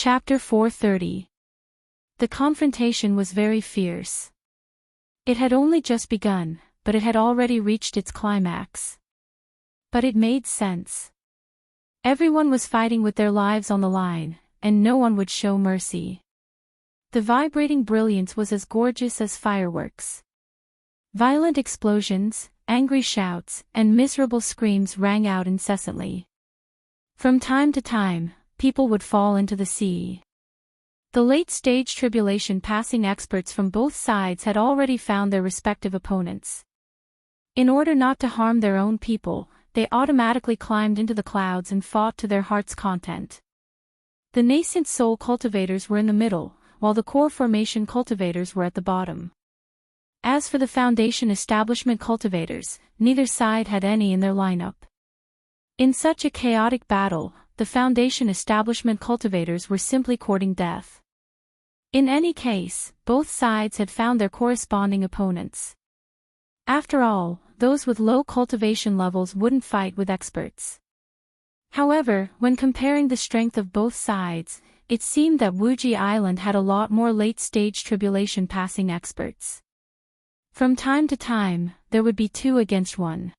Chapter 430. The confrontation was very fierce. It had only just begun, but it had already reached its climax. But it made sense. Everyone was fighting with their lives on the line, and no one would show mercy. The vibrating brilliance was as gorgeous as fireworks. Violent explosions, angry shouts, and miserable screams rang out incessantly. From time to time, people would fall into the sea. The late-stage tribulation passing experts from both sides had already found their respective opponents. In order not to harm their own people, they automatically climbed into the clouds and fought to their heart's content. The nascent soul cultivators were in the middle, while the core formation cultivators were at the bottom. As for the foundation establishment cultivators, neither side had any in their lineup. In such a chaotic battle, the foundation establishment cultivators were simply courting death. In any case, both sides had found their corresponding opponents. After all, those with low cultivation levels wouldn't fight with experts. However, when comparing the strength of both sides, it seemed that Wuji Island had a lot more late-stage tribulation passing experts. From time to time, there would be 2 against 1.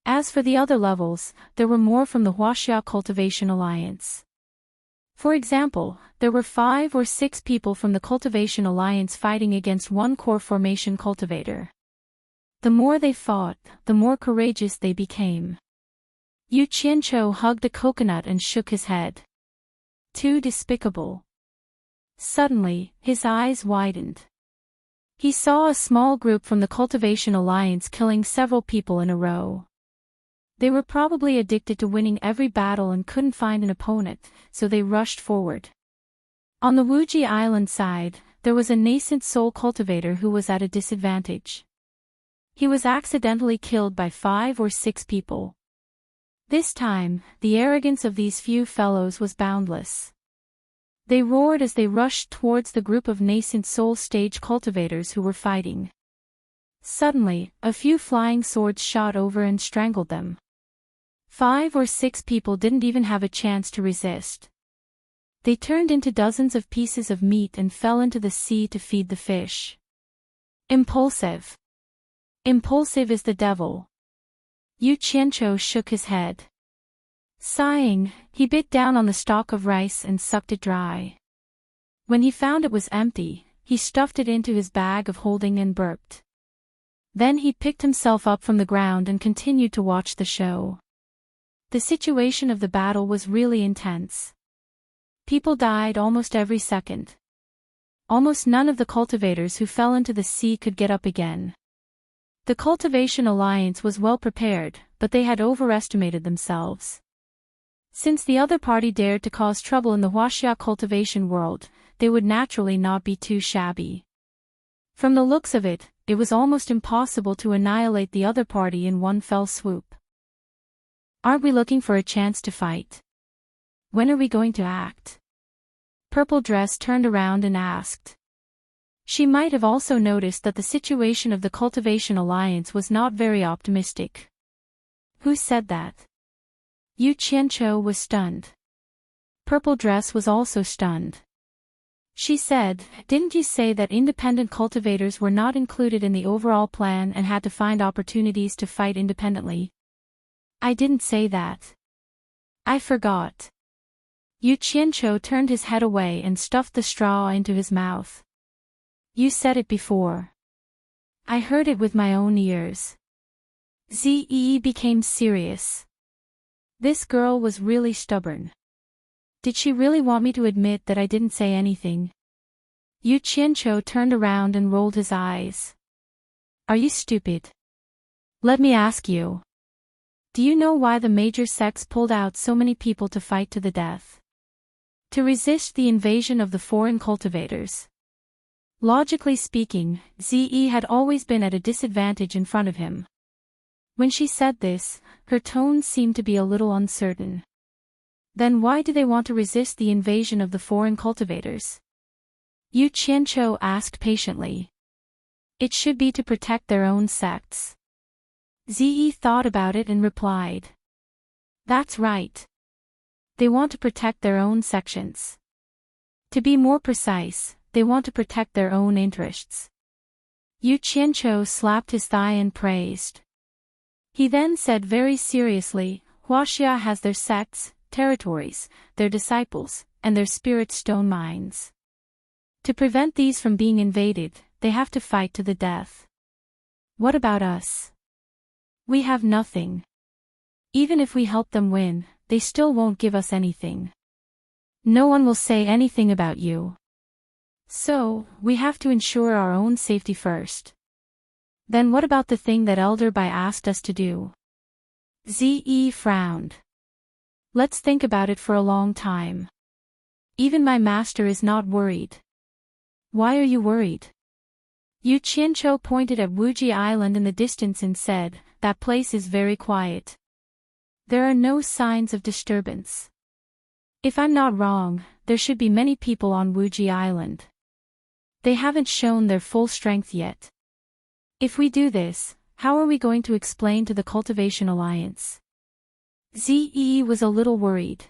As for the other levels, there were more from the Huaxia Cultivation Alliance. For example, there were 5 or 6 people from the Cultivation Alliance fighting against one core formation cultivator. The more they fought, the more courageous they became. Yu Qianqiu hugged a coconut and shook his head. Too despicable. Suddenly, his eyes widened. He saw a small group from the Cultivation Alliance killing several people in a row. They were probably addicted to winning every battle and couldn't find an opponent, so they rushed forward. On the Wuji Island side, there was a nascent soul cultivator who was at a disadvantage. He was accidentally killed by 5 or 6 people. This time, the arrogance of these few fellows was boundless. They roared as they rushed towards the group of nascent soul stage cultivators who were fighting. Suddenly, a few flying swords shot over and strangled them. 5 or 6 people didn't even have a chance to resist. They turned into dozens of pieces of meat and fell into the sea to feed the fish. Impulsive. Impulsive is the devil. Yu Qianqiu shook his head. Sighing, he bit down on the stalk of rice and sucked it dry. When he found it was empty, he stuffed it into his bag of holding and burped. Then he picked himself up from the ground and continued to watch the show. The situation of the battle was really intense. People died almost every second. Almost none of the cultivators who fell into the sea could get up again. The Cultivation Alliance was well prepared, but they had overestimated themselves. Since the other party dared to cause trouble in the Huaxia cultivation world, they would naturally not be too shabby. From the looks of it, it was almost impossible to annihilate the other party in one fell swoop. Aren't we looking for a chance to fight? When are we going to act? Purple Dress turned around and asked. She might have also noticed that the situation of the Cultivation Alliance was not very optimistic. Who said that? Yu Qianqiu was stunned. Purple Dress was also stunned. She said, "Didn't you say that independent cultivators were not included in the overall plan and had to find opportunities to fight independently?" "I didn't say that. I forgot." Yu Qianqiu turned his head away and stuffed the straw into his mouth. "You said it before. I heard it with my own ears." Zee became serious. This girl was really stubborn. Did she really want me to admit that I didn't say anything? Yu Qianqiu turned around and rolled his eyes. "Are you stupid? Let me ask you. Do you know why the major sects pulled out so many people to fight to the death? To resist the invasion of the foreign cultivators. Logically speaking, Ze had always been at a disadvantage in front of him. When she said this, her tone seemed to be a little uncertain. Then why do they want to resist the invasion of the foreign cultivators? Yu Qianqiu asked patiently. It should be to protect their own sects. Ze thought about it and replied. That's right. They want to protect their own sections. To be more precise, they want to protect their own interests. Yu Qianqiu slapped his thigh and praised. He then said very seriously, Huaxia has their sects, territories, their disciples, and their spirit stone mines. To prevent these from being invaded, they have to fight to the death. What about us? We have nothing. Even if we help them win, they still won't give us anything. No one will say anything about you. So, we have to ensure our own safety first. Then what about the thing that Elder Bai asked us to do? Ze frowned. Let's think about it for a long time. Even my master is not worried. Why are you worried? Yu Qianqiu pointed at Wuji Island in the distance and said, that place is very quiet. There are no signs of disturbance. If I'm not wrong, there should be many people on Wuji Island. They haven't shown their full strength yet. If we do this, how are we going to explain to the Cultivation Alliance? Ze was a little worried.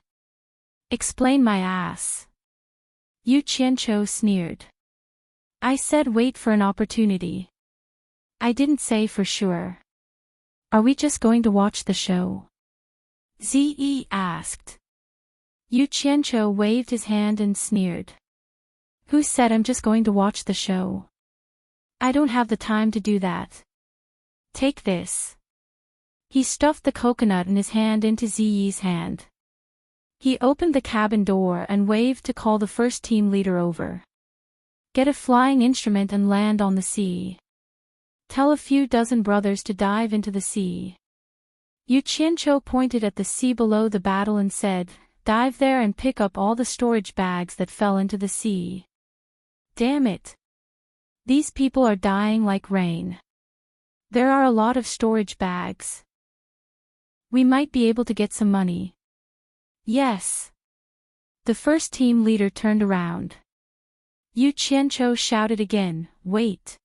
Explain my ass. Yu Qianqiu sneered. I said wait for an opportunity. I didn't say for sure. Are we just going to watch the show? Ze asked. Yu Qianqiu waved his hand and sneered. Who said I'm just going to watch the show? I don't have the time to do that. Take this. He stuffed the coconut in his hand into Ziyi's hand. He opened the cabin door and waved to call the first team leader over. Get a flying instrument and land on the sea. Tell a few dozen brothers to dive into the sea. Yu Qianqiu pointed at the sea below the battle and said, dive there and pick up all the storage bags that fell into the sea. Damn it. These people are dying like rain. There are a lot of storage bags. We might be able to get some money. Yes. The first team leader turned around. Yu Qianqiu shouted again, wait.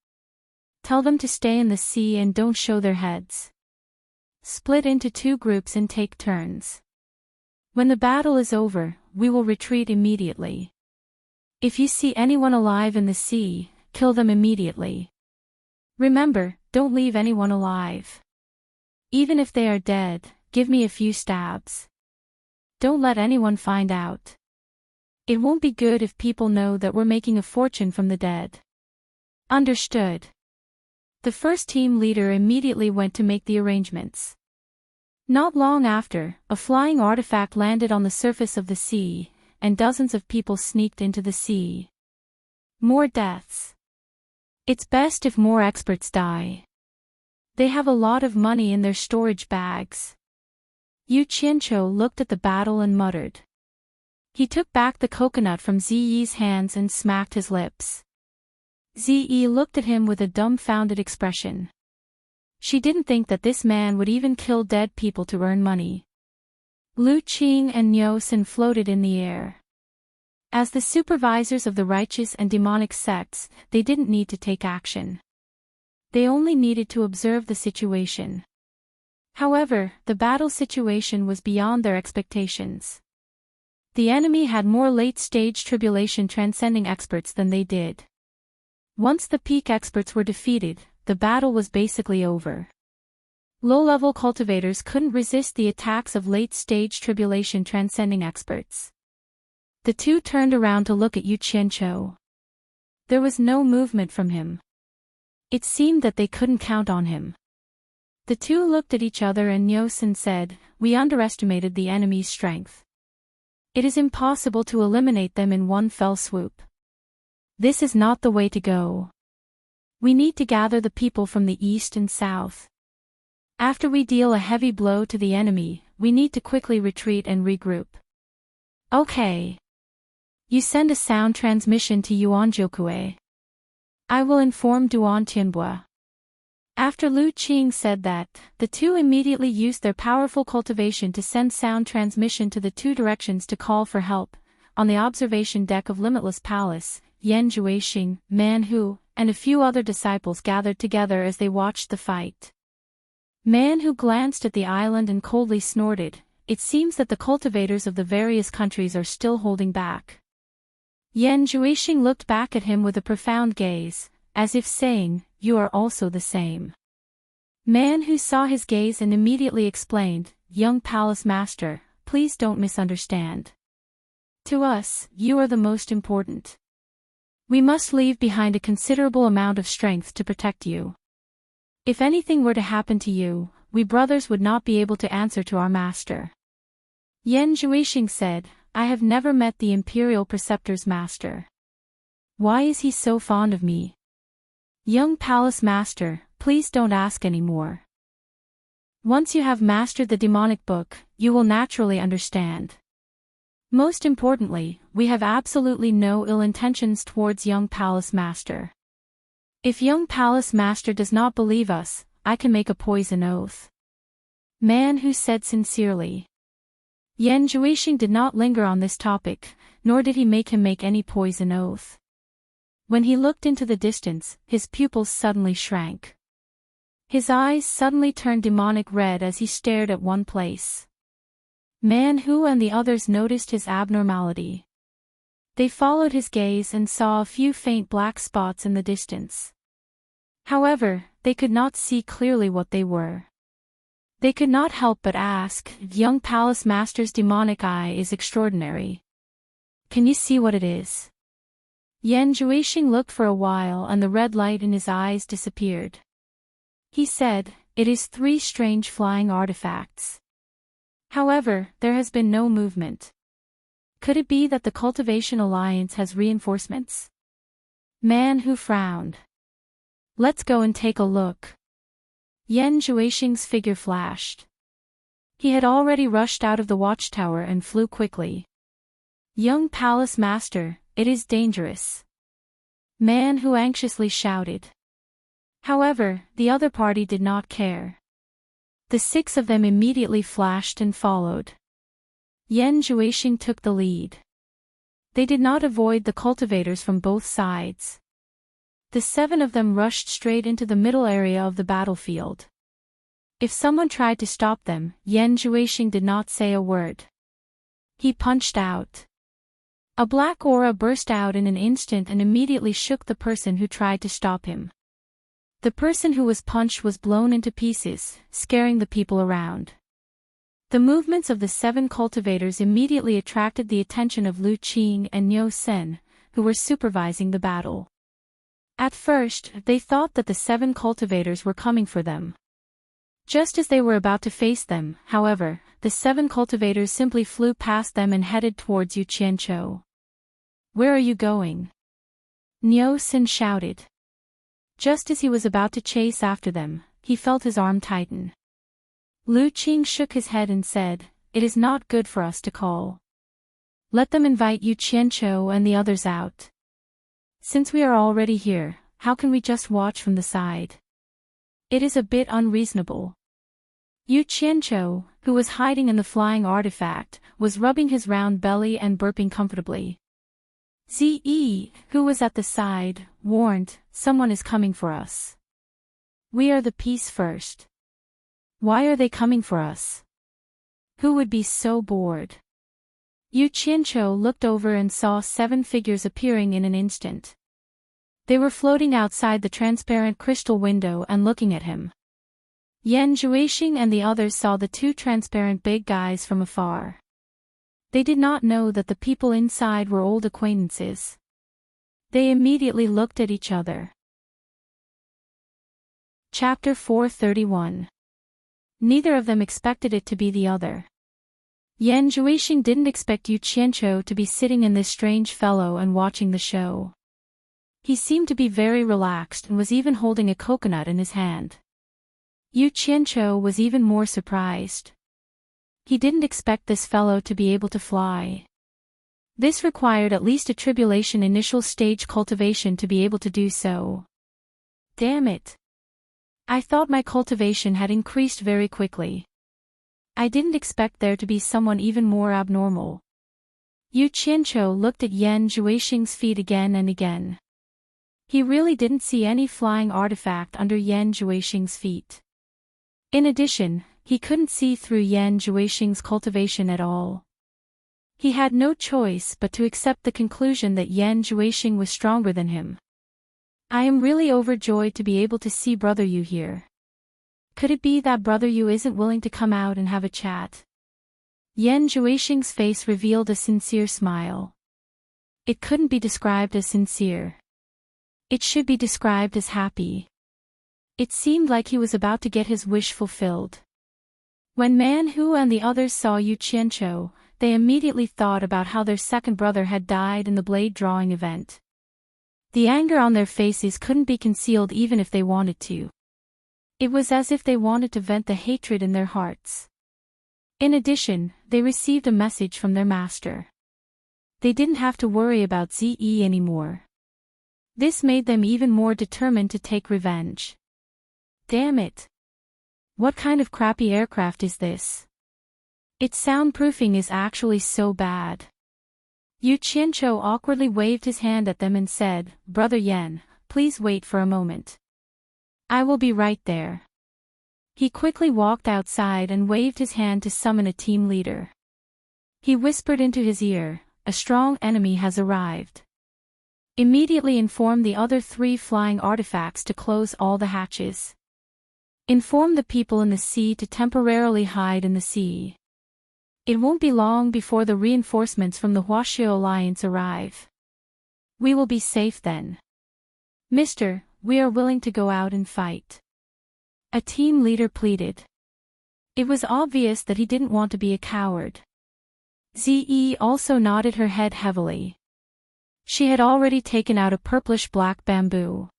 Tell them to stay in the sea and don't show their heads. Split into 2 groups and take turns. When the battle is over, we will retreat immediately. If you see anyone alive in the sea, kill them immediately. Remember, don't leave anyone alive. Even if they are dead, give me a few stabs. Don't let anyone find out. It won't be good if people know that we're making a fortune from the dead. Understood. The first team leader immediately went to make the arrangements. Not long after, a flying artifact landed on the surface of the sea, and dozens of people sneaked into the sea. More deaths. It's best if more experts die. They have a lot of money in their storage bags. Yu Qianqiu looked at the battle and muttered. He took back the coconut from Ziyi's hands and smacked his lips. Ziyi looked at him with a dumbfounded expression. She didn't think that this man would even kill dead people to earn money. Lu Qing and Nyosin floated in the air. As the supervisors of the righteous and demonic sects, they didn't need to take action. They only needed to observe the situation. However, the battle situation was beyond their expectations. The enemy had more late-stage tribulation transcending experts than they did. Once the peak experts were defeated, the battle was basically over. Low-level cultivators couldn't resist the attacks of late-stage tribulation transcending experts. The two turned around to look at Yu Qianqiu. There was no movement from him. It seemed that they couldn't count on him. The two looked at each other and Nyosin said, we underestimated the enemy's strength. It is impossible to eliminate them in one fell swoop. This is not the way to go. We need to gather the people from the east and south. After we deal a heavy blow to the enemy, we need to quickly retreat and regroup. Okay. You send a sound transmission to Yuanjiukue. I will inform Duan Tianbua. After Lu Qing said that, the two immediately used their powerful cultivation to send sound transmission to the 2 directions to call for help. On the observation deck of Limitless Palace, Yan Juexing, Man Hu, and a few other disciples gathered together as they watched the fight. Man Hu glanced at the island and coldly snorted, it seems that the cultivators of the various countries are still holding back. Yan Juixing looked back at him with a profound gaze, as if saying, "You are also the same." Man Hu saw his gaze and immediately explained, "Young Palace Master, please don't misunderstand. To us, you are the most important. We must leave behind a considerable amount of strength to protect you. If anything were to happen to you, we brothers would not be able to answer to our master." Yan Juixing said, "I have never met the Imperial Preceptor's master. Why is he so fond of me? Young Palace Master, please don't ask any more. Once you have mastered the demonic book, you will naturally understand. Most importantly, we have absolutely no ill intentions towards young Palace Master. If young Palace Master does not believe us, I can make a poison oath." Man Hu said sincerely. Yan Juixing did not linger on this topic, nor did he make him make any poison oath. When he looked into the distance, his pupils suddenly shrank. His eyes suddenly turned demonic red as he stared at one place. Man Hu and the others noticed his abnormality. They followed his gaze and saw a few faint black spots in the distance. However, they could not see clearly what they were. They could not help but ask, "Young Palace Master's demonic eye is extraordinary. Can you see what it is?" Yan Juixing looked for a while and the red light in his eyes disappeared. He said, "It is 3 strange flying artifacts. However, there has been no movement. Could it be that the Cultivation Alliance has reinforcements?" Man Hu frowned. "Let's go and take a look." Yan Juixing's figure flashed. He had already rushed out of the watchtower and flew quickly. "Young Palace Master, it is dangerous." Man Hu anxiously shouted. However, the other party did not care. The 6 of them immediately flashed and followed. Yan Juixing took the lead. They did not avoid the cultivators from both sides. The 7 of them rushed straight into the middle area of the battlefield. If someone tried to stop them, Yan Juixing did not say a word. He punched out. A black aura burst out in an instant and immediately shook the person who tried to stop him. The person who was punched was blown into pieces, scaring the people around. The movements of the 7 cultivators immediately attracted the attention of Lu Qing and Niu Sen, who were supervising the battle. At first, they thought that the 7 cultivators were coming for them. Just as they were about to face them, however, the 7 cultivators simply flew past them and headed towards Yu Qianqiu. "Where are you going?" Niu Sen shouted. Just as he was about to chase after them, he felt his arm tighten. Lu Qing shook his head and said, "It is not good for us to call. Let them invite Yu Qianqiu and the others out. Since we are already here, how can we just watch from the side? It is a bit unreasonable." Yu Qianqiu, who was hiding in the flying artifact, was rubbing his round belly and burping comfortably. Zi, who was at the side, warned, "Someone is coming for us. We are the peace first. Why are they coming for us? Who would be so bored?" Yu Qianqiu looked over and saw 7 figures appearing in an instant. They were floating outside the transparent crystal window and looking at him. Yan Juixing and the others saw the 2 transparent big guys from afar. They did not know that the people inside were old acquaintances. They immediately looked at each other. Chapter 431. Neither of them expected it to be the other. Yan Juixing didn't expect Yu Qianqiu to be sitting in this strange fellow and watching the show. He seemed to be very relaxed and was even holding a coconut in his hand. Yu Qianqiu was even more surprised. He didn't expect this fellow to be able to fly. This required at least a tribulation initial stage cultivation to be able to do so. Damn it. I thought my cultivation had increased very quickly. I didn't expect there to be someone even more abnormal. Yu Qianqiu looked at Yan Juixing's feet again and again. He really didn't see any flying artifact under Yan Juixing's feet. In addition, he couldn't see through Yan Juixing's cultivation at all. He had no choice but to accept the conclusion that Yan Juexing was stronger than him. I am really overjoyed to be able to see Brother Yu here. Could it be that Brother Yu isn't willing to come out and have a chat? Yan Juexing's face revealed a sincere smile. It couldn't be described as sincere. It should be described as happy. It seemed like he was about to get his wish fulfilled. When Man Hu and the others saw Yu Qianqiu, they immediately thought about how their second brother had died in the blade drawing event. The anger on their faces couldn't be concealed even if they wanted to. It was as if they wanted to vent the hatred in their hearts. In addition, they received a message from their master. They didn't have to worry about Ziyi anymore. This made them even more determined to take revenge. Damn it! What kind of crappy aircraft is this? Its soundproofing is actually so bad. Yu Qianqiu awkwardly waved his hand at them and said, Brother Yan, please wait for a moment. I will be right there. He quickly walked outside and waved his hand to summon a team leader. He whispered into his ear, a strong enemy has arrived. Immediately inform the other 3 flying artifacts to close all the hatches. Inform the people in the sea to temporarily hide in the sea. It won't be long before the reinforcements from the Huaxiao Alliance arrive. We will be safe then. Mister, we are willing to go out and fight. A team leader pleaded. It was obvious that he didn't want to be a coward. Ziyi also nodded her head heavily. She had already taken out a purplish-black bamboo.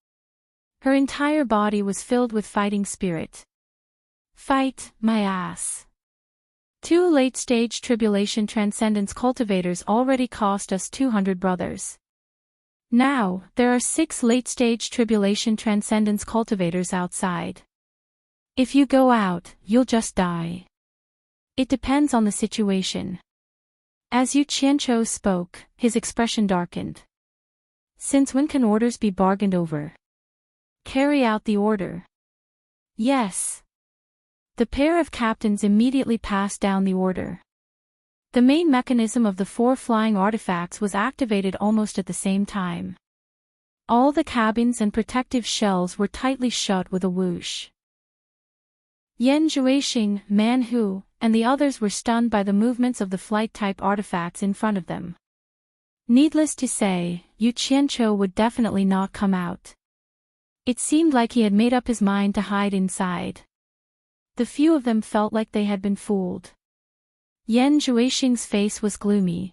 Her entire body was filled with fighting spirit. Fight, my ass. 2 late-stage tribulation transcendence cultivators already cost us 200 brothers. Now, there are 6 late-stage tribulation transcendence cultivators outside. If you go out, you'll just die. It depends on the situation. As Yu Qianqiu spoke, his expression darkened. Since when can orders be bargained over? Carry out the order. Yes. The pair of captains immediately passed down the order. The main mechanism of the 4 flying artifacts was activated almost at the same time. All the cabins and protective shells were tightly shut with a whoosh. Yan Juexing, Man Hu, and the others were stunned by the movements of the flight-type artifacts in front of them. Needless to say, Yu Qianqiu would definitely not come out. It seemed like he had made up his mind to hide inside. The few of them felt like they had been fooled. Yan Juexing's face was gloomy.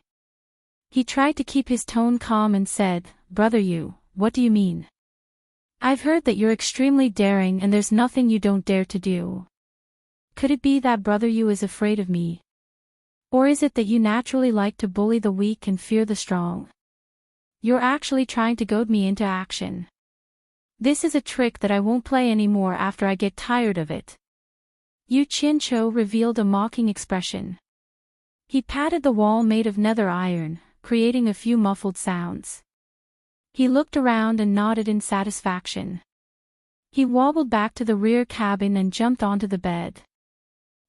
He tried to keep his tone calm and said, Brother Yu, what do you mean? I've heard that you're extremely daring and there's nothing you don't dare to do. Could it be that Brother Yu is afraid of me? Or is it that you naturally like to bully the weak and fear the strong? You're actually trying to goad me into action. This is a trick that I won't play anymore after I get tired of it. Yu Qianqiu revealed a mocking expression. He patted the wall made of nether iron, creating a few muffled sounds. He looked around and nodded in satisfaction. He wobbled back to the rear cabin and jumped onto the bed.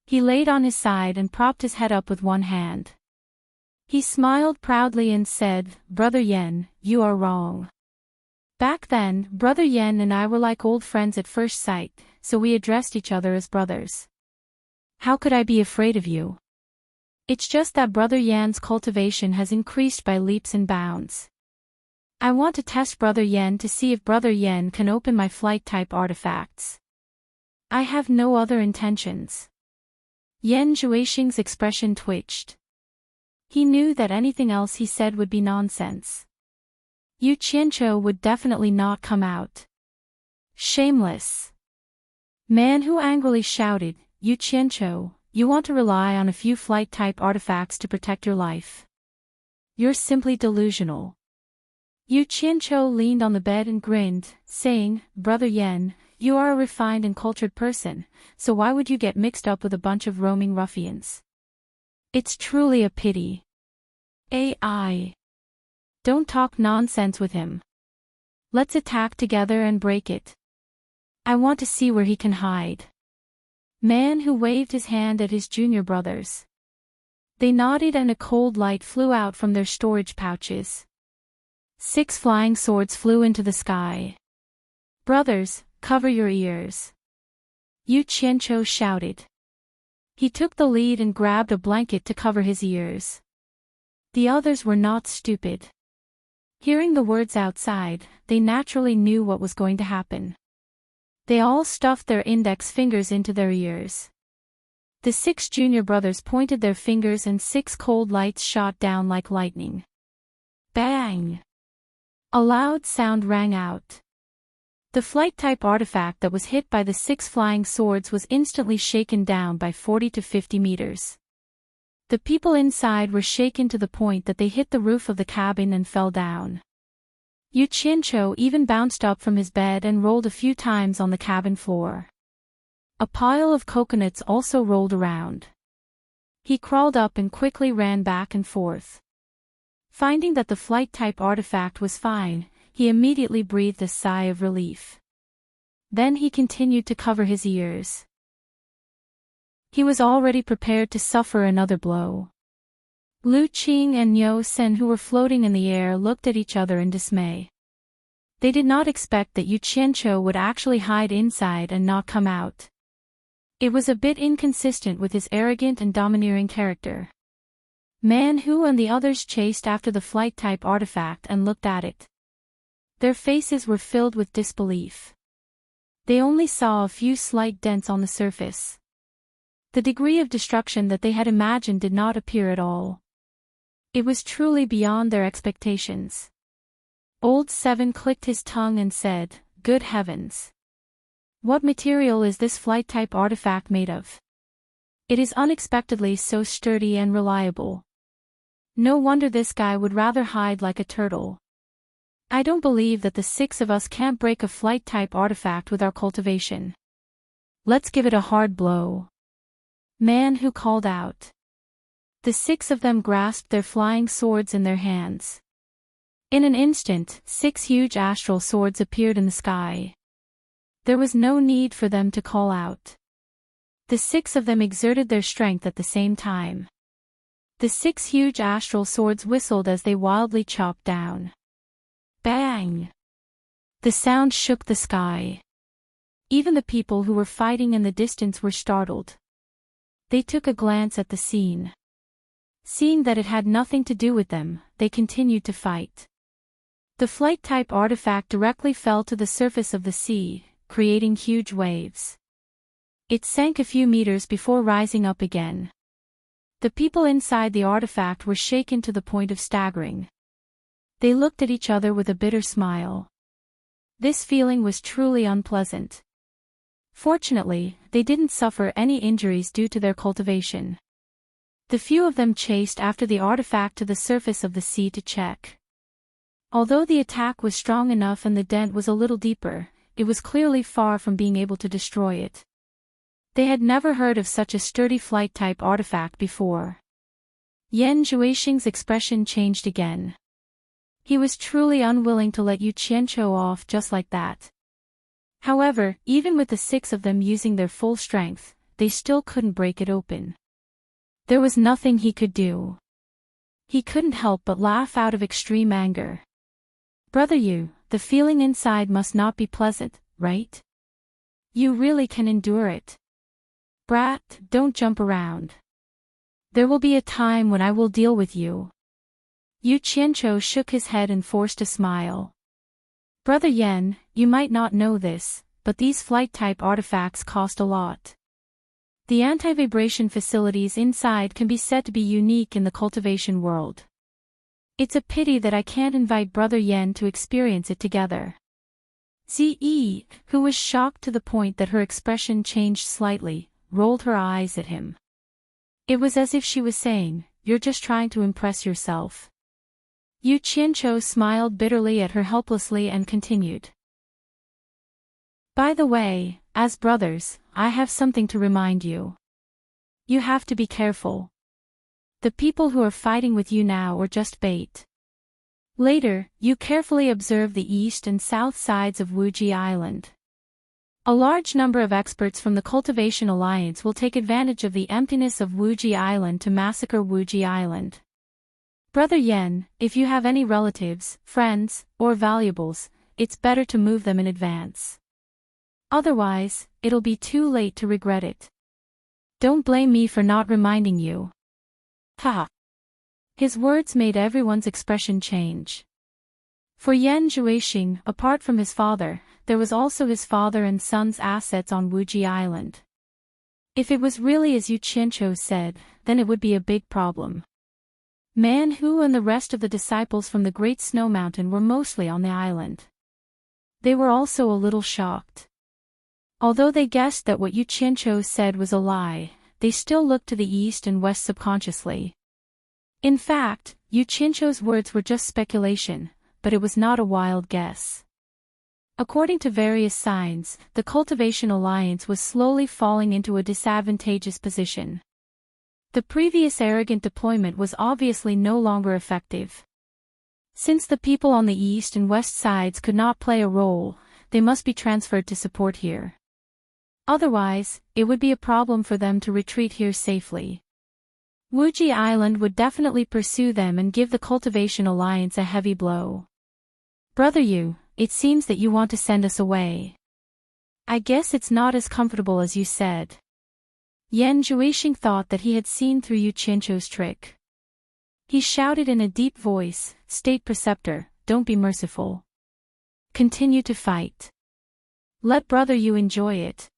He laid on his side and propped his head up with one hand. He smiled proudly and said, Brother Yan, you are wrong. Back then, Brother Yan and I were like old friends at first sight, so we addressed each other as brothers. How could I be afraid of you? It's just that Brother Yan's cultivation has increased by leaps and bounds. I want to test Brother Yan to see if Brother Yan can open my flight-type artifacts. I have no other intentions. Yan Juexing's expression twitched. He knew that anything else he said would be nonsense. Yu Qianqiu would definitely not come out. Shameless. Man Hu angrily shouted, Yu Qianqiu, you want to rely on a few flight-type artifacts to protect your life. You're simply delusional. Yu Qianqiu leaned on the bed and grinned, saying, Brother Yan, you are a refined and cultured person, so why would you get mixed up with a bunch of roaming ruffians? It's truly a pity. AI. Don't talk nonsense with him. Let's attack together and break it. I want to see where he can hide. Man Hu waved his hand at his junior brothers. They nodded and a cold light flew out from their storage pouches. 6 flying swords flew into the sky. "Brothers, cover your ears," Yu Qianqiu shouted. He took the lead and grabbed a blanket to cover his ears. The others were not stupid. Hearing the words outside, they naturally knew what was going to happen. They all stuffed their index fingers into their ears. The 6 junior brothers pointed their fingers and 6 cold lights shot down like lightning. Bang! A loud sound rang out. The flight-type artifact that was hit by the 6 flying swords was instantly shaken down by 40 to 50 meters. The people inside were shaken to the point that they hit the roof of the cabin and fell down. Yu Qianqiu even bounced up from his bed and rolled a few times on the cabin floor. A pile of coconuts also rolled around. He crawled up and quickly ran back and forth. Finding that the flight-type artifact was fine, he immediately breathed a sigh of relief. Then he continued to cover his ears. He was already prepared to suffer another blow. Lu Qing and Niu Sen, who were floating in the air, looked at each other in dismay. They did not expect that Yu Qianqiu would actually hide inside and not come out. It was a bit inconsistent with his arrogant and domineering character. Man Hu and the others chased after the flight-type artifact and looked at it. Their faces were filled with disbelief. They only saw a few slight dents on the surface. The degree of destruction that they had imagined did not appear at all. It was truly beyond their expectations. Old Seven clicked his tongue and said, "Good heavens! What material is this flight-type artifact made of? It is unexpectedly so sturdy and reliable. No wonder this guy would rather hide like a turtle. I don't believe that the 6 of us can't break a flight-type artifact with our cultivation. Let's give it a hard blow." Man Hu called out. The 6 of them grasped their flying swords in their hands. In an instant, 6 huge astral swords appeared in the sky. There was no need for them to call out. The 6 of them exerted their strength at the same time. The 6 huge astral swords whistled as they wildly chopped down. Bang! The sound shook the sky. Even the people who were fighting in the distance were startled. They took a glance at the scene. Seeing that it had nothing to do with them, they continued to fight. The flight-type artifact directly fell to the surface of the sea, creating huge waves. It sank a few meters before rising up again. The people inside the artifact were shaken to the point of staggering. They looked at each other with a bitter smile. This feeling was truly unpleasant. Fortunately, they didn't suffer any injuries due to their cultivation. The few of them chased after the artifact to the surface of the sea to check. Although the attack was strong enough and the dent was a little deeper, it was clearly far from being able to destroy it. They had never heard of such a sturdy flight-type artifact before. Yan Zhuixing's expression changed again. He was truly unwilling to let Yu Qianqiu off just like that. However, even with the 6 of them using their full strength, they still couldn't break it open. There was nothing he could do. He couldn't help but laugh out of extreme anger. "Brother Yu, the feeling inside must not be pleasant, right? You really can endure it. Brat, don't jump around. There will be a time when I will deal with you." Yu Qianqiu shook his head and forced a smile. "Brother Yan, you might not know this, but these flight-type artifacts cost a lot. The anti-vibration facilities inside can be said to be unique in the cultivation world. It's a pity that I can't invite Brother Yan to experience it together." Ziyi, who was shocked to the point that her expression changed slightly, rolled her eyes at him. It was as if she was saying, "You're just trying to impress yourself." Yu Qianqiu smiled bitterly at her helplessly and continued. "By the way, as brothers, I have something to remind you. You have to be careful. The people who are fighting with you now are just bait. Later, you carefully observe the east and south sides of Wuji Island. A large number of experts from the Cultivation Alliance will take advantage of the emptiness of Wuji Island to massacre Wuji Island. Brother Yen, if you have any relatives, friends, or valuables, it's better to move them in advance. Otherwise, it'll be too late to regret it. Don't blame me for not reminding you. Haha. His words made everyone's expression change. For Yan Zhuixing, apart from his father, there was also his father and son's assets on Wuji Island. If it was really as Yu Qianqiu said, then it would be a big problem. Man Hu and the rest of the disciples from the Great Snow Mountain were mostly on the island. They were also a little shocked. Although they guessed that what Yu Qianqiu said was a lie, they still looked to the east and west subconsciously. In fact, Yu Qianqiu's words were just speculation, but it was not a wild guess. According to various signs, the Cultivation Alliance was slowly falling into a disadvantageous position. The previous arrogant deployment was obviously no longer effective. Since the people on the east and west sides could not play a role, they must be transferred to support here. Otherwise, it would be a problem for them to retreat here safely. Wuji Island would definitely pursue them and give the Cultivation Alliance a heavy blow. Brother Yu, it seems that you want to send us away. I guess it's not as comfortable as you said. Yan Zhuixing thought that he had seen through Yu Qianqiu's trick. He shouted in a deep voice, State Preceptor, don't be merciful. Continue to fight. Let Brother Yu enjoy it.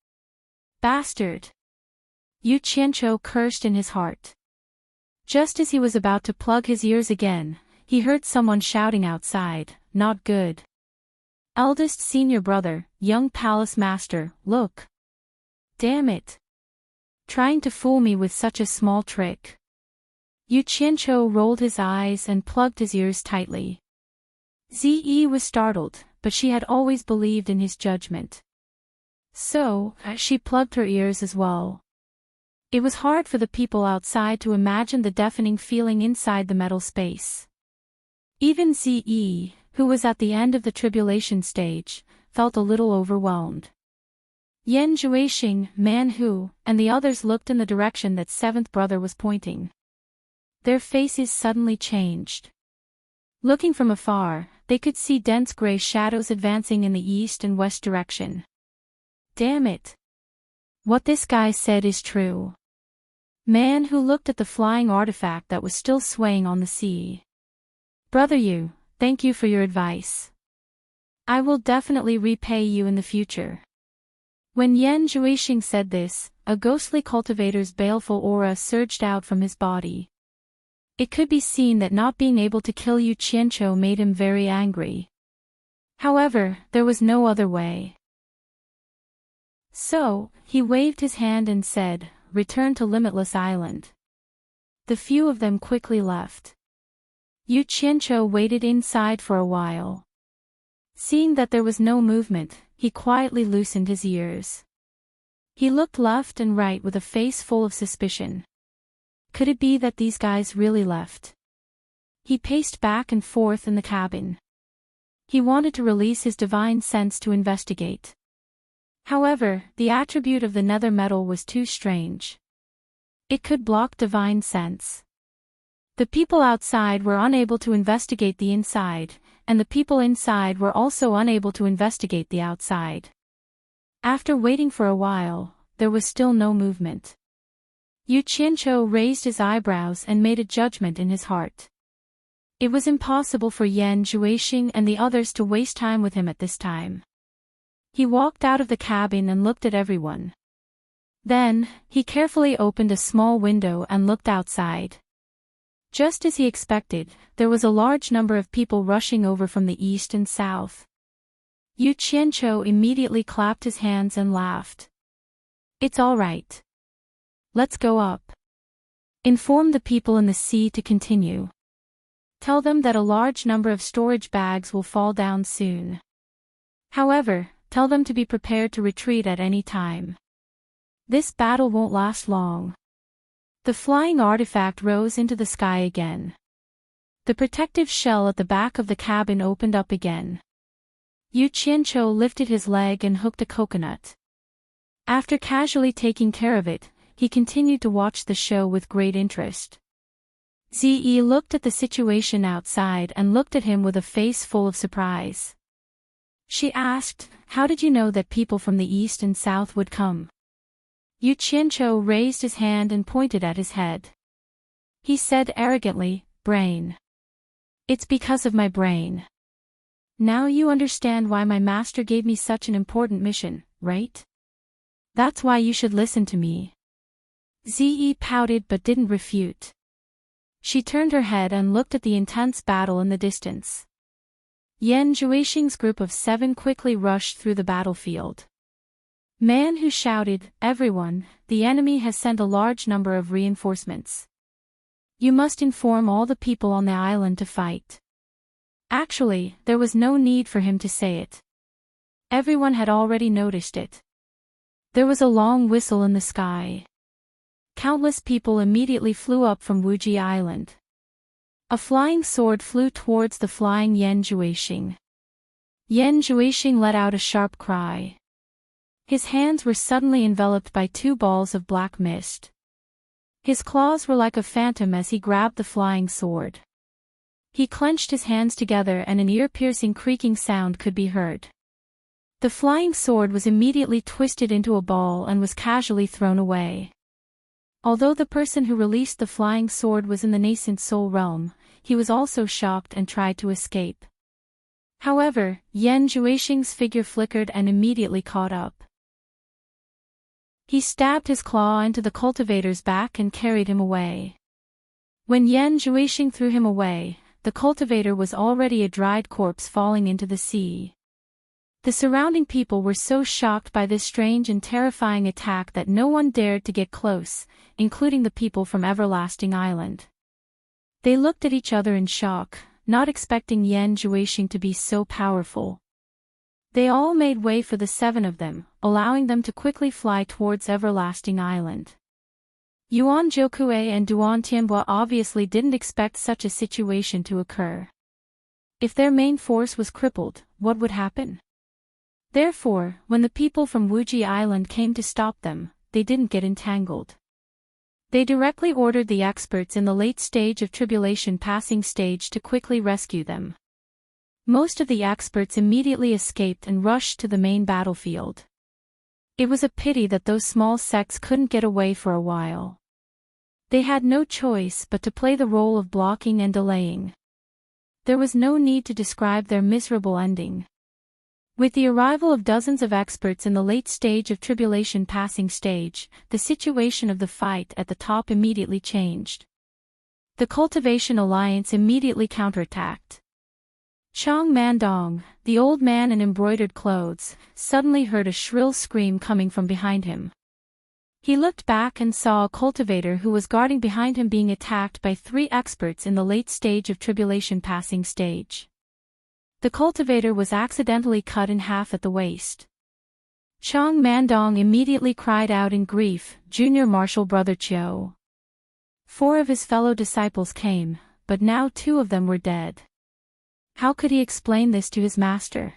Bastard! Yu Qianqiu cursed in his heart. Just as he was about to plug his ears again, he heard someone shouting outside, not good. Eldest senior brother, young palace master, look. Damn it. Trying to fool me with such a small trick. Yu Qianqiu rolled his eyes and plugged his ears tightly. Zi was startled, but she had always believed in his judgment. So, she plugged her ears as well. It was hard for the people outside to imagine the deafening feeling inside the metal space. Even Zi, who was at the end of the tribulation stage, felt a little overwhelmed. Yan Zhuixing, Man Hu, and the others looked in the direction that seventh brother was pointing. Their faces suddenly changed. Looking from afar, they could see dense gray shadows advancing in the east and west direction. Damn it! What this guy said is true. Man Hu looked at the flying artifact that was still swaying on the sea. Brother Yu, thank you for your advice. I will definitely repay you in the future. When Yan Zhuixing said this, a ghostly cultivator's baleful aura surged out from his body. It could be seen that not being able to kill Yu Qianqiu made him very angry. However, there was no other way. So, he waved his hand and said, return to Limitless Island. The few of them quickly left. Yu Qianqiu waited inside for a while. Seeing that there was no movement, he quietly loosened his ears. He looked left and right with a face full of suspicion. Could it be that these guys really left? He paced back and forth in the cabin. He wanted to release his divine sense to investigate. However, the attribute of the nether metal was too strange. It could block divine sense. The people outside were unable to investigate the inside, and the people inside were also unable to investigate the outside. After waiting for a while, there was still no movement. Yu Qianqiu raised his eyebrows and made a judgment in his heart. It was impossible for Yan Zhuixing and the others to waste time with him at this time. He walked out of the cabin and looked at everyone. Then, he carefully opened a small window and looked outside. Just as he expected, there was a large number of people rushing over from the east and south. Yu Qianqiu immediately clapped his hands and laughed. It's all right. Let's go up. Inform the people in the sea to continue. Tell them that a large number of storage bags will fall down soon. However, tell them to be prepared to retreat at any time. This battle won't last long. The flying artifact rose into the sky again. The protective shell at the back of the cabin opened up again. Yu Qianqiu lifted his leg and hooked a coconut. After casually taking care of it, he continued to watch the show with great interest. Ze looked at the situation outside and looked at him with a face full of surprise. She asked, "How did you know that people from the east and south would come?" Yu Qianqiu raised his hand and pointed at his head. He said arrogantly, "Brain. It's because of my brain. Now you understand why my master gave me such an important mission, right? That's why you should listen to me." Ze pouted but didn't refute. She turned her head and looked at the intense battle in the distance. Yan Zhuixing's group of 7 quickly rushed through the battlefield. Man Hu shouted, "Everyone, the enemy has sent a large number of reinforcements. You must inform all the people on the island to fight." Actually, there was no need for him to say it. Everyone had already noticed it. There was a long whistle in the sky. Countless people immediately flew up from Wuji Island. A flying sword flew towards the flying Yan Zhuixing. Yan Zhuixing let out a sharp cry. His hands were suddenly enveloped by 2 balls of black mist. His claws were like a phantom as he grabbed the flying sword. He clenched his hands together and an ear-piercing creaking sound could be heard. The flying sword was immediately twisted into a ball and was casually thrown away. Although the person who released the flying sword was in the nascent soul realm, he was also shocked and tried to escape. However, Yan Zhuixing's figure flickered and immediately caught up. He stabbed his claw into the cultivator's back and carried him away. When Yan Zhuixing threw him away, the cultivator was already a dried corpse falling into the sea. The surrounding people were so shocked by this strange and terrifying attack that no one dared to get close, including the people from Everlasting Island. They looked at each other in shock, not expecting Yan Zhuixing to be so powerful. They all made way for the 7 of them, allowing them to quickly fly towards Everlasting Island. Yuan Jiukue and Duan Tianbua obviously didn't expect such a situation to occur. If their main force was crippled, what would happen? Therefore, when the people from Wuji Island came to stop them, they didn't get entangled. They directly ordered the experts in the late stage of tribulation passing stage to quickly rescue them. Most of the experts immediately escaped and rushed to the main battlefield. It was a pity that those small sects couldn't get away for a while. They had no choice but to play the role of blocking and delaying. There was no need to describe their miserable ending. With the arrival of dozens of experts in the late stage of tribulation passing stage, the situation of the fight at the top immediately changed. The Cultivation Alliance immediately counterattacked. Chang Mandong, the old man in embroidered clothes, suddenly heard a shrill scream coming from behind him. He looked back and saw a cultivator who was guarding behind him being attacked by 3 experts in the late stage of tribulation passing stage. The cultivator was accidentally cut in half at the waist. Chang Mandong immediately cried out in grief, "Junior Marshal Brother Chiu." 4 of his fellow disciples came, but now 2 of them were dead. How could he explain this to his master?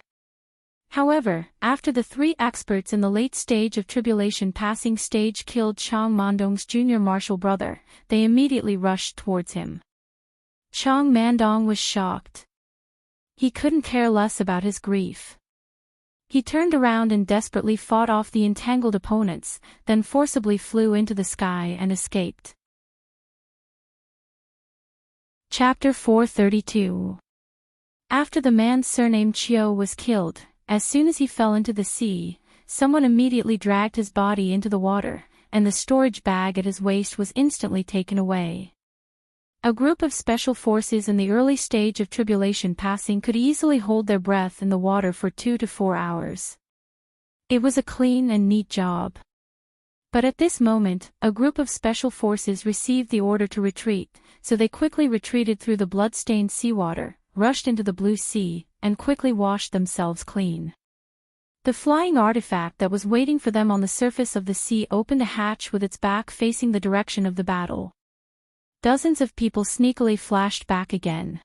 However, after the 3 experts in the late stage of tribulation passing stage killed Chang Mandong's junior marshal brother, they immediately rushed towards him. Chang Mandong was shocked. He couldn't care less about his grief. He turned around and desperately fought off the entangled opponents, then forcibly flew into the sky and escaped. Chapter 432. After the man surnamed Chiu was killed, as soon as he fell into the sea, someone immediately dragged his body into the water, and the storage bag at his waist was instantly taken away. A group of special forces in the early stage of tribulation passing could easily hold their breath in the water for 2 to 4 hours. It was a clean and neat job. But at this moment, a group of special forces received the order to retreat, so they quickly retreated through the blood-stained seawater, rushed into the blue sea, and quickly washed themselves clean. The flying artifact that was waiting for them on the surface of the sea opened a hatch with its back facing the direction of the battle. Dozens of people sneakily flashed back again.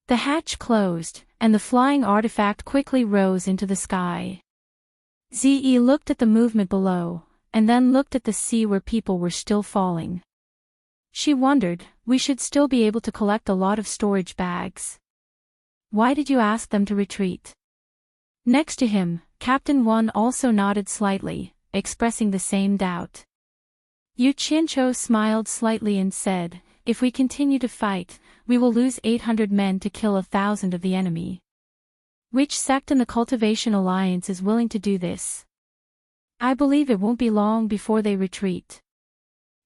The hatch closed, and the flying artifact quickly rose into the sky. Ze looked at the movement below, and then looked at the sea where people were still falling. She wondered, we should still be able to collect a lot of storage bags. Why did you ask them to retreat? Next to him, Captain One also nodded slightly, expressing the same doubt. Yu Qianqiu smiled slightly and said, if we continue to fight, we will lose 800 men to kill 1,000 of the enemy. Which sect in the Cultivation Alliance is willing to do this? I believe it won't be long before they retreat.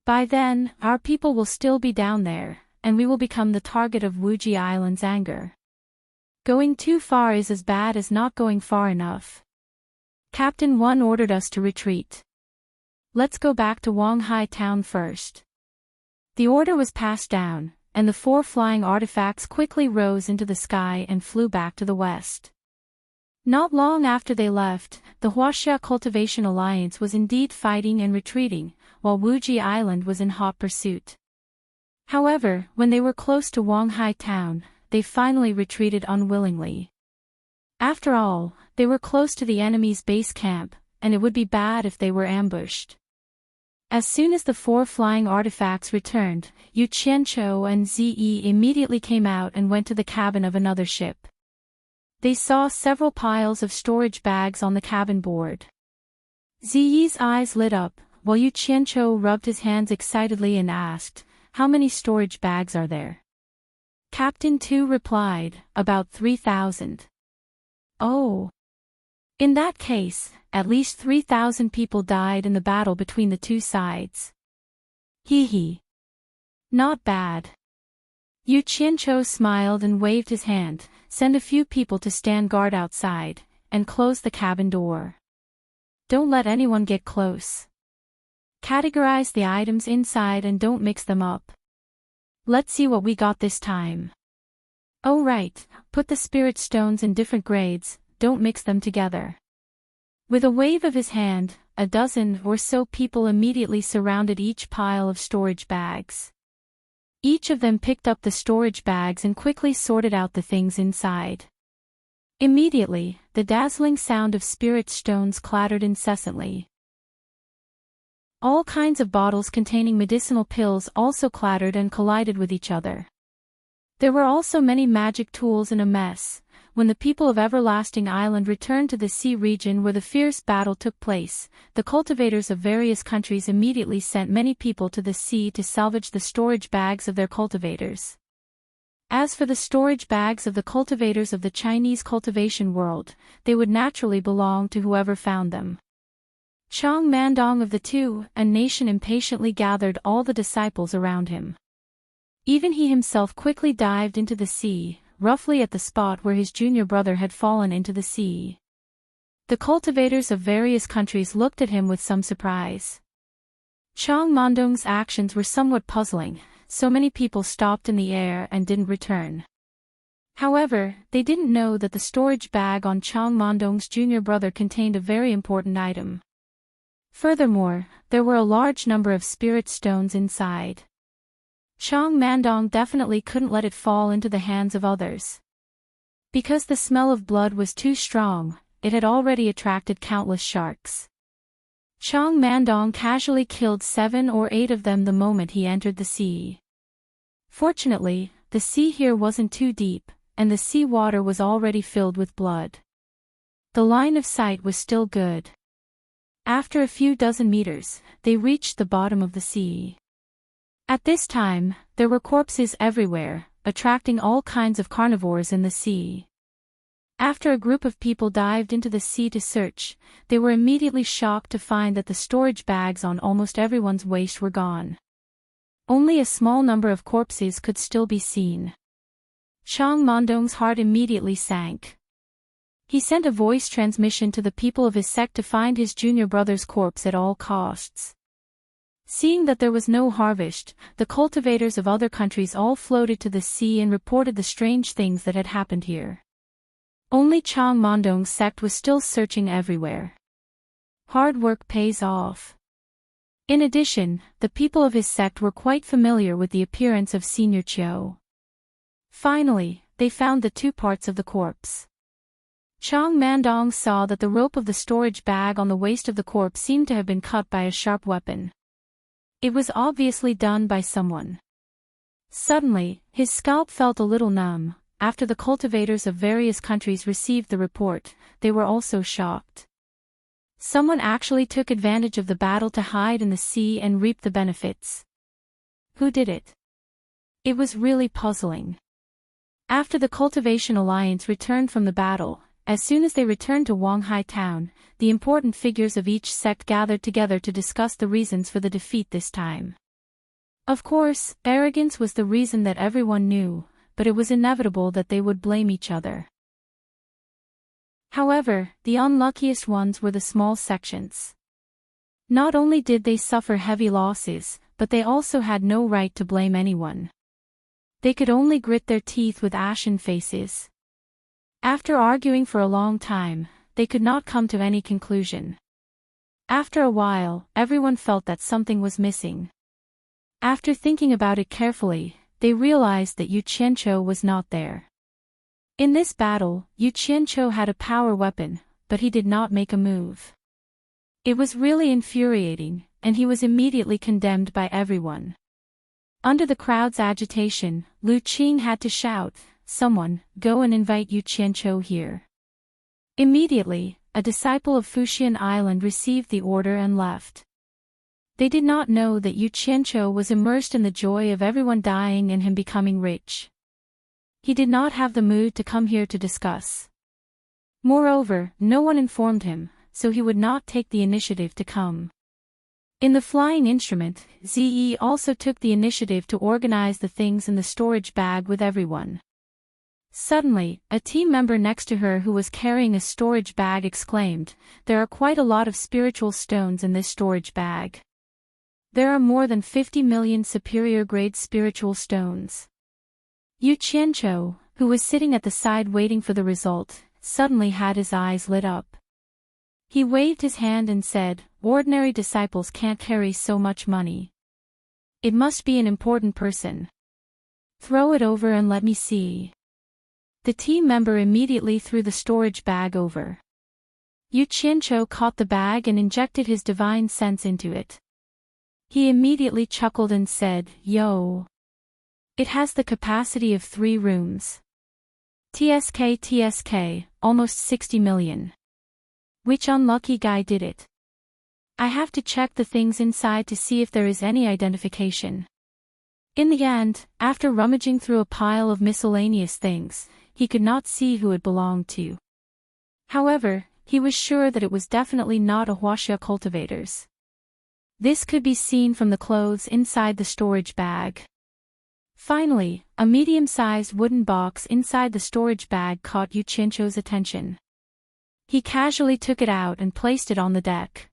By then, our people will still be down there, and we will become the target of Wuji Island's anger. Going too far is as bad as not going far enough. Captain One ordered us to retreat. Let's go back to Wanghai town first. The order was passed down, and the 4 flying artifacts quickly rose into the sky and flew back to the west. Not long after they left, the Huaxia Cultivation Alliance was indeed fighting and retreating, while Wuji Island was in hot pursuit. However, when they were close to Wanghai town, they finally retreated unwillingly. After all, they were close to the enemy's base camp, and it would be bad if they were ambushed. As soon as the 4 flying artifacts returned, Yu Qianqiu and Ze immediately came out and went to the cabin of another ship. They saw several piles of storage bags on the cabin board. Ze's eyes lit up, while Yu Qianqiu rubbed his hands excitedly and asked, how many storage bags are there? Captain Tu replied, about 3,000. Oh. In that case, at least 3,000 people died in the battle between the two sides. Hee hee. Not bad. Yu Qianqiu smiled and waved his hand, send a few people to stand guard outside, and close the cabin door. Don't let anyone get close. Categorize the items inside and don't mix them up. Let's see what we got this time. Oh right, put the spirit stones in different grades, don't mix them together. With a wave of his hand, a dozen or so people immediately surrounded each pile of storage bags. Each of them picked up the storage bags and quickly sorted out the things inside. Immediately, the dazzling sound of spirit stones clattered incessantly. All kinds of bottles containing medicinal pills also clattered and collided with each other. There were also many magic tools in a mess. When the people of Everlasting Island returned to the sea region where the fierce battle took place, the cultivators of various countries immediately sent many people to the sea to salvage the storage bags of their cultivators. As for the storage bags of the cultivators of the Chinese cultivation world, they would naturally belong to whoever found them. Chang Mandong of the two, a nation impatiently gathered all the disciples around him. Even he himself quickly dived into the sea, roughly at the spot where his junior brother had fallen into the sea. The cultivators of various countries looked at him with some surprise. Chang Mandong's actions were somewhat puzzling, so many people stopped in the air and didn't return. However, they didn't know that the storage bag on Chang Mandong's junior brother contained a very important item. Furthermore, there were a large number of spirit stones inside. Chang Mandong definitely couldn't let it fall into the hands of others. Because the smell of blood was too strong, it had already attracted countless sharks. Chang Mandong casually killed 7 or 8 of them the moment he entered the sea. Fortunately, the sea here wasn't too deep, and the sea water was already filled with blood. The line of sight was still good. After a few dozen meters, they reached the bottom of the sea. At this time, there were corpses everywhere, attracting all kinds of carnivores in the sea. After a group of people dived into the sea to search, they were immediately shocked to find that the storage bags on almost everyone's waist were gone. Only a small number of corpses could still be seen. Chang Mandong's heart immediately sank. He sent a voice transmission to the people of his sect to find his junior brother's corpse at all costs. Seeing that there was no harvest, the cultivators of other countries all floated to the sea and reported the strange things that had happened here. Only Chang Mandong's sect was still searching everywhere. Hard work pays off. In addition, the people of his sect were quite familiar with the appearance of Senior Chiu. Finally, they found the 2 parts of the corpse. Chang Mandong saw that the rope of the storage bag on the waist of the corpse seemed to have been cut by a sharp weapon. It was obviously done by someone. Suddenly, his scalp felt a little numb. After the cultivators of various countries received the report, they were also shocked. Someone actually took advantage of the battle to hide in the sea and reap the benefits. Who did it? It was really puzzling. After the Cultivation Alliance returned from the battle, as soon as they returned to Wanghai town, the important figures of each sect gathered together to discuss the reasons for the defeat this time. Of course, arrogance was the reason that everyone knew, but it was inevitable that they would blame each other. However, the unluckiest ones were the small sections. Not only did they suffer heavy losses, but they also had no right to blame anyone. They could only grit their teeth with ashen faces. After arguing for a long time, they could not come to any conclusion. After a while, everyone felt that something was missing. After thinking about it carefully, they realized that Yu Qianqiu was not there. In this battle, Yu Qianqiu had a power weapon, but he did not make a move. It was really infuriating, and he was immediately condemned by everyone. Under the crowd's agitation, Lu Qing had to shout, "Someone, go and invite Yu Qianqiu here." Immediately, a disciple of Fuxian Island received the order and left. They did not know that Yu Qianqiu was immersed in the joy of everyone dying and him becoming rich. He did not have the mood to come here to discuss. Moreover, no one informed him, so he would not take the initiative to come. In the flying instrument, Ziyi also took the initiative to organize the things in the storage bag with everyone. Suddenly, a team member next to her who was carrying a storage bag exclaimed, "There are quite a lot of spiritual stones in this storage bag. There are more than 50 million superior-grade spiritual stones." Yu Qianqiu, who was sitting at the side waiting for the result, suddenly had his eyes lit up. He waved his hand and said, "Ordinary disciples can't carry so much money. It must be an important person. Throw it over and let me see." The team member immediately threw the storage bag over. Yu Qianqiu caught the bag and injected his divine sense into it. He immediately chuckled and said, "Yo. It has the capacity of 3 rooms. TSK, almost 60 million. Which unlucky guy did it? I have to check the things inside to see if there is any identification." In the end, after rummaging through a pile of miscellaneous things, he could not see who it belonged to. However, he was sure that it was definitely not a Huaxia cultivators. This could be seen from the clothes inside the storage bag. Finally, a medium-sized wooden box inside the storage bag caught Yu Qianqiu's attention. He casually took it out and placed it on the deck.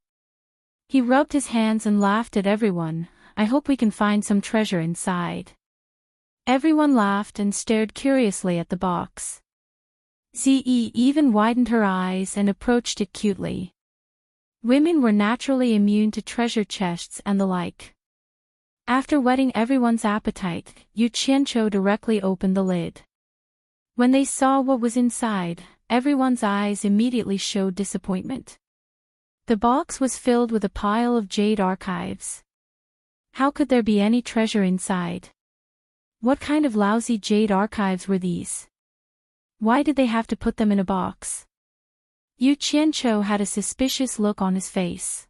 He rubbed his hands and laughed at everyone, "I hope we can find some treasure inside." Everyone laughed and stared curiously at the box. Ziyi even widened her eyes and approached it cutely. Women were naturally immune to treasure chests and the like. After whetting everyone's appetite, Yu Qianqiu directly opened the lid. When they saw what was inside, everyone's eyes immediately showed disappointment. The box was filled with a pile of jade archives. How could there be any treasure inside? What kind of lousy jade archives were these? Why did they have to put them in a box? Yu Qianqiu had a suspicious look on his face.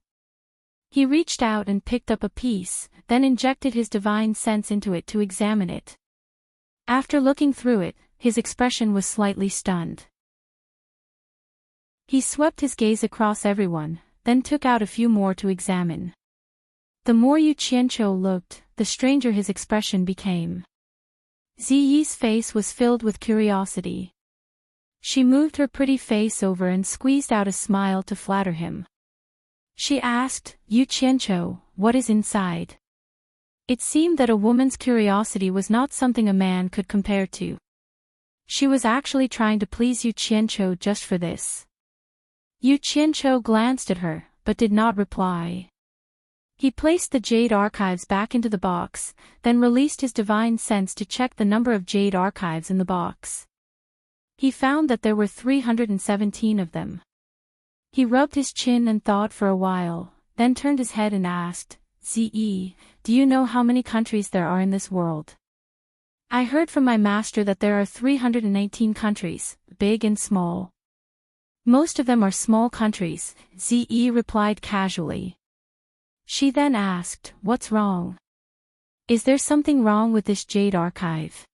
He reached out and picked up a piece, then injected his divine sense into it to examine it. After looking through it, his expression was slightly stunned. He swept his gaze across everyone, then took out a few more to examine. The more Yu Qianqiu looked, the stranger his expression became. Ziyi's face was filled with curiosity. She moved her pretty face over and squeezed out a smile to flatter him. She asked, "Yu Qianqiu, what is inside?" It seemed that a woman's curiosity was not something a man could compare to. She was actually trying to please Yu Qianqiu just for this. Yu Qianqiu glanced at her, but did not reply. He placed the jade archives back into the box, then released his divine sense to check the number of jade archives in the box. He found that there were 317 of them. He rubbed his chin and thought for a while, then turned his head and asked, "Ze, do you know how many countries there are in this world?" "I heard from my master that there are 318 countries, big and small." "Most of them are small countries," Ze replied casually. She then asked, "What's wrong? Is there something wrong with this jade archive?"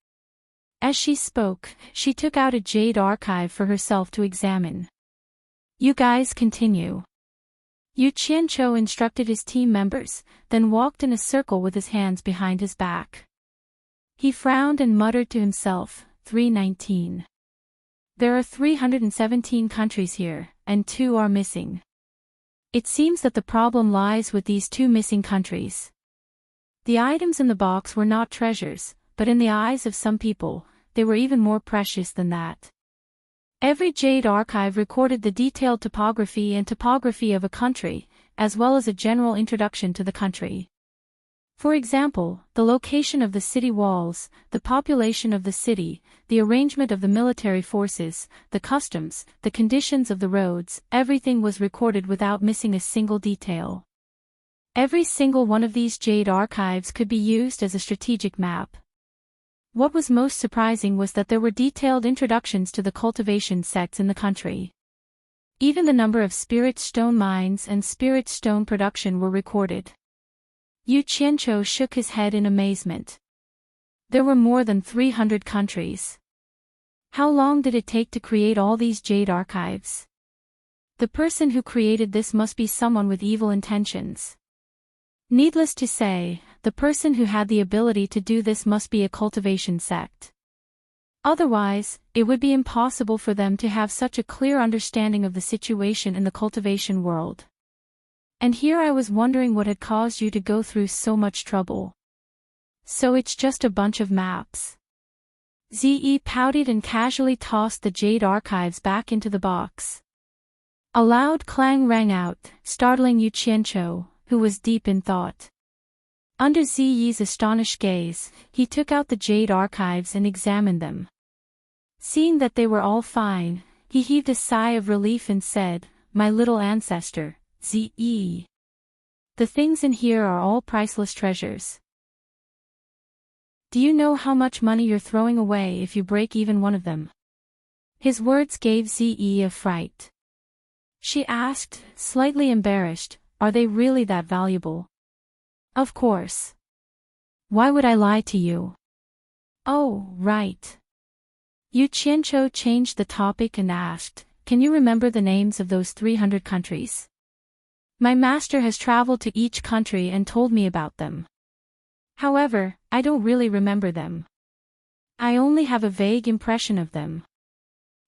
As she spoke, she took out a jade archive for herself to examine. "You guys continue." Yu Qianqiu instructed his team members, then walked in a circle with his hands behind his back. He frowned and muttered to himself, 319. There are 317 countries here, and 2 are missing. It seems that the problem lies with these 2 missing countries. The items in the box were not treasures, but in the eyes of some people, they were even more precious than that. Every jade archive recorded the detailed topography of a country, as well as a general introduction to the country. For example, the location of the city walls, the population of the city, the arrangement of the military forces, the customs, the conditions of the roads, everything was recorded without missing a single detail. Every single one of these jade archives could be used as a strategic map. What was most surprising was that there were detailed introductions to the cultivation sects in the country. Even the number of spirit stone mines and spirit stone production were recorded. Yu Qianqiu shook his head in amazement. There were more than 300 countries. How long did it take to create all these jade archives? The person who created this must be someone with evil intentions. Needless to say, the person who had the ability to do this must be a cultivation sect. Otherwise, it would be impossible for them to have such a clear understanding of the situation in the cultivation world. And here I was wondering what had caused you to go through so much trouble. So it's just a bunch of maps. Ze pouted and casually tossed the jade archives back into the box. A loud clang rang out, startling Yu Qianqiu, who was deep in thought. Under Ziyi's astonished gaze, he took out the jade archives and examined them. Seeing that they were all fine, he heaved a sigh of relief and said, "My little ancestor, Ziyi. The things in here are all priceless treasures. Do you know how much money you're throwing away if you break even one of them?" His words gave Ziyi a fright. She asked, slightly embarrassed, "Are they really that valuable?" "Of course. Why would I lie to you?" "Oh, right." Yu Qianqiu changed the topic and asked, "Can you remember the names of those 300 countries? My master has traveled to each country and told me about them. However, I don't really remember them. I only have a vague impression of them."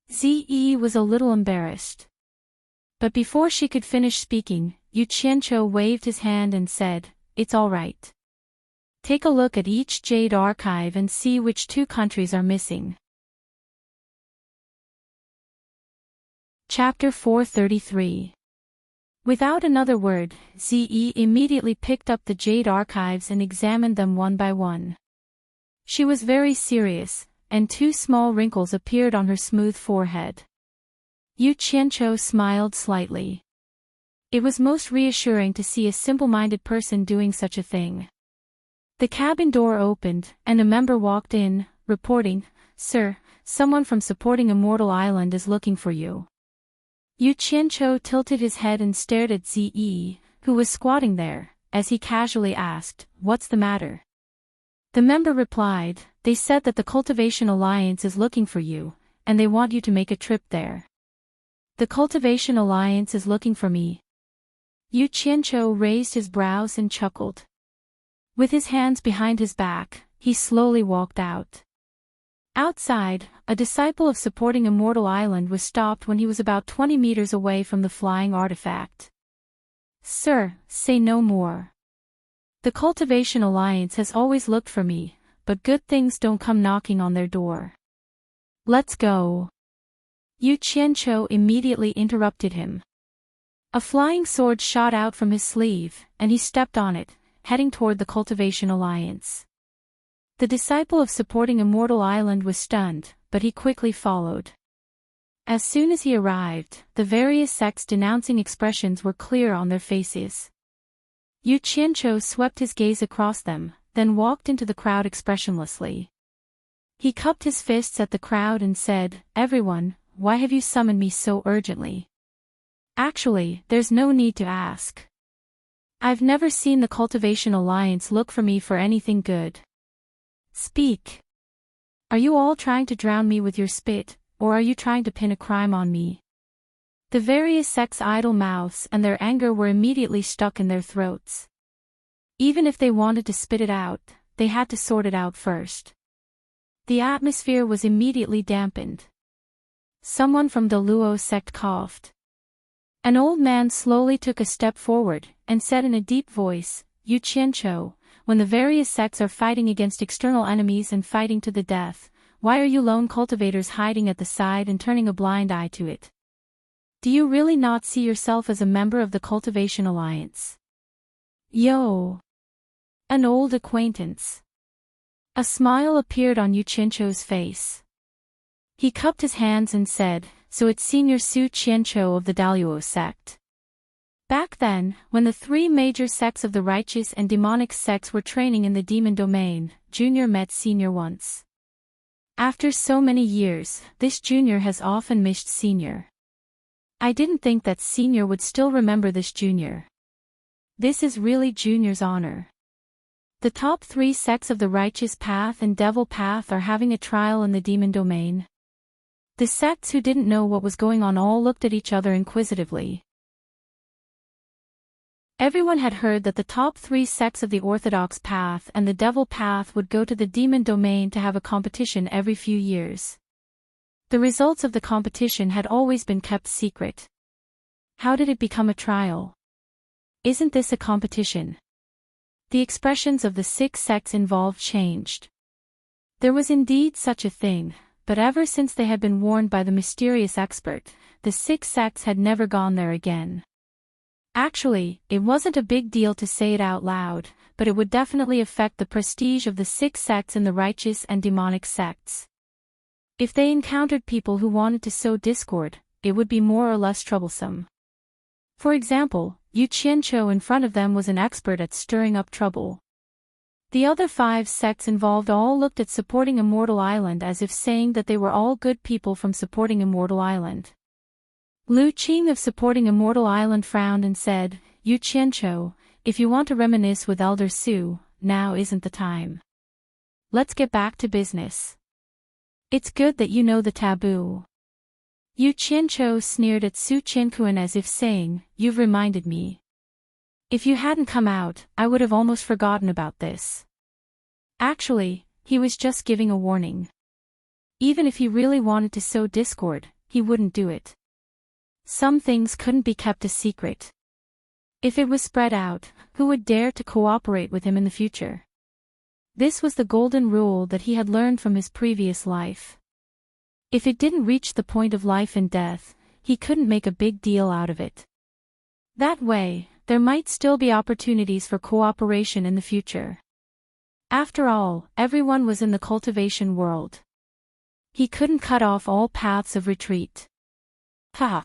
Ziyi was a little embarrassed. But before she could finish speaking, Yu Qianqiu waved his hand and said, "It's all right. Take a look at each jade archive and see which 2 countries are missing." Chapter 433. Without another word, Ziyi immediately picked up the jade archives and examined them one by one. She was very serious, and 2 small wrinkles appeared on her smooth forehead. Yu Qianqiu smiled slightly. It was most reassuring to see a simple-minded person doing such a thing. The cabin door opened, and a member walked in, reporting, "Sir, someone from supporting Immortal Island is looking for you." Yu Qianqiu tilted his head and stared at Ziyi, who was squatting there, as he casually asked, "What's the matter?" The member replied, "They said that the Cultivation Alliance is looking for you, and they want you to make a trip there." "The Cultivation Alliance is looking for me?" Yu Qianqiu raised his brows and chuckled. With his hands behind his back, he slowly walked out. Outside, a disciple of supporting Immortal Island was stopped when he was about 20 meters away from the flying artifact. "Sir, say no more. The Cultivation Alliance has always looked for me, but good things don't come knocking on their door. Let's go." Yu Qianqiu immediately interrupted him. A flying sword shot out from his sleeve, and he stepped on it, heading toward the Cultivation Alliance. The disciple of supporting Immortal Island was stunned, but he quickly followed. As soon as he arrived, the various sects' denouncing expressions were clear on their faces. Yu Qianqiu swept his gaze across them, then walked into the crowd expressionlessly. He cupped his fists at the crowd and said, "Everyone, why have you summoned me so urgently? Actually, there's no need to ask. I've never seen the Cultivation Alliance look for me for anything good. Speak. Are you all trying to drown me with your spit, or are you trying to pin a crime on me?" The various sects' idle mouths and their anger were immediately stuck in their throats. Even if they wanted to spit it out, they had to sort it out first. The atmosphere was immediately dampened. Someone from the Luo sect coughed. An old man slowly took a step forward, and said in a deep voice, "Yu Qianqiu, when the various sects are fighting against external enemies and fighting to the death, why are you lone cultivators hiding at the side and turning a blind eye to it? Do you really not see yourself as a member of the Cultivation Alliance?" "Yo." An old acquaintance. A smile appeared on Yu Qianqiu's face. He cupped his hands and said, "So it's Senior Su Qianqiu of the Daluo sect." Back then, when the three major sects of the righteous and demonic sects were training in the demon domain, Junior met Senior once. After so many years, this Junior has often missed Senior. I didn't think that Senior would still remember this Junior. This is really Junior's honor. The top three sects of the righteous path and devil path are having a trial in the demon domain. The sects who didn't know what was going on all looked at each other inquisitively. Everyone had heard that the top three sects of the orthodox path and the devil path would go to the demon domain to have a competition every few years. The results of the competition had always been kept secret. How did it become a trial? Isn't this a competition? The expressions of the six sects involved changed. There was indeed such a thing, but ever since they had been warned by the mysterious expert, the six sects had never gone there again. Actually, it wasn't a big deal to say it out loud, but it would definitely affect the prestige of the six sects in the righteous and demonic sects. If they encountered people who wanted to sow discord, it would be more or less troublesome. For example, Yu Qianqiu in front of them was an expert at stirring up trouble. The other five sects involved all looked at supporting Immortal Island as if saying that they were all good people from supporting Immortal Island. Lu Qing of supporting Immortal Island frowned and said, "Yu Qianqiu, if you want to reminisce with Elder Su, now isn't the time. Let's get back to business. It's good that you know the taboo." Yu Qianqiu sneered at Su Qianquan as if saying, "You've reminded me. If you hadn't come out, I would have almost forgotten about this." Actually, he was just giving a warning. Even if he really wanted to sow discord, he wouldn't do it. Some things couldn't be kept a secret. If it was spread out, who would dare to cooperate with him in the future? This was the golden rule that he had learned from his previous life. If it didn't reach the point of life and death, he couldn't make a big deal out of it. That way, there might still be opportunities for cooperation in the future. After all, everyone was in the cultivation world. He couldn't cut off all paths of retreat. Ha!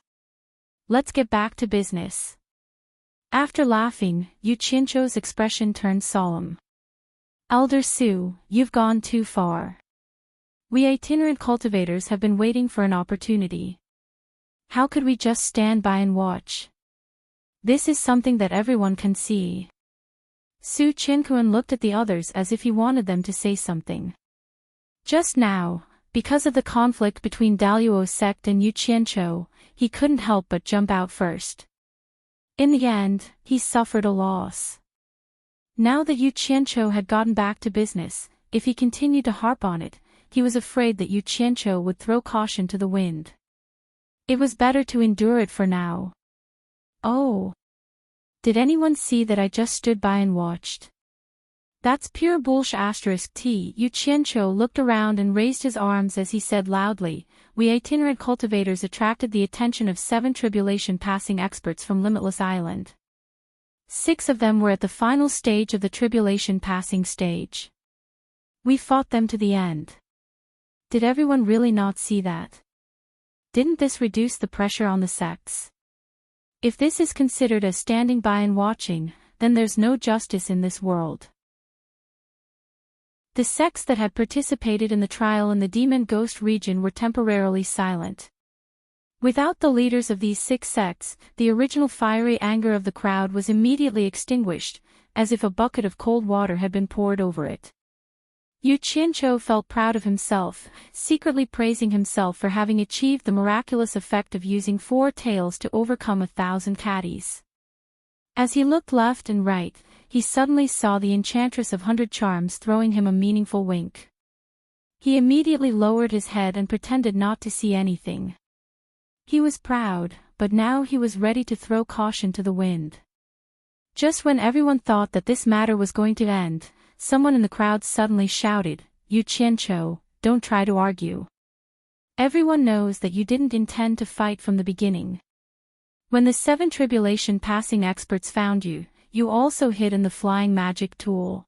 Let's get back to business. After laughing, Yu Qianqiu's expression turned solemn. "Elder Su, you've gone too far. We itinerant cultivators have been waiting for an opportunity. How could we just stand by and watch? This is something that everyone can see." Su Qianquan looked at the others as if he wanted them to say something. Just now, because of the conflict between Daluo sect and Yu Qianqiu, he couldn't help but jump out first. In the end, he suffered a loss. Now that Yu Qianqiu had gotten back to business, if he continued to harp on it, he was afraid that Yu Qianqiu would throw caution to the wind. It was better to endure it for now. "Oh. Did anyone see that I just stood by and watched? That's pure bullshit *t. Yu Qianqiu looked around and raised his arms as he said loudly, "We itinerant cultivators attracted the attention of 7 tribulation passing experts from Limitless Island. 6 of them were at the final stage of the tribulation passing stage. We fought them to the end. Did everyone really not see that? Didn't this reduce the pressure on the sects? If this is considered as standing by and watching, then there's no justice in this world. The sects that had participated in the trial in the Demon Ghost region were temporarily silent. Without the leaders of these 6 sects, the original fiery anger of the crowd was immediately extinguished, as if a bucket of cold water had been poured over it. Yu Qianqiu felt proud of himself, secretly praising himself for having achieved the miraculous effect of using 4 tails to overcome 1,000 caddies. As he looked left and right, he suddenly saw the Enchantress of 100 Charms throwing him a meaningful wink. He immediately lowered his head and pretended not to see anything. He was proud, but now he was ready to throw caution to the wind. Just when everyone thought that this matter was going to end, someone in the crowd suddenly shouted, "Yu Qianqiu, don't try to argue. Everyone knows that you didn't intend to fight from the beginning. When the 7 tribulation passing experts found you, you also hid in the flying magic tool.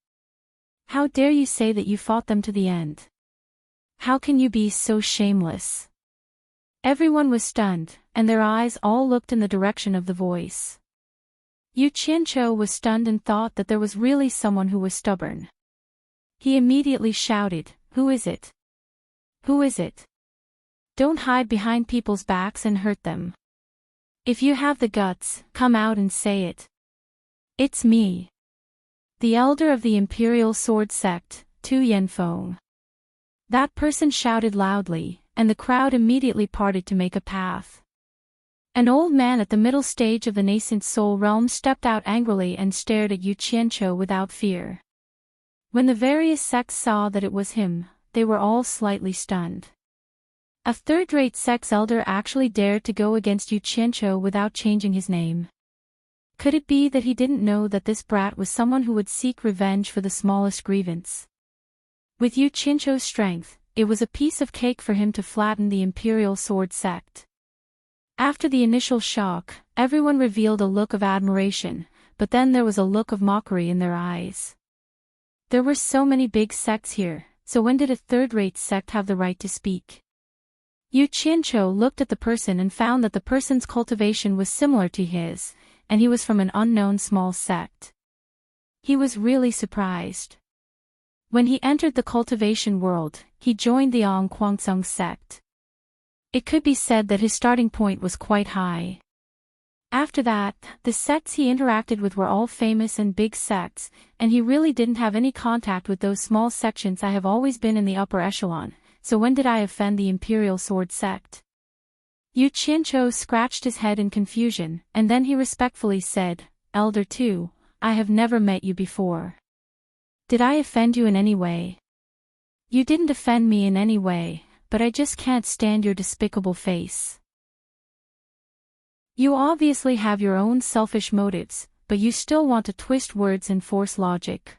How dare you say that you fought them to the end? How can you be so shameless?" Everyone was stunned, and their eyes all looked in the direction of the voice. Yu Qianqiu was stunned and thought that there was really someone who was stubborn. He immediately shouted, "Who is it? Who is it? Don't hide behind people's backs and hurt them. If you have the guts, come out and say it." "It's me. The elder of the Imperial Sword Sect, Tu Yanfeng." That person shouted loudly, and the crowd immediately parted to make a path. An old man at the middle stage of the nascent soul realm stepped out angrily and stared at Yu Qianqiu without fear. When the various sects saw that it was him, they were all slightly stunned. A third-rate sect's elder actually dared to go against Yu Qianqiu without changing his name. Could it be that he didn't know that this brat was someone who would seek revenge for the smallest grievance? With Yu Qianqiu's strength, it was a piece of cake for him to flatten the Imperial Sword Sect. After the initial shock, everyone revealed a look of admiration, but then there was a look of mockery in their eyes. There were so many big sects here, so when did a third-rate sect have the right to speak? Yu Qianqiu looked at the person and found that the person's cultivation was similar to his, and he was from an unknown small sect. He was really surprised. When he entered the cultivation world, he joined the Ong Kwangsung sect. It could be said that his starting point was quite high. After that, the sects he interacted with were all famous and big sects, and he really didn't have any contact with those small sections. "I have always been in the upper echelon, so when did I offend the Imperial Sword Sect?" Yu Qianqiu scratched his head in confusion, and then he respectfully said, "Elder Tu, I have never met you before. Did I offend you in any way?" "You didn't offend me in any way, but I just can't stand your despicable face. You obviously have your own selfish motives, but you still want to twist words and force logic.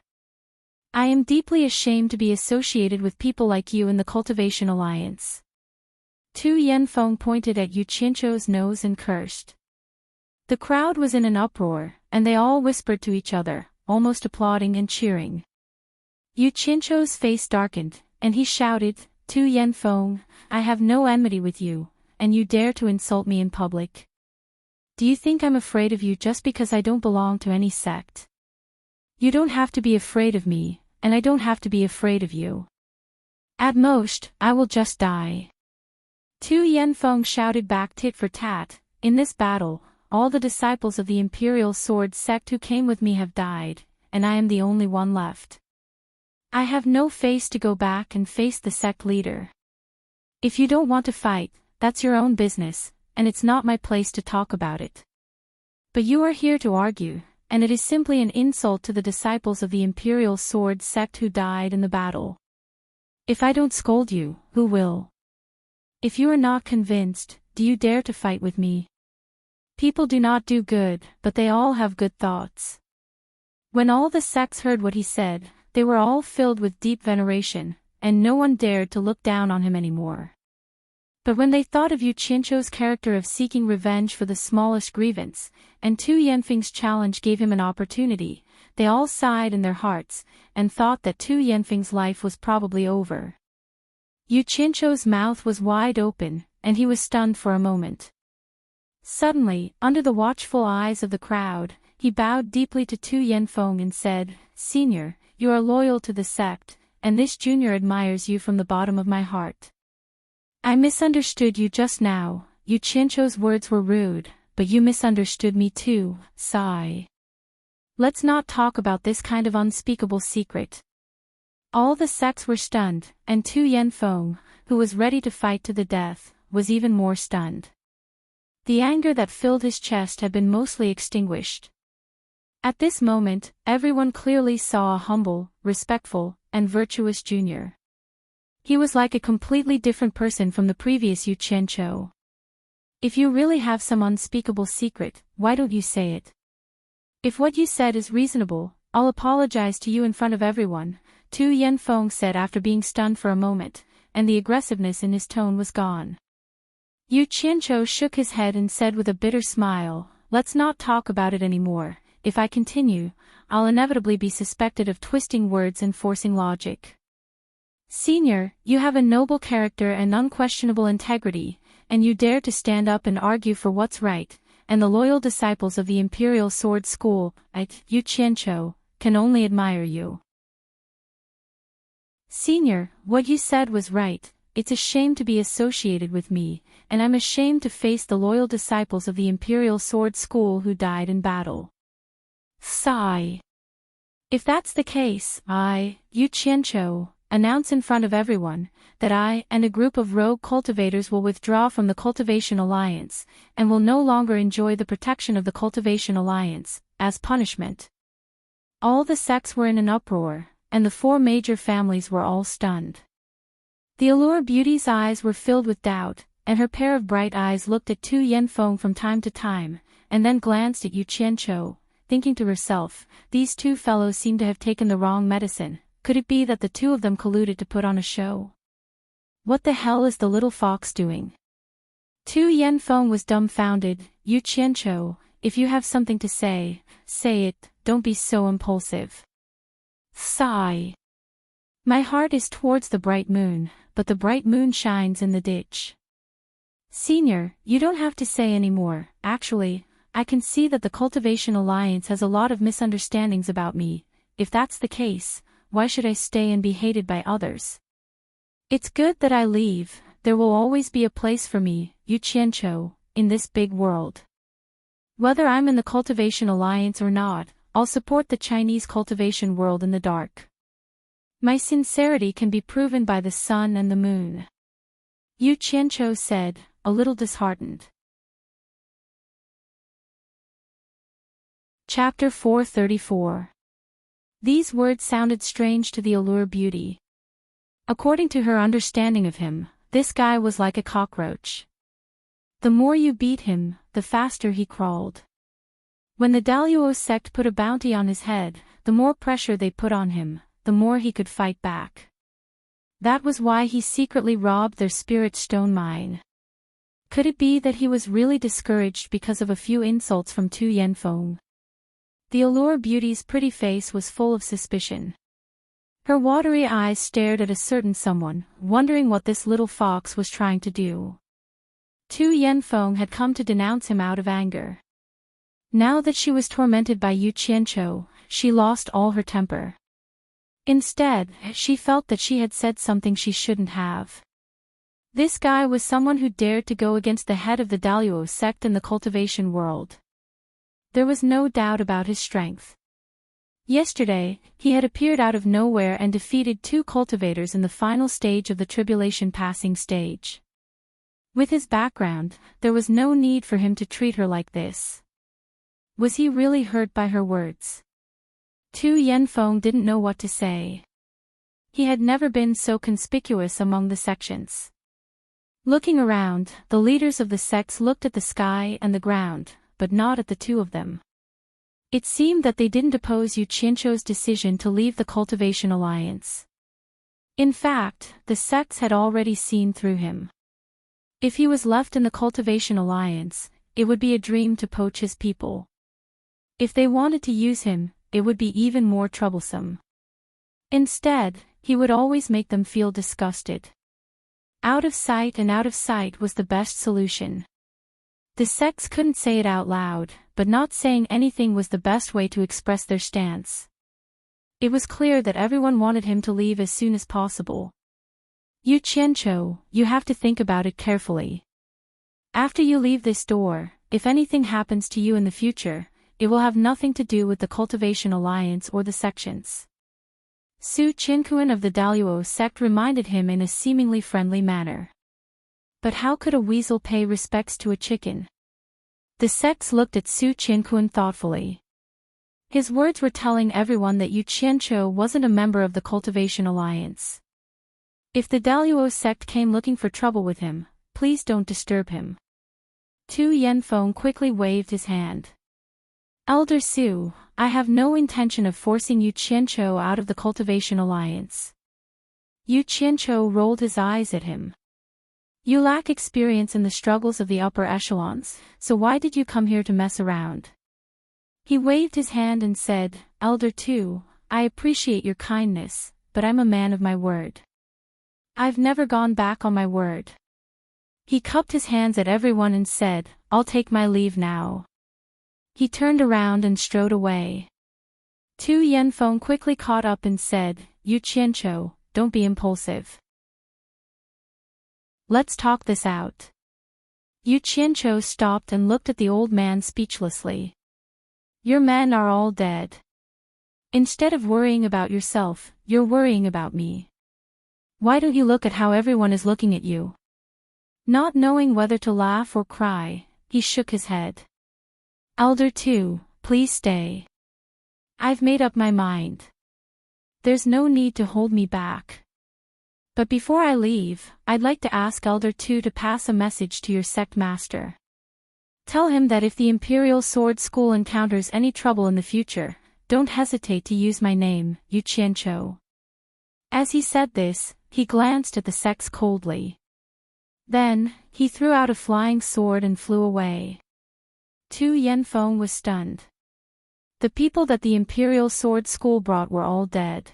I am deeply ashamed to be associated with people like you in the Cultivation Alliance." Tu Yanfeng pointed at Yu Qianqiu's nose and cursed. The crowd was in an uproar, and they all whispered to each other, almost applauding and cheering. Yu Qianqiu's face darkened, and he shouted, "Tu Yanfeng, I have no enmity with you, and you dare to insult me in public. Do you think I'm afraid of you just because I don't belong to any sect? You don't have to be afraid of me, and I don't have to be afraid of you. At most, I will just die." Tu Yanfeng shouted back tit for tat, "In this battle, all the disciples of the Imperial Sword Sect who came with me have died, and I am the only one left. I have no face to go back and face the sect leader. If you don't want to fight, that's your own business, and it's not my place to talk about it. But you are here to argue, and it is simply an insult to the disciples of the Imperial Sword Sect who died in the battle. If I don't scold you, who will? If you are not convinced, do you dare to fight with me? People do not do good, but they all have good thoughts." When all the sects heard what he said, they were all filled with deep veneration, and no one dared to look down on him anymore. But when they thought of Yu Qianqiu's character of seeking revenge for the smallest grievance, and Tu Yanfeng's challenge gave him an opportunity, they all sighed in their hearts, and thought that Tu Yanfeng's life was probably over. Yu Qianqiu's mouth was wide open, and he was stunned for a moment. Suddenly, under the watchful eyes of the crowd, he bowed deeply to Tu Yanfeng and said, "Senior, you are loyal to the sect, and this junior admires you from the bottom of my heart. I misunderstood you just now. Yu Qianzhou's words were rude, but you misunderstood me too, sigh. Let's not talk about this kind of unspeakable secret." All the sects were stunned, and Tu Yanfeng, who was ready to fight to the death, was even more stunned. The anger that filled his chest had been mostly extinguished. At this moment, everyone clearly saw a humble, respectful, and virtuous junior. He was like a completely different person from the previous Yu Qianzhou. If you really have some unspeakable secret, why don't you say it? If what you said is reasonable, I'll apologize to you in front of everyone, Tu Yanfeng said after being stunned for a moment, and the aggressiveness in his tone was gone. Yu Qianzhou shook his head and said with a bitter smile, "Let's not talk about it anymore. If I continue, I'll inevitably be suspected of twisting words and forcing logic. Senior, you have a noble character and unquestionable integrity, and you dare to stand up and argue for what's right, and the loyal disciples of the Imperial Sword School, Yu Qianzhou, can only admire you." "Senior, what you said was right. It's a shame to be associated with me, and I'm ashamed to face the loyal disciples of the Imperial Sword School who died in battle." Sigh. "If that's the case, I, Yu Qianzhou, announce in front of everyone, that I and a group of rogue cultivators will withdraw from the Cultivation Alliance, and will no longer enjoy the protection of the Cultivation Alliance, as punishment." All the sects were in an uproar, and the 4 major families were all stunned. The Allure Beauty's eyes were filled with doubt, and her pair of bright eyes looked at Tu Yanfeng from time to time, and then glanced at Yu Qianzhou, thinking to herself, "These 2 fellows seem to have taken the wrong medicine. Could it be that the 2 of them colluded to put on a show? What the hell is the little fox doing?" Tu Yanfeng was dumbfounded. "Yu Qianzhou, if you have something to say, say it, don't be so impulsive." Sigh. "My heart is towards the bright moon, but the bright moon shines in the ditch." "Senior, you don't have to say any more. Actually, I can see that the Cultivation Alliance has a lot of misunderstandings about me. If that's the case, why should I stay and be hated by others? It's good that I leave. There will always be a place for me, Yu Qianzhou, in this big world. Whether I'm in the Cultivation Alliance or not, I'll support the Chinese cultivation world in the dark. My sincerity can be proven by the sun and the moon," Yu Qianzhou said, a little disheartened. Chapter 434. These words sounded strange to the Allure Beauty. According to her understanding of him, this guy was like a cockroach. The more you beat him, the faster he crawled. When the Daluo sect put a bounty on his head, the more pressure they put on him, the more he could fight back. That was why he secretly robbed their spirit stone mine. Could it be that he was really discouraged because of a few insults from Tu Yanfeng? The Allure Beauty's pretty face was full of suspicion. Her watery eyes stared at a certain someone, wondering what this little fox was trying to do. Tu Yanfeng had come to denounce him out of anger. Now that she was tormented by Yu Qianzhou, she lost all her temper. Instead, she felt that she had said something she shouldn't have. This guy was someone who dared to go against the head of the Daluo sect in the cultivation world. There was no doubt about his strength. Yesterday, he had appeared out of nowhere and defeated 2 cultivators in the final stage of the tribulation passing stage. With his background, there was no need for him to treat her like this. Was he really hurt by her words? Tu Yanfeng didn't know what to say. He had never been so conspicuous among the sections. Looking around, the leaders of the sects looked at the sky and the ground, but not at the 2 of them. It seemed that they didn't oppose Yu Qianzhou's decision to leave the Cultivation Alliance. In fact, the sects had already seen through him. If he was left in the Cultivation Alliance, it would be a dream to poach his people. If they wanted to use him, it would be even more troublesome. Instead, he would always make them feel disgusted. Out of sight and out of sight was the best solution. The sects couldn't say it out loud, but not saying anything was the best way to express their stance. It was clear that everyone wanted him to leave as soon as possible. Yu Qianqiu, you have to think about it carefully. After you leave this door, if anything happens to you in the future, it will have nothing to do with the Cultivation Alliance or the sections. Su Qinquan of the Daluo sect reminded him in a seemingly friendly manner. But how could a weasel pay respects to a chicken? The sects looked at Su Qinquan thoughtfully. His words were telling everyone that Yu Qianqiu wasn't a member of the Cultivation Alliance. If the Daluo sect came looking for trouble with him, please don't disturb him. Tu Yanfeng quickly waved his hand. Elder Su, I have no intention of forcing Yu Qianqiu out of the Cultivation Alliance. Yu Qianqiu rolled his eyes at him. You lack experience in the struggles of the upper echelons, so why did you come here to mess around? He waved his hand and said, Elder Tu, I appreciate your kindness, but I'm a man of my word. I've never gone back on my word. He cupped his hands at everyone and said, I'll take my leave now. He turned around and strode away. Tu Yanfeng quickly caught up and said, Yu Qianqiu, don't be impulsive. Let's talk this out. Yu Qianqiu stopped and looked at the old man speechlessly. Your men are all dead. Instead of worrying about yourself, you're worrying about me. Why don't you look at how everyone is looking at you? Not knowing whether to laugh or cry, he shook his head. Elder Tu, please stay. I've made up my mind. There's no need to hold me back. But before I leave, I'd like to ask Elder Tu to pass a message to your sect master. Tell him that if the Imperial Sword School encounters any trouble in the future, don't hesitate to use my name, Yu Qianqiu. As he said this, he glanced at the sects coldly. Then, he threw out a flying sword and flew away. Tu Yanfeng was stunned. The people that the Imperial Sword School brought were all dead.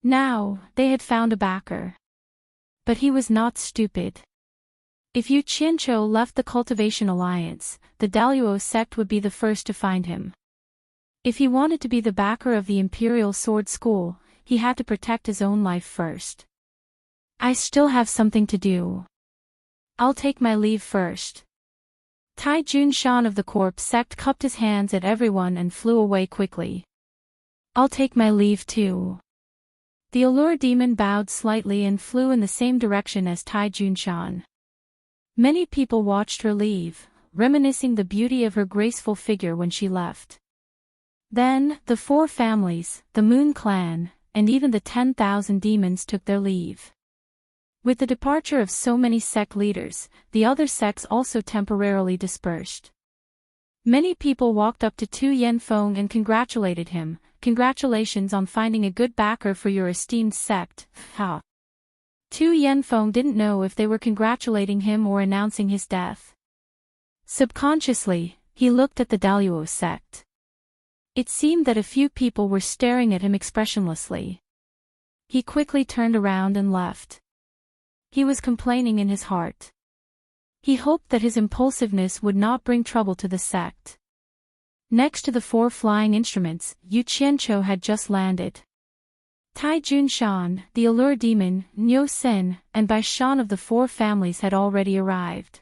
Now, they had found a backer. But he was not stupid. If Yu Qianqiu left the Cultivation Alliance, the Daluo sect would be the first to find him. If he wanted to be the backer of the Imperial Sword School, he had to protect his own life first. I still have something to do. I'll take my leave first. Tai Junshan of the Corp sect cupped his hands at everyone and flew away quickly. I'll take my leave too. The Allure Demon bowed slightly and flew in the same direction as Tai Junshan. Many people watched her leave, reminiscing the beauty of her graceful figure when she left. Then, the 4 families, the Moon Clan, and even the 10,000 demons took their leave. With the departure of so many sect leaders, the other sects also temporarily dispersed. Many people walked up to Tu Yanfeng and congratulated him. Congratulations on finding a good backer for your esteemed sect, ha. Tu Yanfeng didn't know if they were congratulating him or announcing his death. Subconsciously, he looked at the Daluo sect. It seemed that a few people were staring at him expressionlessly. He quickly turned around and left. He was complaining in his heart. He hoped that his impulsiveness would not bring trouble to the sect. Next to the 4 flying instruments, Yu Qianqiu had just landed. Tai Junshan, the Allure Demon, Niu Sen, and Bai Shan of the 4 families had already arrived.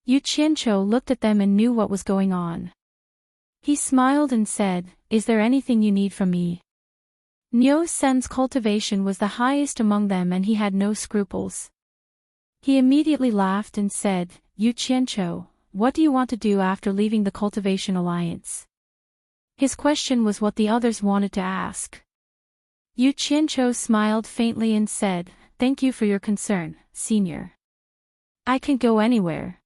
Yu Qianqiu looked at them and knew what was going on. He smiled and said, "Is there anything you need from me?" Niu Sen's cultivation was the highest among them and he had no scruples. He immediately laughed and said, "Yu Qianqiu, what do you want to do after leaving the Cultivation Alliance?" His question was what the others wanted to ask. Yu Qianqiu smiled faintly and said, "Thank you for your concern, senior. I can go anywhere.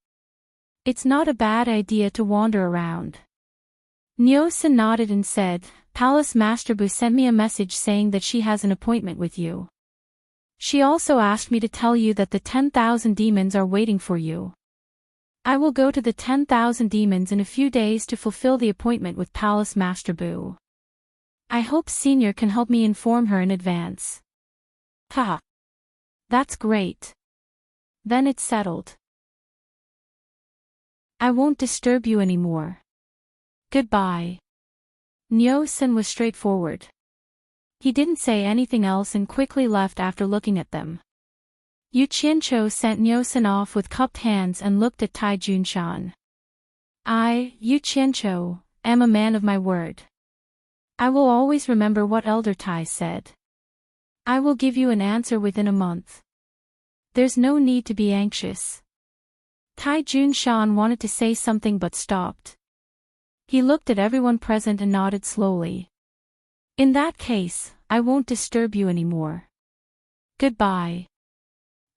It's not a bad idea to wander around." Niu Sen nodded and said, "Palace Master Bu sent me a message saying that she has an appointment with you. She also asked me to tell you that the 10,000 demons are waiting for you. I will go to the 10,000 demons in a few days to fulfill the appointment with Palace Master Bu. I hope Senior can help me inform her in advance." "Ha! That's great. Then it settled. I won't disturb you anymore. Goodbye. Nyo-san was straightforward. He didn't say anything else and quickly left after looking at them. Yu Qiancho sent Nyo-san off with cupped hands and looked at Tai Junshan. I, Yu Qiancho, am a man of my word. I will always remember what Elder Tai said. I will give you an answer within a month. There's no need to be anxious. Tai Junshan wanted to say something but stopped. He looked at everyone present and nodded slowly. In that case, I won't disturb you anymore. Goodbye.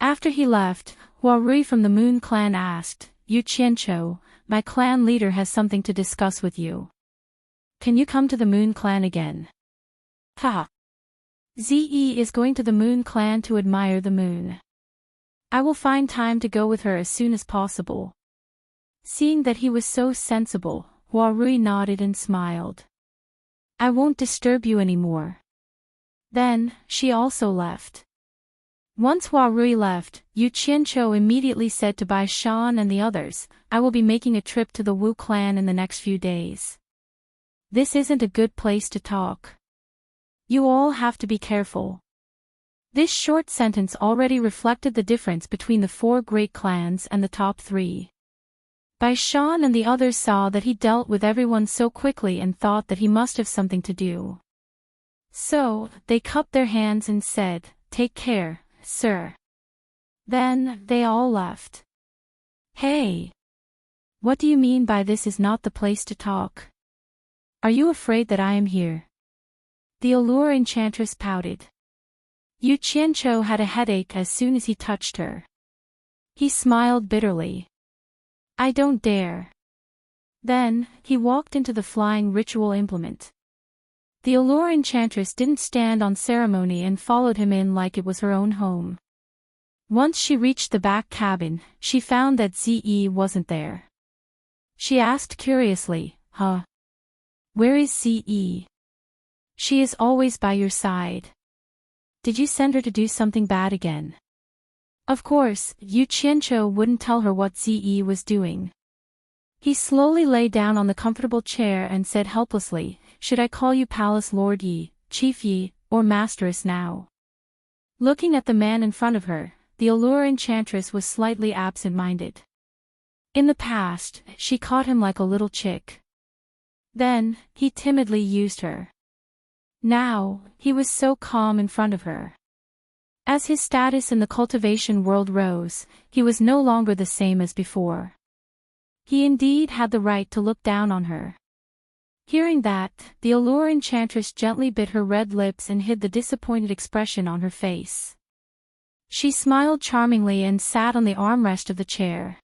After he left, Huarui from the Moon Clan asked, Yu Qiancho, my clan leader has something to discuss with you. Can you come to the Moon Clan again? Ha! Ze is going to the Moon Clan to admire the moon. I will find time to go with her as soon as possible. Seeing that he was so sensible, Huarui nodded and smiled. I won't disturb you anymore. Then, she also left. Once Huarui left, Yu Qiancho immediately said to Bai Shan and the others, I will be making a trip to the Wu clan in the next few days. This isn't a good place to talk. You all have to be careful. This short sentence already reflected the difference between the four great clans and the top three. Bai Shan and the others saw that he dealt with everyone so quickly and thought that he must have something to do. So, they cupped their hands and said, Take care, sir. Then, they all left. Hey! What do you mean by this is not the place to talk? Are you afraid that I am here? The Allure Enchantress pouted. Yu Qiancho had a headache as soon as he touched her. He smiled bitterly. I don't dare. Then, he walked into the flying ritual implement. The Allure Enchantress didn't stand on ceremony and followed him in like it was her own home. Once she reached the back cabin, she found that Ze wasn't there. She asked curiously, Huh? Where is Ze? She is always by your side. Did you send her to do something bad again? Of course, Yu Qiancho wouldn't tell her what Ze was doing. He slowly lay down on the comfortable chair and said helplessly, Should I call you Palace Lord Yi, Chief Yi, or Masteress now? Looking at the man in front of her, the Allure Enchantress was slightly absent-minded. In the past, she caught him like a little chick. Then, he timidly used her. Now, he was so calm in front of her. As his status in the cultivation world rose, he was no longer the same as before. He indeed had the right to look down on her. Hearing that, the Allure Enchantress gently bit her red lips and hid the disappointed expression on her face. She smiled charmingly and sat on the armrest of the chair.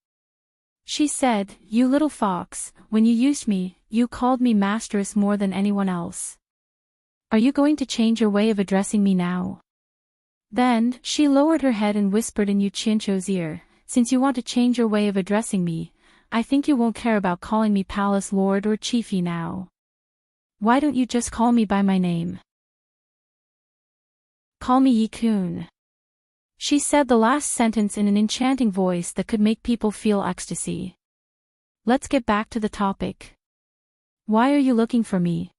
She said, You little fox, when you used me, you called me Masteress more than anyone else. Are you going to change your way of addressing me now? Then, she lowered her head and whispered in Yu Qiancho's ear, Since you want to change your way of addressing me, I think you won't care about calling me Palace Lord or Chiefy now. Why don't you just call me by my name? Call me Yi-kun. She said the last sentence in an enchanting voice that could make people feel ecstasy. Let's get back to the topic. Why are you looking for me?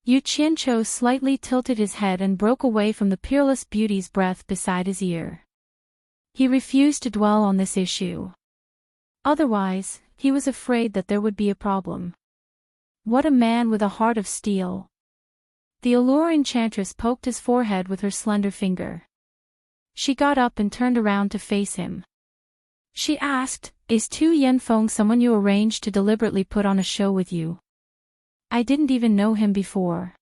Yu Qiancho slightly tilted his head and broke away from the peerless beauty's breath beside his ear. He refused to dwell on this issue. Otherwise, he was afraid that there would be a problem. What a man with a heart of steel. The Allure Enchantress poked his forehead with her slender finger. She got up and turned around to face him. She asked, Is Tu Yanfeng someone you arranged to deliberately put on a show with you? I didn't even know him before.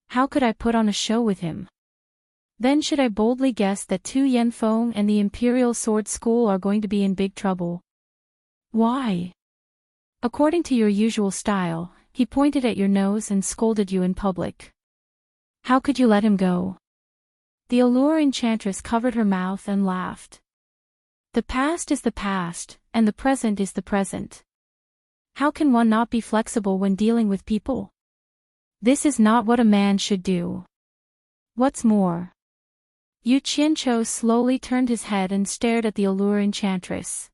How could I put on a show with him? Then should I boldly guess that Tu Yanfeng and the Imperial Sword School are going to be in big trouble? Why? According to your usual style, he pointed at your nose and scolded you in public. How could you let him go? The Allure Enchantress covered her mouth and laughed. The past is the past, and the present is the present. How can one not be flexible when dealing with people? This is not what a man should do. What's more, Yu Qianqiu slowly turned his head and stared at the allure enchantress.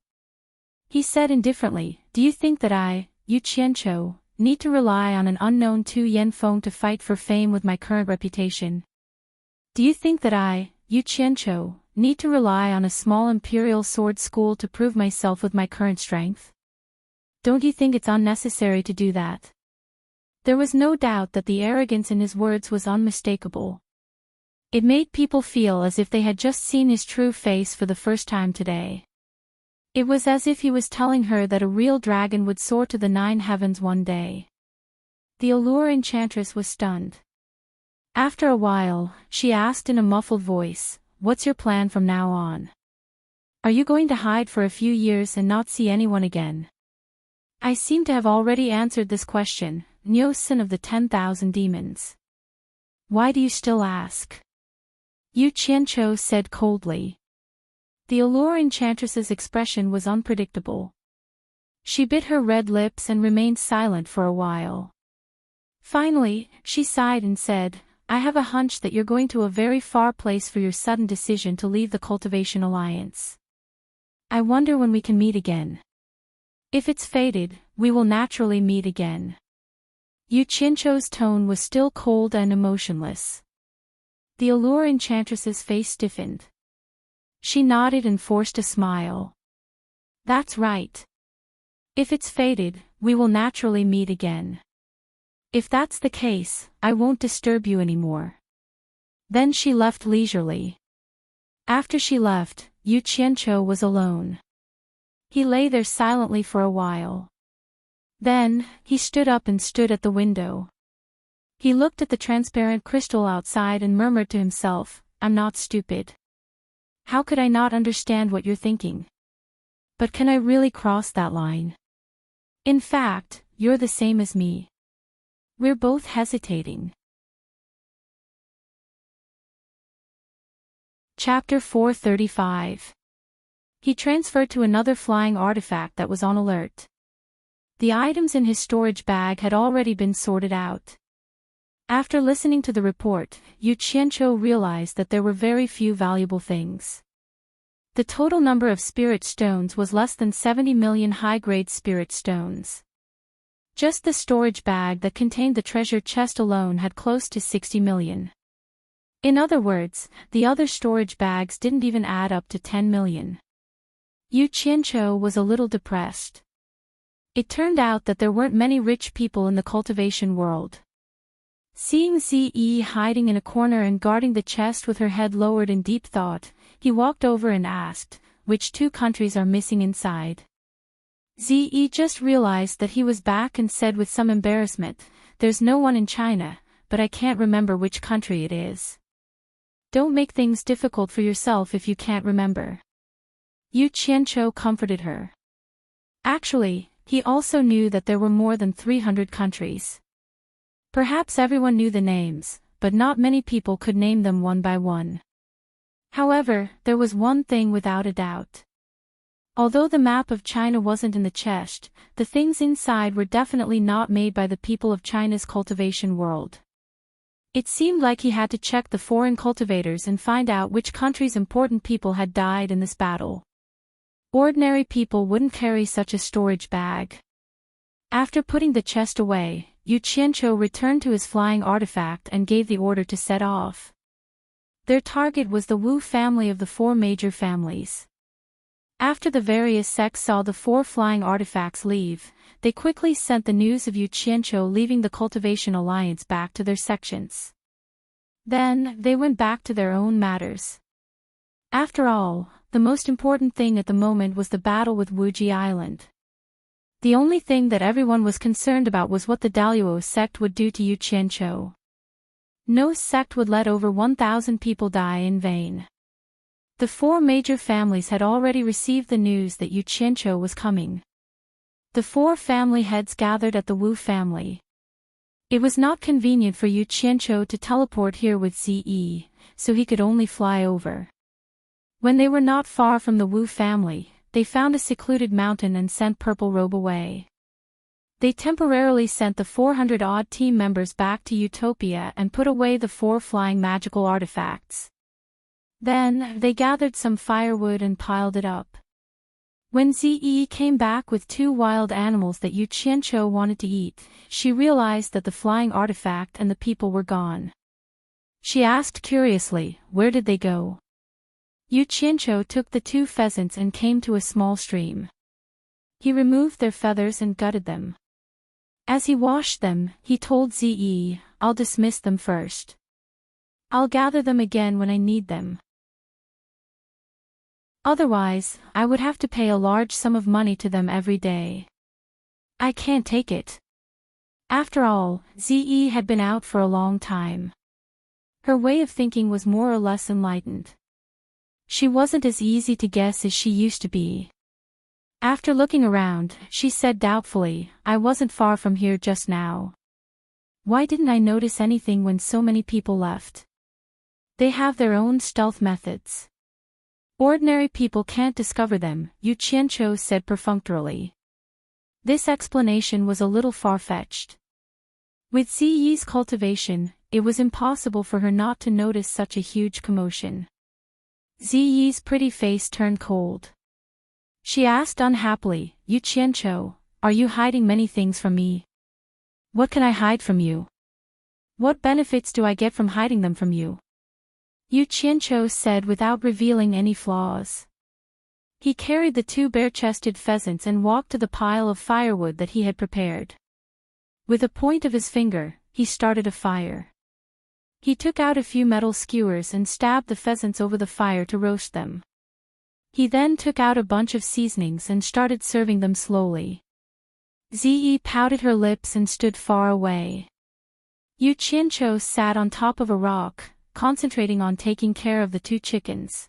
He said indifferently, "Do you think that I, Yu Qianqiu, need to rely on an unknown 2-yen phone to fight for fame with my current reputation? Do you think that I, Yu Qianqiu, need to rely on a small imperial sword school to prove myself with my current strength? Don't you think it's unnecessary to do that?" There was no doubt that the arrogance in his words was unmistakable. It made people feel as if they had just seen his true face for the first time today. It was as if he was telling her that a real dragon would soar to the 9 heavens one day. The allure enchantress was stunned. After a while, she asked in a muffled voice, "What's your plan from now on? Are you going to hide for a few years and not see anyone again?" "I seem to have already answered this question, Nyo-san of the 10,000 demons. Why do you still ask?" Yu Qianqiu said coldly. The allure enchantress's expression was unpredictable. She bit her red lips and remained silent for a while. Finally, she sighed and said, "I have a hunch that you're going to a very far place for your sudden decision to leave the Cultivation Alliance. I wonder when we can meet again. If it's fated, we will naturally meet again." Yu Qianqiu's tone was still cold and emotionless. The allure enchantress's face stiffened. She nodded and forced a smile. "That's right. If it's fated, we will naturally meet again. If that's the case, I won't disturb you anymore." Then she left leisurely. After she left, Yu Qianqiu was alone. He lay there silently for a while. Then, he stood up and stood at the window. He looked at the transparent crystal outside and murmured to himself, "I'm not stupid. How could I not understand what you're thinking? But can I really cross that line? In fact, you're the same as me. We're both hesitating." Chapter 435. He transferred to another flying artifact that was on alert. The items in his storage bag had already been sorted out. After listening to the report, Yu Qianqiu realized that there were very few valuable things. The total number of spirit stones was less than 70 million high-grade spirit stones. Just the storage bag that contained the treasure chest alone had close to 60 million. In other words, the other storage bags didn't even add up to 10 million. Yu Qianqiu was a little depressed. It turned out that there weren't many rich people in the cultivation world. Seeing Ze hiding in a corner and guarding the chest with her head lowered in deep thought, he walked over and asked, "Which 2 countries are missing inside?" Ze just realized that he was back and said with some embarrassment, "There's no one in China, but I can't remember which country it is." "Don't make things difficult for yourself if you can't remember." Yu Qianqiu comforted her. Actually, he also knew that there were more than 300 countries. Perhaps everyone knew the names, but not many people could name them one by one. However, there was one thing without a doubt. Although the map of China wasn't in the chest, the things inside were definitely not made by the people of China's cultivation world. It seemed like he had to check the foreign cultivators and find out which country's important people had died in this battle. Ordinary people wouldn't carry such a storage bag. After putting the chest away, Yu Qianqiu returned to his flying artifact and gave the order to set off. Their target was the Wu family of the 4 major families. After the various sects saw the 4 flying artifacts leave, they quickly sent the news of Yu Qianqiu leaving the Cultivation Alliance back to their sections. Then, they went back to their own matters. After all, the most important thing at the moment was the battle with Wuji Island. The only thing that everyone was concerned about was what the Daluo sect would do to Yu Qianqiu. No sect would let over 1,000 people die in vain. The 4 major families had already received the news that Yu Qianqiu was coming. The 4 family heads gathered at the Wu family. It was not convenient for Yu Qianqiu to teleport here with Ze, so he could only fly over. When they were not far from the Wu family, they found a secluded mountain and sent Purple Robe away. They temporarily sent the 400-odd team members back to Utopia and put away the 4 flying magical artifacts. Then, they gathered some firewood and piled it up. When Ze came back with 2 wild animals that Yu Qianqiu wanted to eat, she realized that the flying artifact and the people were gone. She asked curiously, where did they go? Yu Qianqiu took the 2 pheasants and came to a small stream. He removed their feathers and gutted them. As he washed them, he told Ze, I'll dismiss them first. I'll gather them again when I need them. Otherwise, I would have to pay a large sum of money to them every day. I can't take it. After all, Ze had been out for a long time. Her way of thinking was more or less enlightened. She wasn't as easy to guess as she used to be. After looking around, she said doubtfully, I wasn't far from here just now. Why didn't I notice anything when so many people left? They have their own stealth methods. Ordinary people can't discover them, Yu Qianqiu said perfunctorily. This explanation was a little far-fetched. With Ziyi's cultivation, it was impossible for her not to notice such a huge commotion. Ziyi's pretty face turned cold. She asked unhappily, Yu Qianqiu, are you hiding many things from me? What can I hide from you? What benefits do I get from hiding them from you? Yu Qianqiu said without revealing any flaws. He carried the 2 bare-chested pheasants and walked to the pile of firewood that he had prepared. With a point of his finger, he started a fire. He took out a few metal skewers and stabbed the pheasants over the fire to roast them. He then took out a bunch of seasonings and started serving them slowly. Ze pouted her lips and stood far away. Yu Qianqiu sat on top of a rock, concentrating on taking care of the 2 chickens.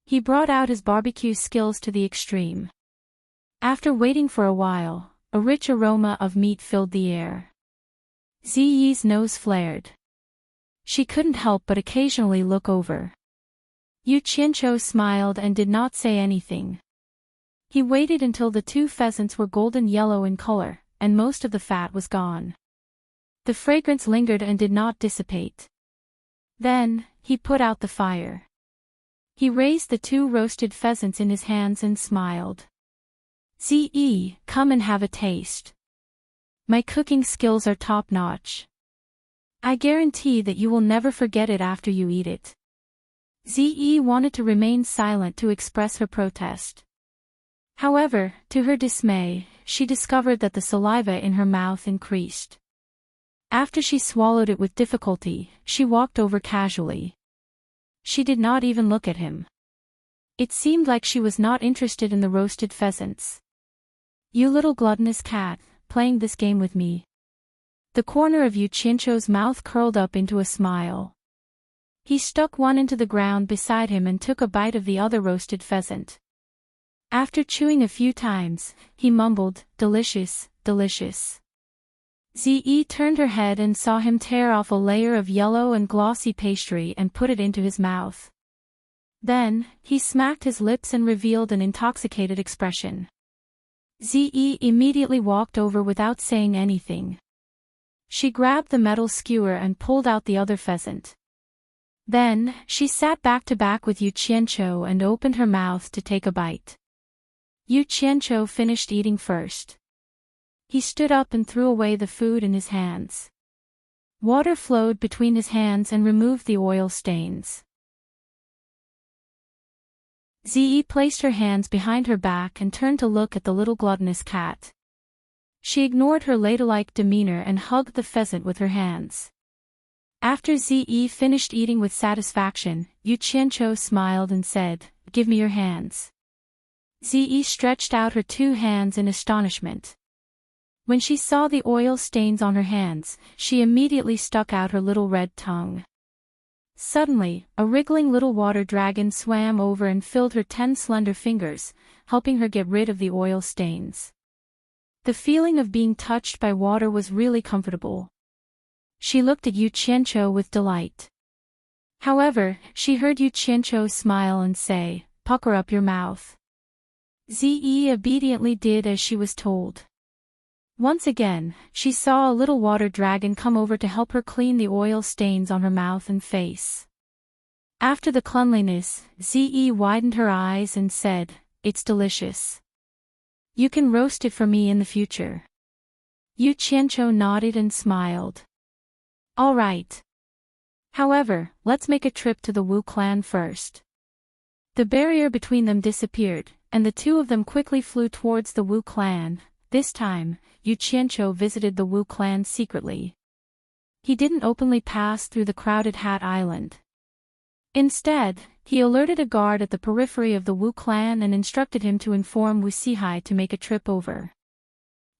He brought out his barbecue skills to the extreme. After waiting for a while, a rich aroma of meat filled the air. Ziyi's nose flared. She couldn't help but occasionally look over. Yu Qianqiu smiled and did not say anything. He waited until the 2 pheasants were golden yellow in color, and most of the fat was gone. The fragrance lingered and did not dissipate. Then, he put out the fire. He raised the 2 roasted pheasants in his hands and smiled. Ze, come and have a taste. My cooking skills are top-notch. I guarantee that you will never forget it after you eat it. Ze wanted to remain silent to express her protest. However, to her dismay, she discovered that the saliva in her mouth increased. After she swallowed it with difficulty, she walked over casually. She did not even look at him. It seemed like she was not interested in the roasted pheasants. You little gluttonous cat, playing this game with me. The corner of Yu Qianqiu's mouth curled up into a smile. He stuck one into the ground beside him and took a bite of the other roasted pheasant. After chewing a few times, he mumbled, delicious, delicious. Ze turned her head and saw him tear off a layer of yellow and glossy pastry and put it into his mouth. Then, he smacked his lips and revealed an intoxicated expression. Ze immediately walked over without saying anything. She grabbed the metal skewer and pulled out the other pheasant. Then, she sat back to back with Yu Qianqiu and opened her mouth to take a bite. Yu Qianqiu finished eating first. He stood up and threw away the food in his hands. Water flowed between his hands and removed the oil stains. Ze placed her hands behind her back and turned to look at the little gluttonous cat. She ignored her ladylike demeanor and hugged the pheasant with her hands. After Ze finished eating with satisfaction, Yu Qianqiu smiled and said, "Give me your hands." Ze stretched out her 2 hands in astonishment. When she saw the oil stains on her hands, she immediately stuck out her little red tongue. Suddenly, a wriggling little water dragon swam over and filled her 10 slender fingers, helping her get rid of the oil stains. The feeling of being touched by water was really comfortable. She looked at Yu Qianqiu with delight. However, she heard Yu Qianqiu smile and say, "Pucker up your mouth." Ze obediently did as she was told. Once again, she saw a little water dragon come over to help her clean the oil stains on her mouth and face. After the cleanliness, Ze widened her eyes and said, "It's delicious. You can roast it for me in the future." Yu Qianqiu nodded and smiled. "All right. However, let's make a trip to the Wu clan first." The barrier between them disappeared, and the two of them quickly flew towards the Wu clan. This time, Yu Qianqiu visited the Wu clan secretly. He didn't openly pass through the crowded Hat Island. Instead, he alerted a guard at the periphery of the Wu clan and instructed him to inform Wu Sihai to make a trip over.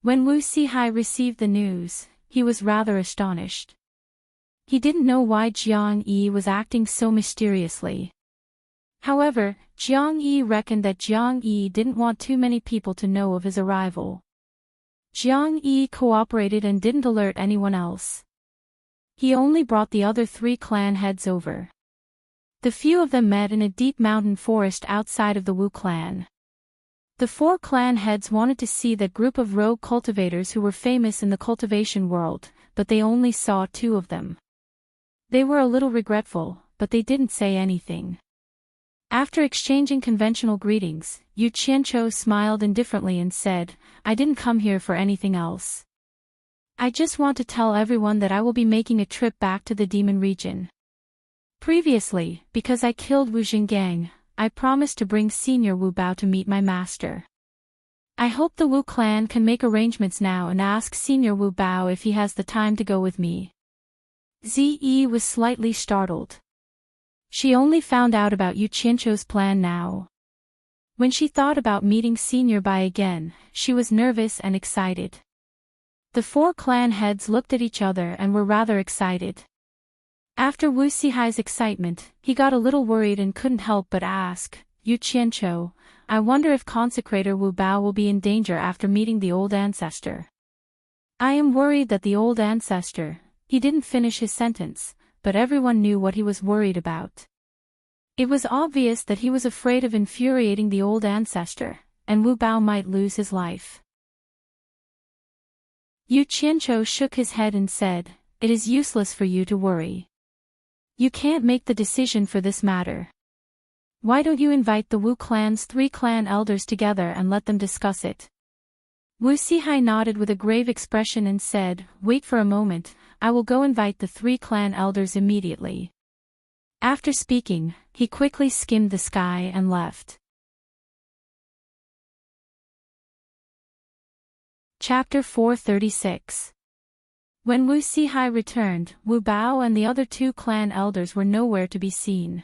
When Wu Sihai received the news, he was rather astonished. He didn't know why Jiang Yi was acting so mysteriously. However, Jiang Yi reckoned that Jiang Yi didn't want too many people to know of his arrival. Jiang Yi cooperated and didn't alert anyone else. He only brought the other 3 clan heads over. The few of them met in a deep mountain forest outside of the Wu clan. The 4 clan heads wanted to see that group of rogue cultivators who were famous in the cultivation world, but they only saw 2 of them. They were a little regretful, but they didn't say anything. After exchanging conventional greetings, Yu Qianqiu smiled indifferently and said, "I didn't come here for anything else. I just want to tell everyone that I will be making a trip back to the demon region. Previously, because I killed Wu Jinggang, I promised to bring Senior Wu Bao to meet my master. I hope the Wu clan can make arrangements now and ask Senior Wu Bao if he has the time to go with me." Ze was slightly startled. She only found out about Yu Qianqiu's plan now. When she thought about meeting Senior Bai again, she was nervous and excited. The 4 clan heads looked at each other and were rather excited. After Wu Sihai's excitement, he got a little worried and couldn't help but ask, "Yu Qianqiu, I wonder if Consecrator Wu Bao will be in danger after meeting the old ancestor. I am worried that the old ancestor..." He didn't finish his sentence, but everyone knew what he was worried about. It was obvious that he was afraid of infuriating the old ancestor, and Wu Bao might lose his life. Yu Qianqiu shook his head and said, "It is useless for you to worry. You can't make the decision for this matter. Why don't you invite the Wu clan's 3 clan elders together and let them discuss it?" Wu Sihai nodded with a grave expression and said, "Wait for a moment, I will go invite the 3 clan elders immediately." After speaking, he quickly skimmed the sky and left. Chapter 436. When Wu Sihai returned, Wu Bao and the other 2 clan elders were nowhere to be seen.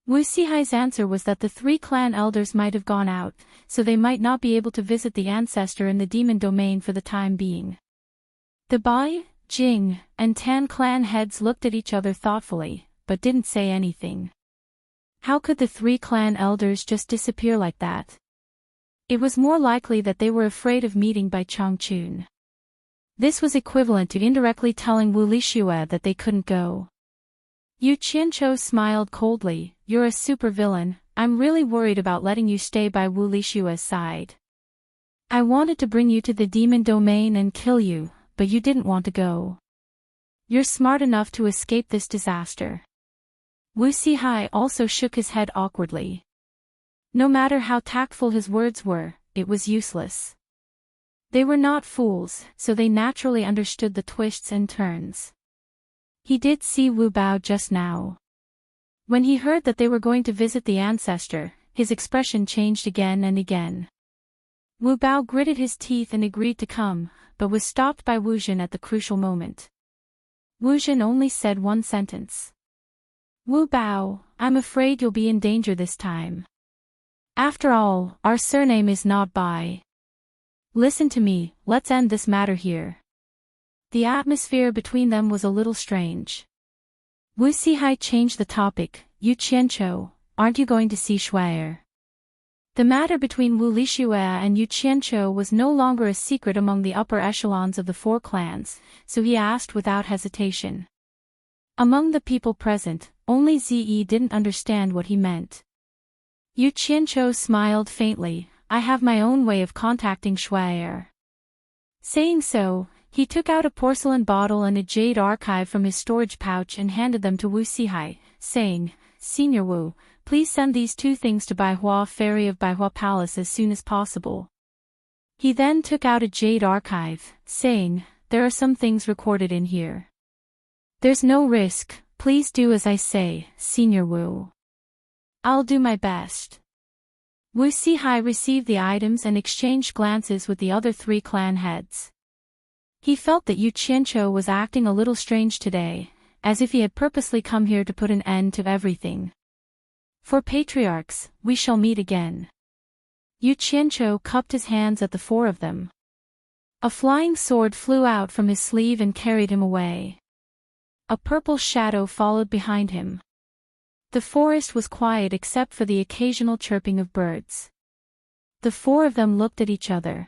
Wu Sihai's answer was that the 3 clan elders might have gone out, so they might not be able to visit the ancestor in the demon domain for the time being. The Bai, Jing, and Tan clan heads looked at each other thoughtfully, but didn't say anything. How could the 3 clan elders just disappear like that? It was more likely that they were afraid of meeting Bai Changchun. This was equivalent to indirectly telling Wu Lixue that they couldn't go. Yu Qianqiu smiled coldly, "You're a supervillain, I'm really worried about letting you stay by Wu Lixue's side. I wanted to bring you to the demon domain and kill you, but you didn't want to go. You're smart enough to escape this disaster." Wu Sihai also shook his head awkwardly. No matter how tactful his words were, it was useless. They were not fools, so they naturally understood the twists and turns. He did see Wu Bao just now. When he heard that they were going to visit the ancestor, his expression changed again and again. Wu Bao gritted his teeth and agreed to come, but was stopped by Wu Jin at the crucial moment. Wu Jin only said one sentence. "Wu Bao, I'm afraid you'll be in danger this time. After all, our surname is not Bai. Listen to me, let's end this matter here." The atmosphere between them was a little strange. Wu Sihai changed the topic. "Yu Qianqiu, aren't you going to see Shuai?" The matter between Wu Lixue and Yu Qianqiu was no longer a secret among the upper echelons of the 4 clans, so he asked without hesitation. Among the people present, only Ze didn't understand what he meant. Yu Qianqiu smiled faintly, "I have my own way of contacting Shuai." Saying so, he took out a porcelain bottle and a jade archive from his storage pouch and handed them to Wu Sihai, saying, Senior Wu, please send these two things to Baihua Ferry of Baihua Palace as soon as possible. He then took out a jade archive, saying, there are some things recorded in here. There's no risk, please do as I say, Senior Wu. I'll do my best. Wu Sihai received the items and exchanged glances with the other three clan heads. He felt that Yu Qianqiu was acting a little strange today, as if he had purposely come here to put an end to everything. For patriarchs, we shall meet again. Yu Qianqiu cupped his hands at the four of them. A flying sword flew out from his sleeve and carried him away. A purple shadow followed behind him. The forest was quiet except for the occasional chirping of birds. The four of them looked at each other.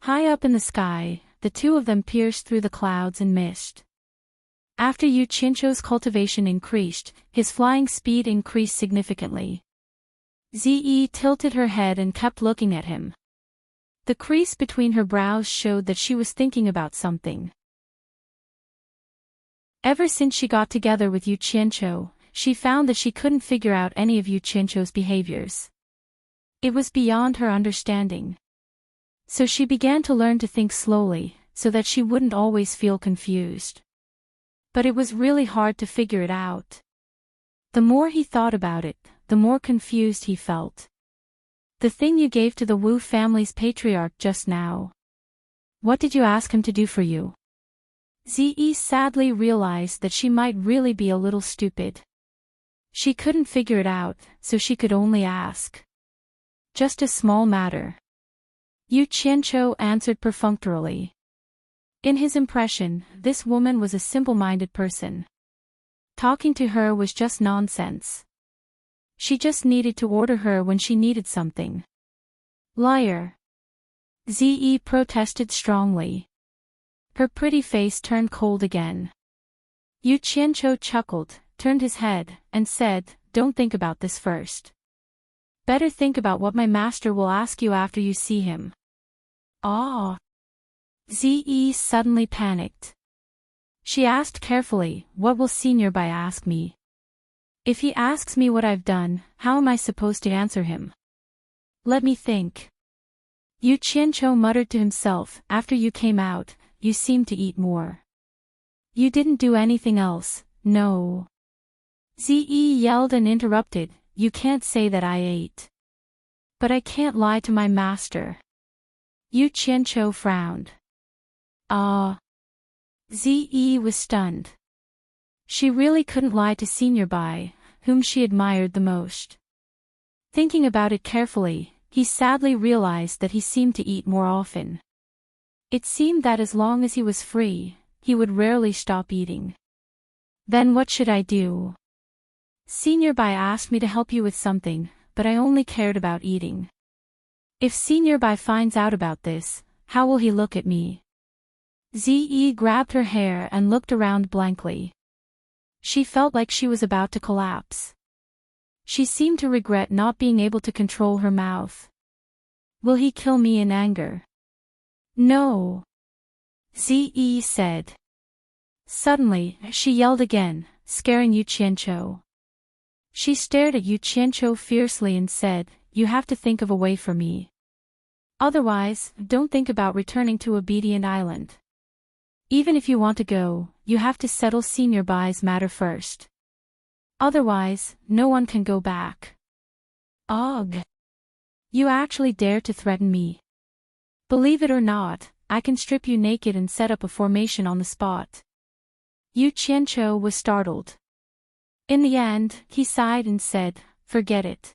High up in the sky, the two of them pierced through the clouds and mist. After Yu Qianqiu's cultivation increased, his flying speed increased significantly. Zi tilted her head and kept looking at him. The crease between her brows showed that she was thinking about something. Ever since she got together with Yu Qianqiu, she found that she couldn't figure out any of Yu Qianqiu's behaviors. It was beyond her understanding. So she began to learn to think slowly, so that she wouldn't always feel confused. But it was really hard to figure it out. The more he thought about it, the more confused he felt. The thing you gave to the Wu family's patriarch just now. What did you ask him to do for you? Zi sadly realized that she might really be a little stupid. She couldn't figure it out, so she could only ask. Just a small matter. Yu Qianqiu answered perfunctorily. In his impression, this woman was a simple-minded person. Talking to her was just nonsense. She just needed to order her when she needed something. Liar. Zi protested strongly. Her pretty face turned cold again. Yu Qianqiu chuckled, turned his head, and said, don't think about this first. Better think about what my master will ask you after you see him. Ah. Zi suddenly panicked. She asked carefully, what will Senior Bai ask me? If he asks me what I've done, how am I supposed to answer him? Let me think. Yu Qianqiu muttered to himself, after you came out, you seemed to eat more. You didn't do anything else, no. Zi yelled and interrupted, you can't say that I ate. But I can't lie to my master. Yu Qianqiu frowned. Ah. Zi was stunned. She really couldn't lie to Senior Bai, whom she admired the most. Thinking about it carefully, he sadly realized that he seemed to eat more often. It seemed that as long as he was free, he would rarely stop eating. Then what should I do? Senior Bai asked me to help you with something, but I only cared about eating. If Senior Bai finds out about this, how will he look at me? Zi grabbed her hair and looked around blankly. She felt like she was about to collapse. She seemed to regret not being able to control her mouth. Will he kill me in anger? No. Zi said. Suddenly, she yelled again, scaring Yu Qianqiu. She stared at Yu Qianqiu fiercely and said, you have to think of a way for me. Otherwise, don't think about returning to Obedient Island. Even if you want to go, you have to settle Senior Bai's matter first. Otherwise, no one can go back. Ugh. You actually dare to threaten me. Believe it or not, I can strip you naked and set up a formation on the spot. Yu Qianqiu was startled. In the end, he sighed and said, forget it.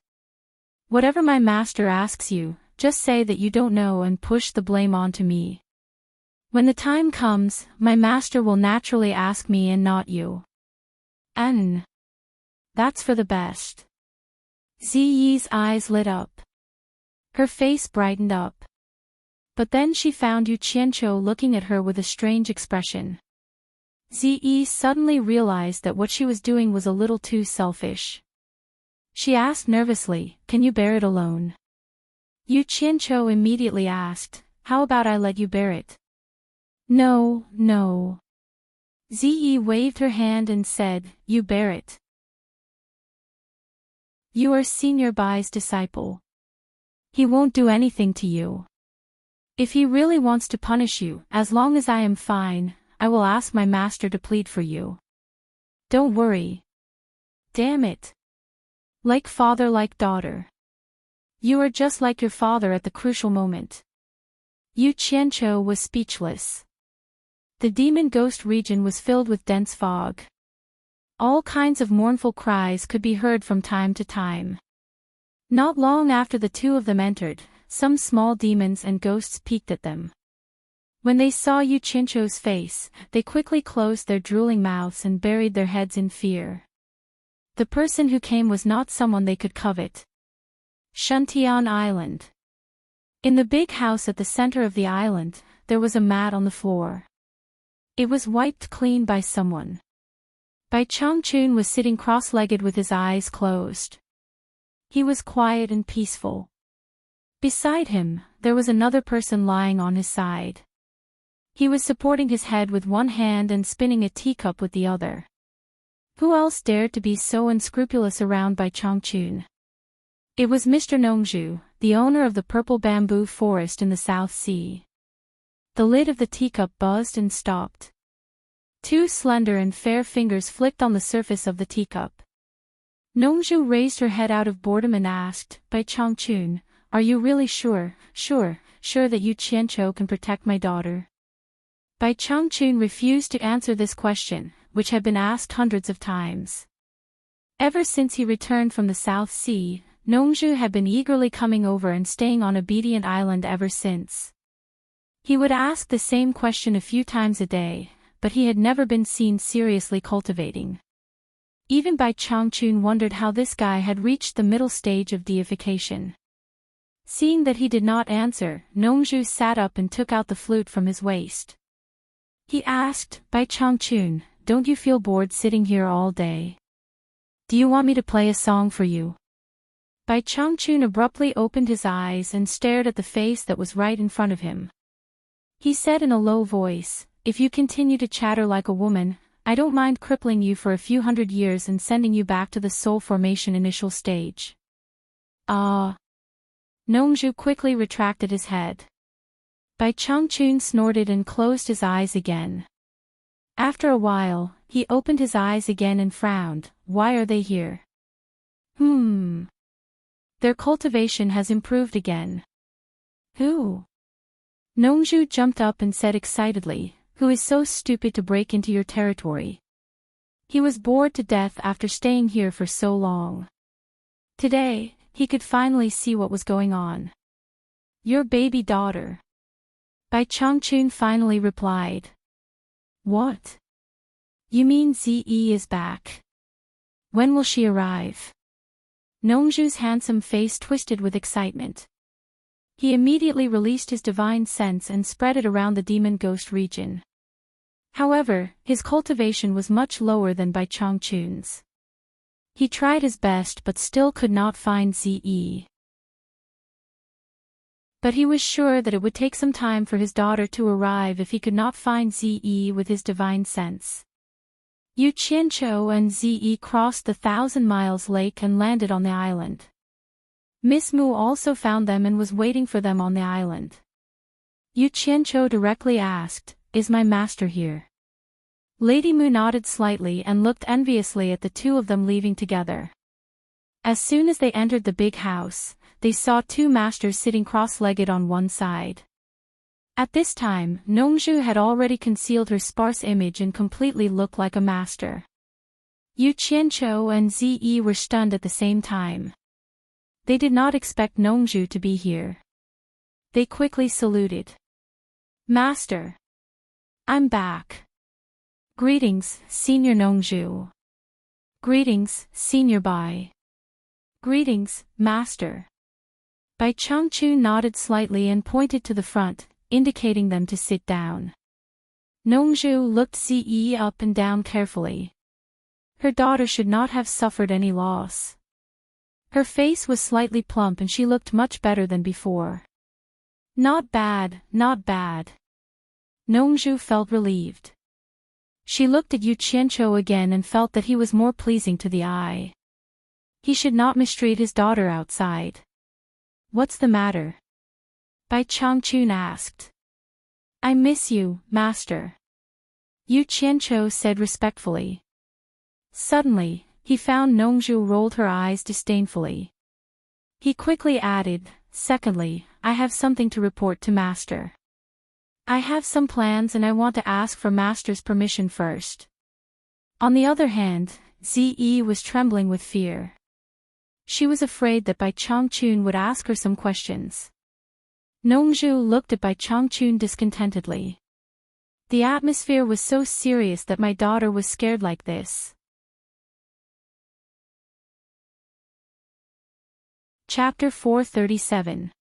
Whatever my master asks you, just say that you don't know and push the blame onto me. When the time comes, my master will naturally ask me and not you. And that's for the best. Ziyi's eyes lit up. Her face brightened up. But then she found Yu Qianqiu looking at her with a strange expression. Ziyi suddenly realized that what she was doing was a little too selfish. She asked nervously, can you bear it alone? Yu Qianqiu immediately asked, how about I let you bear it? No, no. Ziyi waved her hand and said, you bear it. You are Senior Bai's disciple. He won't do anything to you. If he really wants to punish you, as long as I am fine, I will ask my master to plead for you. Don't worry. Damn it. Like father like daughter. You are just like your father at the crucial moment. Yu Qianqiu was speechless. The demon ghost region was filled with dense fog. All kinds of mournful cries could be heard from time to time. Not long after the two of them entered, some small demons and ghosts peeked at them. When they saw Yu Qianqiu's face, they quickly closed their drooling mouths and buried their heads in fear. The person who came was not someone they could covet. Shuntian Island. In the big house at the center of the island, there was a mat on the floor. It was wiped clean by someone. Bai Changchun was sitting cross-legged with his eyes closed. He was quiet and peaceful. Beside him, there was another person lying on his side. He was supporting his head with one hand and spinning a teacup with the other. Who else dared to be so unscrupulous around Bai Changchun? It was Mr. Nongzhu, the owner of the purple bamboo forest in the South Sea. The lid of the teacup buzzed and stopped. Two slender and fair fingers flicked on the surface of the teacup. Nongzhu raised her head out of boredom and asked, Bai Changchun, are you really sure that Yu Qianqiu can protect my daughter? Bai Changchun refused to answer this question, which had been asked hundreds of times. Ever since he returned from the South Sea, Nongzhu had been eagerly coming over and staying on Obedient Island ever since. He would ask the same question a few times a day, but he had never been seen seriously cultivating. Even Bai Changchun wondered how this guy had reached the middle stage of deification. Seeing that he did not answer, Nongzhu sat up and took out the flute from his waist. He asked, Bai Changchun, don't you feel bored sitting here all day? Do you want me to play a song for you? Bai Changchun abruptly opened his eyes and stared at the face that was right in front of him. He said in a low voice, if you continue to chatter like a woman, I don't mind crippling you for a few hundred years and sending you back to the soul formation initial stage. Ah. Nongzhu quickly retracted his head. Bai Changchun snorted and closed his eyes again. After a while, he opened his eyes again and frowned. Why are they here? Their cultivation has improved again. Who? Nongzhu jumped up and said excitedly, who is so stupid to break into your territory? He was bored to death after staying here for so long. Today, he could finally see what was going on. Your baby daughter. Bai Changchun finally replied. What? You mean Zi is back? When will she arrive? Nongzhu's handsome face twisted with excitement. He immediately released his divine sense and spread it around the demon ghost region. However, his cultivation was much lower than Bai Changchun's. He tried his best but still could not find Zi. But he was sure that it would take some time for his daughter to arrive if he could not find Zi with his divine sense. Yu Qianqiu and Zi crossed the 1,000 miles lake and landed on the island. Miss Mu also found them and was waiting for them on the island. Yu Qianqiu directly asked, is my master here? Lady Mu nodded slightly and looked enviously at the two of them leaving together. As soon as they entered the big house, they saw two masters sitting cross-legged on one side. At this time, Nongzhu had already concealed her sparse image and completely looked like a master. Yu Qianqiu and Zi were stunned at the same time. They did not expect Nongzhu to be here. They quickly saluted. Master. I'm back. Greetings, Senior Nongzhu. Greetings, Senior Bai. Greetings, Master. Bai Changchun nodded slightly and pointed to the front, indicating them to sit down. Nongzhu looked Zi up and down carefully. Her daughter should not have suffered any loss. Her face was slightly plump and she looked much better than before. Not bad, not bad. Nongzhu felt relieved. She looked at Yu Qianqiu again and felt that he was more pleasing to the eye. He should not mistreat his daughter outside. What's the matter? Bai Changchun asked. I miss you, master. Yu Qianqiu said respectfully. Suddenly, he found Nongzhu rolled her eyes disdainfully. He quickly added, secondly, I have something to report to master. I have some plans and I want to ask for master's permission first. On the other hand, Ziyi was trembling with fear. She was afraid that Bai Changchun would ask her some questions. Nongzhu looked at Bai Changchun discontentedly. The atmosphere was so serious that my daughter was scared like this. Chapter 437.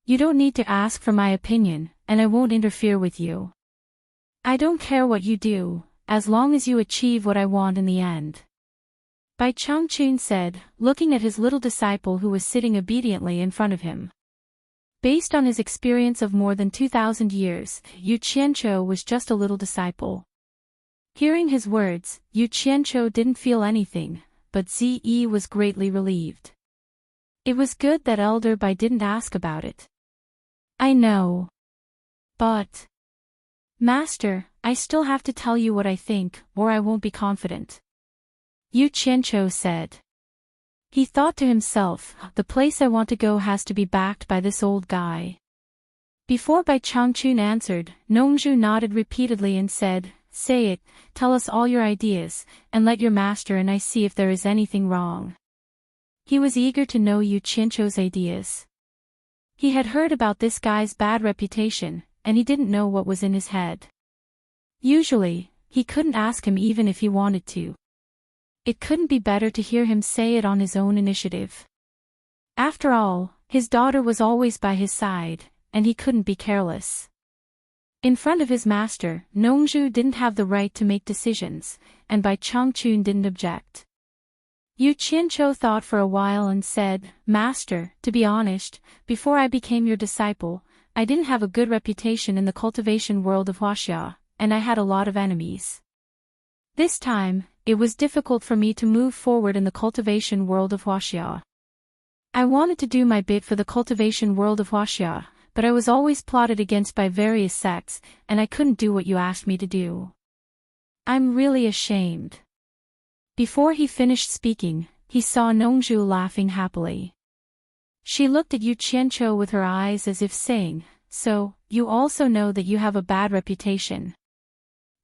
You don't need to ask for my opinion, and I won't interfere with you. I don't care what you do, as long as you achieve what I want in the end. Bai Changchun said, looking at his little disciple who was sitting obediently in front of him. Based on his experience of more than 2,000 years, Yu Qianqiu was just a little disciple. Hearing his words, Yu Qianqiu didn't feel anything, but Ziyi was greatly relieved. It was good that Elder Bai didn't ask about it. I know. But... Master, I still have to tell you what I think, or I won't be confident. Yu Qianqiu said. He thought to himself, the place I want to go has to be backed by this old guy. Before Bai Changchun answered, Nongzhu nodded repeatedly and said, say it, tell us all your ideas, and let your master and I see if there is anything wrong. He was eager to know Yu Qianqiu's ideas. He had heard about this guy's bad reputation, and he didn't know what was in his head. Usually, he couldn't ask him even if he wanted to. It couldn't be better to hear him say it on his own initiative. After all, his daughter was always by his side, and he couldn't be careless. In front of his master, Nongzhu didn't have the right to make decisions, and Bai Changchun didn't object. Yu Qianqiu thought for a while and said, Master, to be honest, before I became your disciple, I didn't have a good reputation in the cultivation world of Huaxia, and I had a lot of enemies. This time, it was difficult for me to move forward in the cultivation world of Huaxia. I wanted to do my bit for the cultivation world of Huaxia, but I was always plotted against by various sects, and I couldn't do what you asked me to do. I'm really ashamed. Before he finished speaking, he saw Nongzhu laughing happily. She looked at Yu Qianqiu with her eyes as if saying, so, you also know that you have a bad reputation.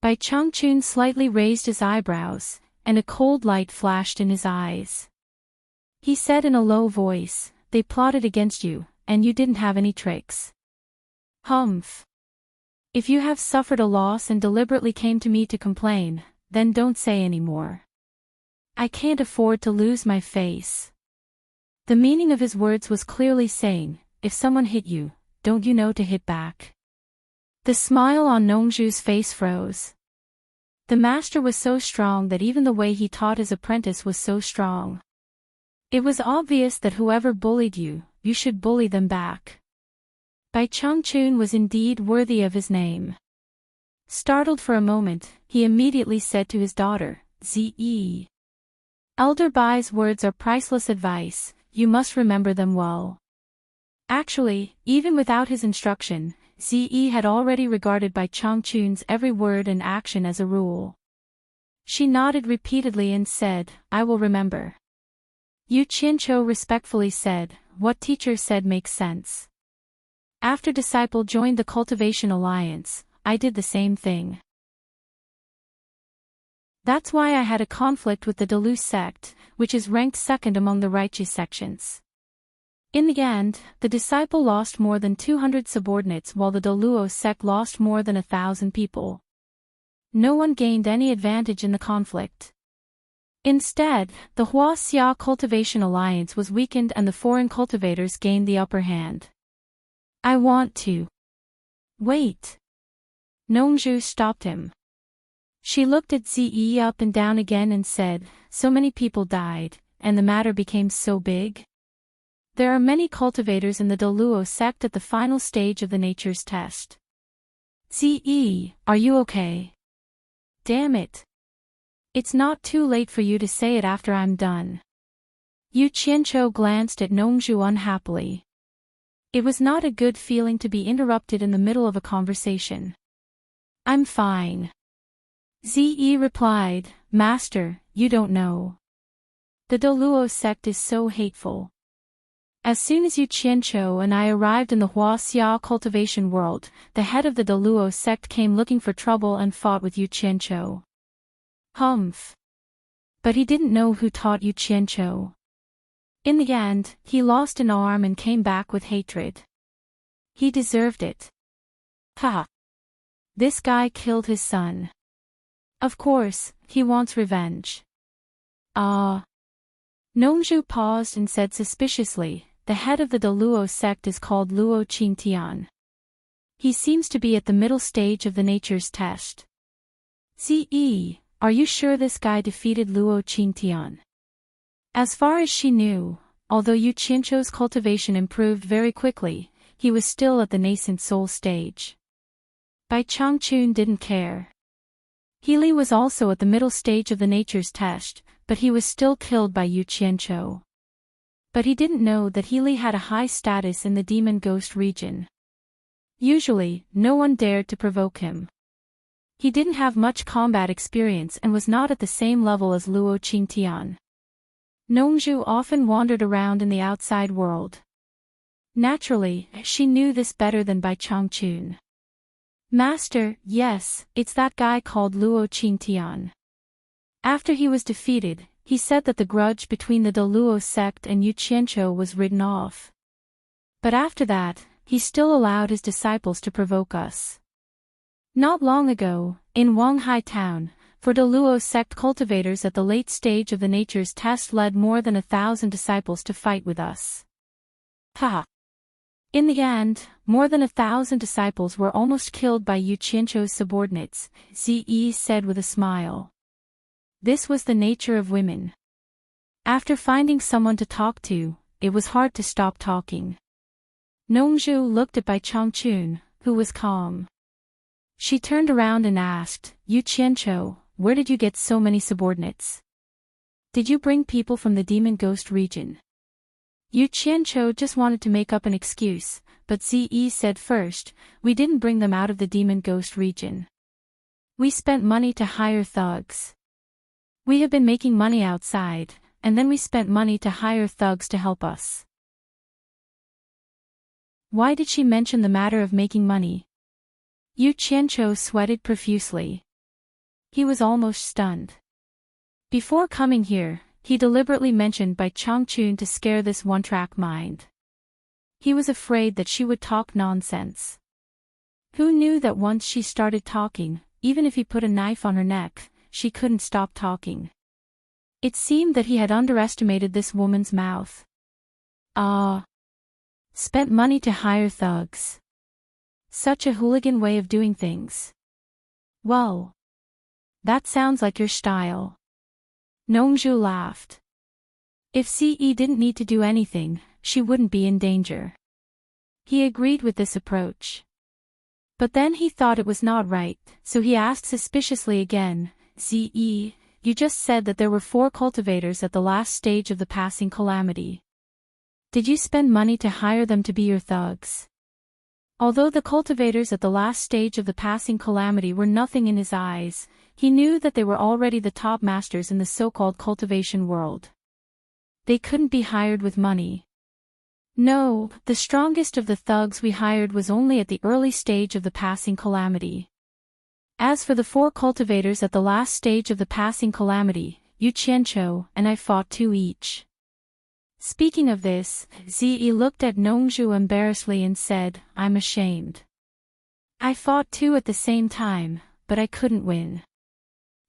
Bai Changchun slightly raised his eyebrows, and a cold light flashed in his eyes. He said in a low voice, they plotted against you, and you didn't have any tricks. Humph. If you have suffered a loss and deliberately came to me to complain, then don't say any more. I can't afford to lose my face. The meaning of his words was clearly saying, if someone hit you, don't you know to hit back? The smile on Nongzhu's face froze. The master was so strong that even the way he taught his apprentice was so strong. It was obvious that whoever bullied you, you should bully them back. Bai Changchun was indeed worthy of his name. Startled for a moment, he immediately said to his daughter, Ziyi. Elder Bai's words are priceless advice, you must remember them well. Actually, even without his instruction, Ziyi had already regarded Bai Changchun's every word and action as a rule. She nodded repeatedly and said, I will remember. Yu Qianqiu respectfully said, what teacher said makes sense. After disciple joined the Cultivation Alliance, I did the same thing. That's why I had a conflict with the Dalu sect, which is ranked second among the Raichi sections. In the end, the disciple lost more than 200 subordinates while the Daluo sect lost more than 1,000 people. No one gained any advantage in the conflict. Instead, the Huaxia Cultivation Alliance was weakened and the foreign cultivators gained the upper hand. I want to. Wait. Nongzhu stopped him. She looked at Ziyi up and down again and said, so many people died, and the matter became so big. There are many cultivators in the Daluo sect at the final stage of the nature's test. Ziyi, are you okay? Damn it. It's not too late for you to say it after I'm done. Yu Qianzhou glanced at Nongzhu unhappily. It was not a good feeling to be interrupted in the middle of a conversation. I'm fine. Zi replied, Master, you don't know. The Doluo sect is so hateful. As soon as Yu Qianzhou and I arrived in the Huaxia cultivation world, the head of the Doluo sect came looking for trouble and fought with Yu Qianzhou. Humph. But he didn't know who taught Yu Qianzhou. In the end, he lost an arm and came back with hatred. He deserved it. Ha! This guy killed his son. Of course, he wants revenge. Ah. Nongzhu paused and said suspiciously, the head of the Doluo sect is called Luo Qingtian. He seems to be at the middle stage of the nature's test. Zi, are you sure this guy defeated Luo Qingtian? As far as she knew, although Yu Qianzhou's cultivation improved very quickly, he was still at the nascent soul stage. Bai Changchun didn't care. Healy was also at the middle stage of the nature's test, but he was still killed by Yu Qianzhou. But he didn't know that Healy had a high status in the demon ghost region. Usually, no one dared to provoke him. He didn't have much combat experience and was not at the same level as Luo Qingtian. Nongzhu often wandered around in the outside world. Naturally, she knew this better than Bai Changchun. Master, yes, it's that guy called Luo Qingtian. After he was defeated, he said that the grudge between the Doluo sect and Yu Qianzhou was written off. But after that, he still allowed his disciples to provoke us. Not long ago, in Wanghai town, for Doluo sect cultivators at the late stage of the nature's test led more than 1,000 disciples to fight with us. Ha! In the end, more than 1,000 disciples were almost killed by Yu Qianzhou's subordinates, Zi said with a smile. This was the nature of women. After finding someone to talk to, it was hard to stop talking. Nongzhu looked at Bai Changchun, who was calm. She turned around and asked, Yu Qianzhou, where did you get so many subordinates? Did you bring people from the demon ghost region? Yu Qianzhou just wanted to make up an excuse, but Zi said first, we didn't bring them out of the demon ghost region. We spent money to hire thugs. We have been making money outside, and then we spent money to hire thugs to help us. Why did she mention the matter of making money? Yu Qianzhou sweated profusely. He was almost stunned. Before coming here, he deliberately mentioned Bai Changchun to scare this one-track mind. He was afraid that she would talk nonsense. Who knew that once she started talking, even if he put a knife on her neck, she couldn't stop talking. It seemed that he had underestimated this woman's mouth. Spent money to hire thugs. Such a hooligan way of doing things. Well, that sounds like your style. Nongzhu laughed. If Ce didn't need to do anything, she wouldn't be in danger. He agreed with this approach. But then he thought it was not right, so he asked suspiciously again, Ce, you just said that there were 4 cultivators at the last stage of the passing calamity. Did you spend money to hire them to be your thugs? Although the cultivators at the last stage of the passing calamity were nothing in his eyes, he knew that they were already the top masters in the so-called cultivation world. They couldn't be hired with money. No, the strongest of the thugs we hired was only at the early stage of the passing calamity. As for the 4 cultivators at the last stage of the passing calamity, Yu Qianzhou and I fought 2 each. Speaking of this, Zi looked at Nongzhu embarrassedly and said, I'm ashamed. I fought 2 at the same time, but I couldn't win.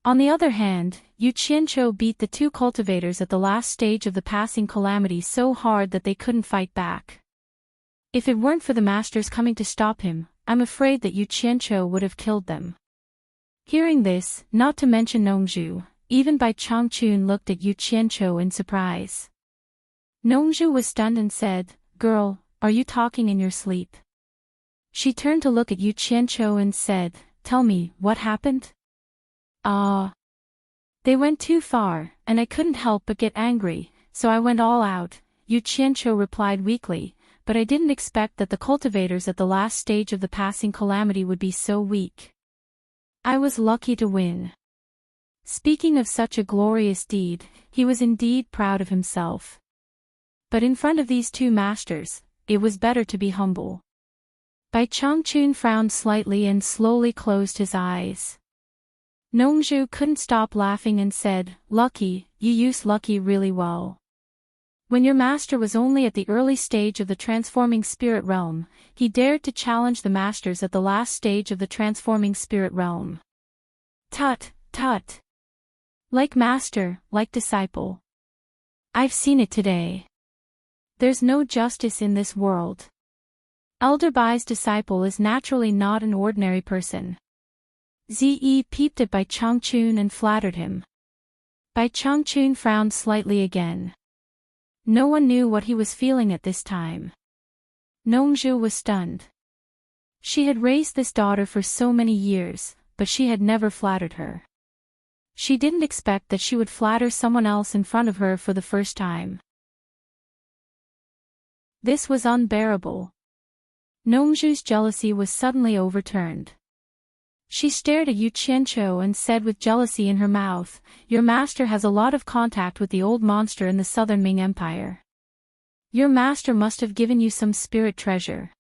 On the other hand, Yu Qianzhou beat the 2 cultivators at the last stage of the passing calamity so hard that they couldn't fight back. If it weren't for the masters coming to stop him, I'm afraid that Yu Qianzhou would have killed them. Hearing this, not to mention Nongzhu, even Bai Changchun looked at Yu Qianzhou in surprise. Nongzhu was stunned and said, Girl, are you talking in your sleep? She turned to look at Yu Qianzhou and said, Tell me, what happened? They went too far, and I couldn't help but get angry, So I went all out, Yu Qianqiu replied weakly, but I didn't expect that the cultivators at the last stage of the passing calamity would be so weak. I was lucky to win. Speaking of such a glorious deed, he was indeed proud of himself. But in front of these two masters, it was better to be humble. Bai Changchun frowned slightly and slowly closed his eyes. Nongzhu couldn't stop laughing and said, "Lucky, you use lucky really well. When your master was only at the early stage of the transforming spirit realm, he dared to challenge the masters at the last stage of the transforming spirit realm. Tut, tut. Like master, like disciple. I've seen it today. There's no justice in this world. Elder Bai's disciple is naturally not an ordinary person." Zi peeped at Bai Changchun and flattered him. Bai Changchun frowned slightly again. No one knew what he was feeling at this time. Nongzhu was stunned. She had raised this daughter for so many years, but she had never flattered her. She didn't expect that she would flatter someone else in front of her for the first time. This was unbearable. Nongzhu's jealousy was suddenly overturned. She stared at Yu Qianqiu and said with jealousy in her mouth, "Your master has a lot of contact with the old monster in the southern Ming Empire. Your master must have given you some spirit treasure.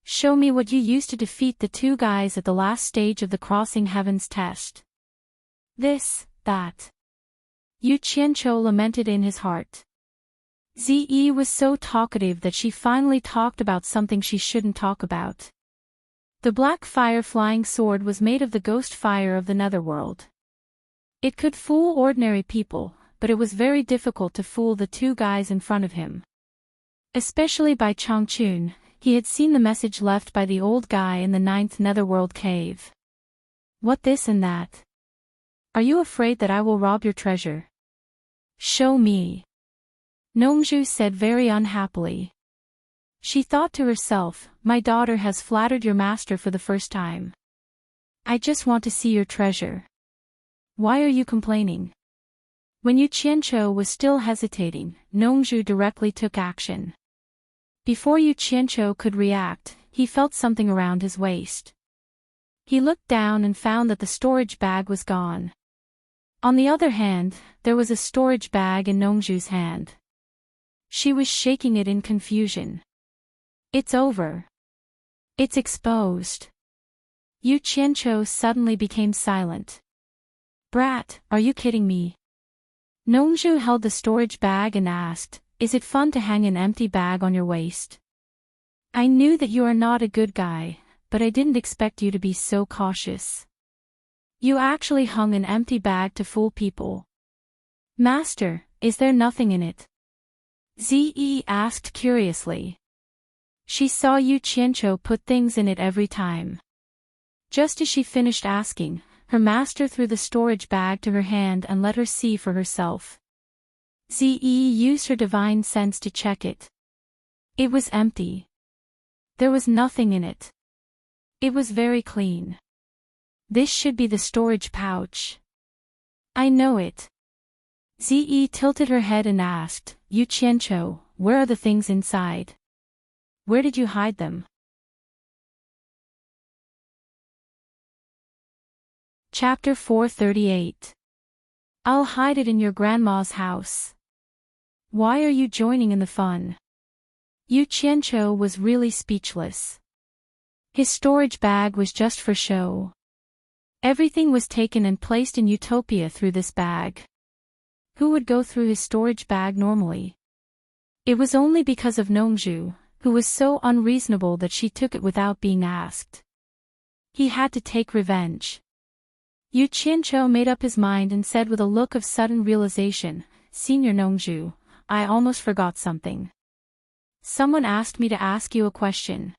Show me what you used to defeat the two guys at the last stage of the Crossing Heavens test." This, that. Yu Qianqiu lamented in his heart. Zi was so talkative that she finally talked about something she shouldn't talk about. The black fire-flying sword was made of the ghost fire of the netherworld. It could fool ordinary people, but it was very difficult to fool the two guys in front of him. Especially by Changchun, he had seen the message left by the old guy in the 9th netherworld cave. "What this and that? Are you afraid that I will rob your treasure? Show me." Nongzhu said very unhappily. She thought to herself, "My daughter has flattered your master for the first time. I just want to see your treasure. Why are you complaining?" When Yu Qianqiu was still hesitating, Nongzhu directly took action. Before Yu Qianqiu could react, he felt something around his waist. He looked down and found that the storage bag was gone. On the other hand, there was a storage bag in Nongzhu's hand. She was shaking it in confusion. "It's over. It's exposed." Yu Qianqiu suddenly became silent. "Brat, are you kidding me?" Nongzhu held the storage bag and asked, "Is it fun to hang an empty bag on your waist? I knew that you are not a good guy, but I didn't expect you to be so cautious. You actually hung an empty bag to fool people." "Master, is there nothing in it?" Zi asked curiously. She saw Yu Qianqiu put things in it every time. Just as she finished asking, her master threw the storage bag to her hand and let her see for herself. Zi used her divine sense to check it. It was empty. There was nothing in it. It was very clean. This should be the storage pouch. I know it. Zi tilted her head and asked, "Yu Qianqiu, where are the things inside? Where did you hide them?" Chapter 438. I'll hide it in your grandma's house. Why are you joining in the fun? Yu Qianqiu was really speechless. His storage bag was just for show. Everything was taken and placed in Utopia through this bag. Who would go through his storage bag normally? It was only because of Nongzhu, who was so unreasonable that she took it without being asked. He had to take revenge. Yu Qianqiu made up his mind and said with a look of sudden realization, "Senior Nongzhu, I almost forgot something. Someone asked me to ask you a question."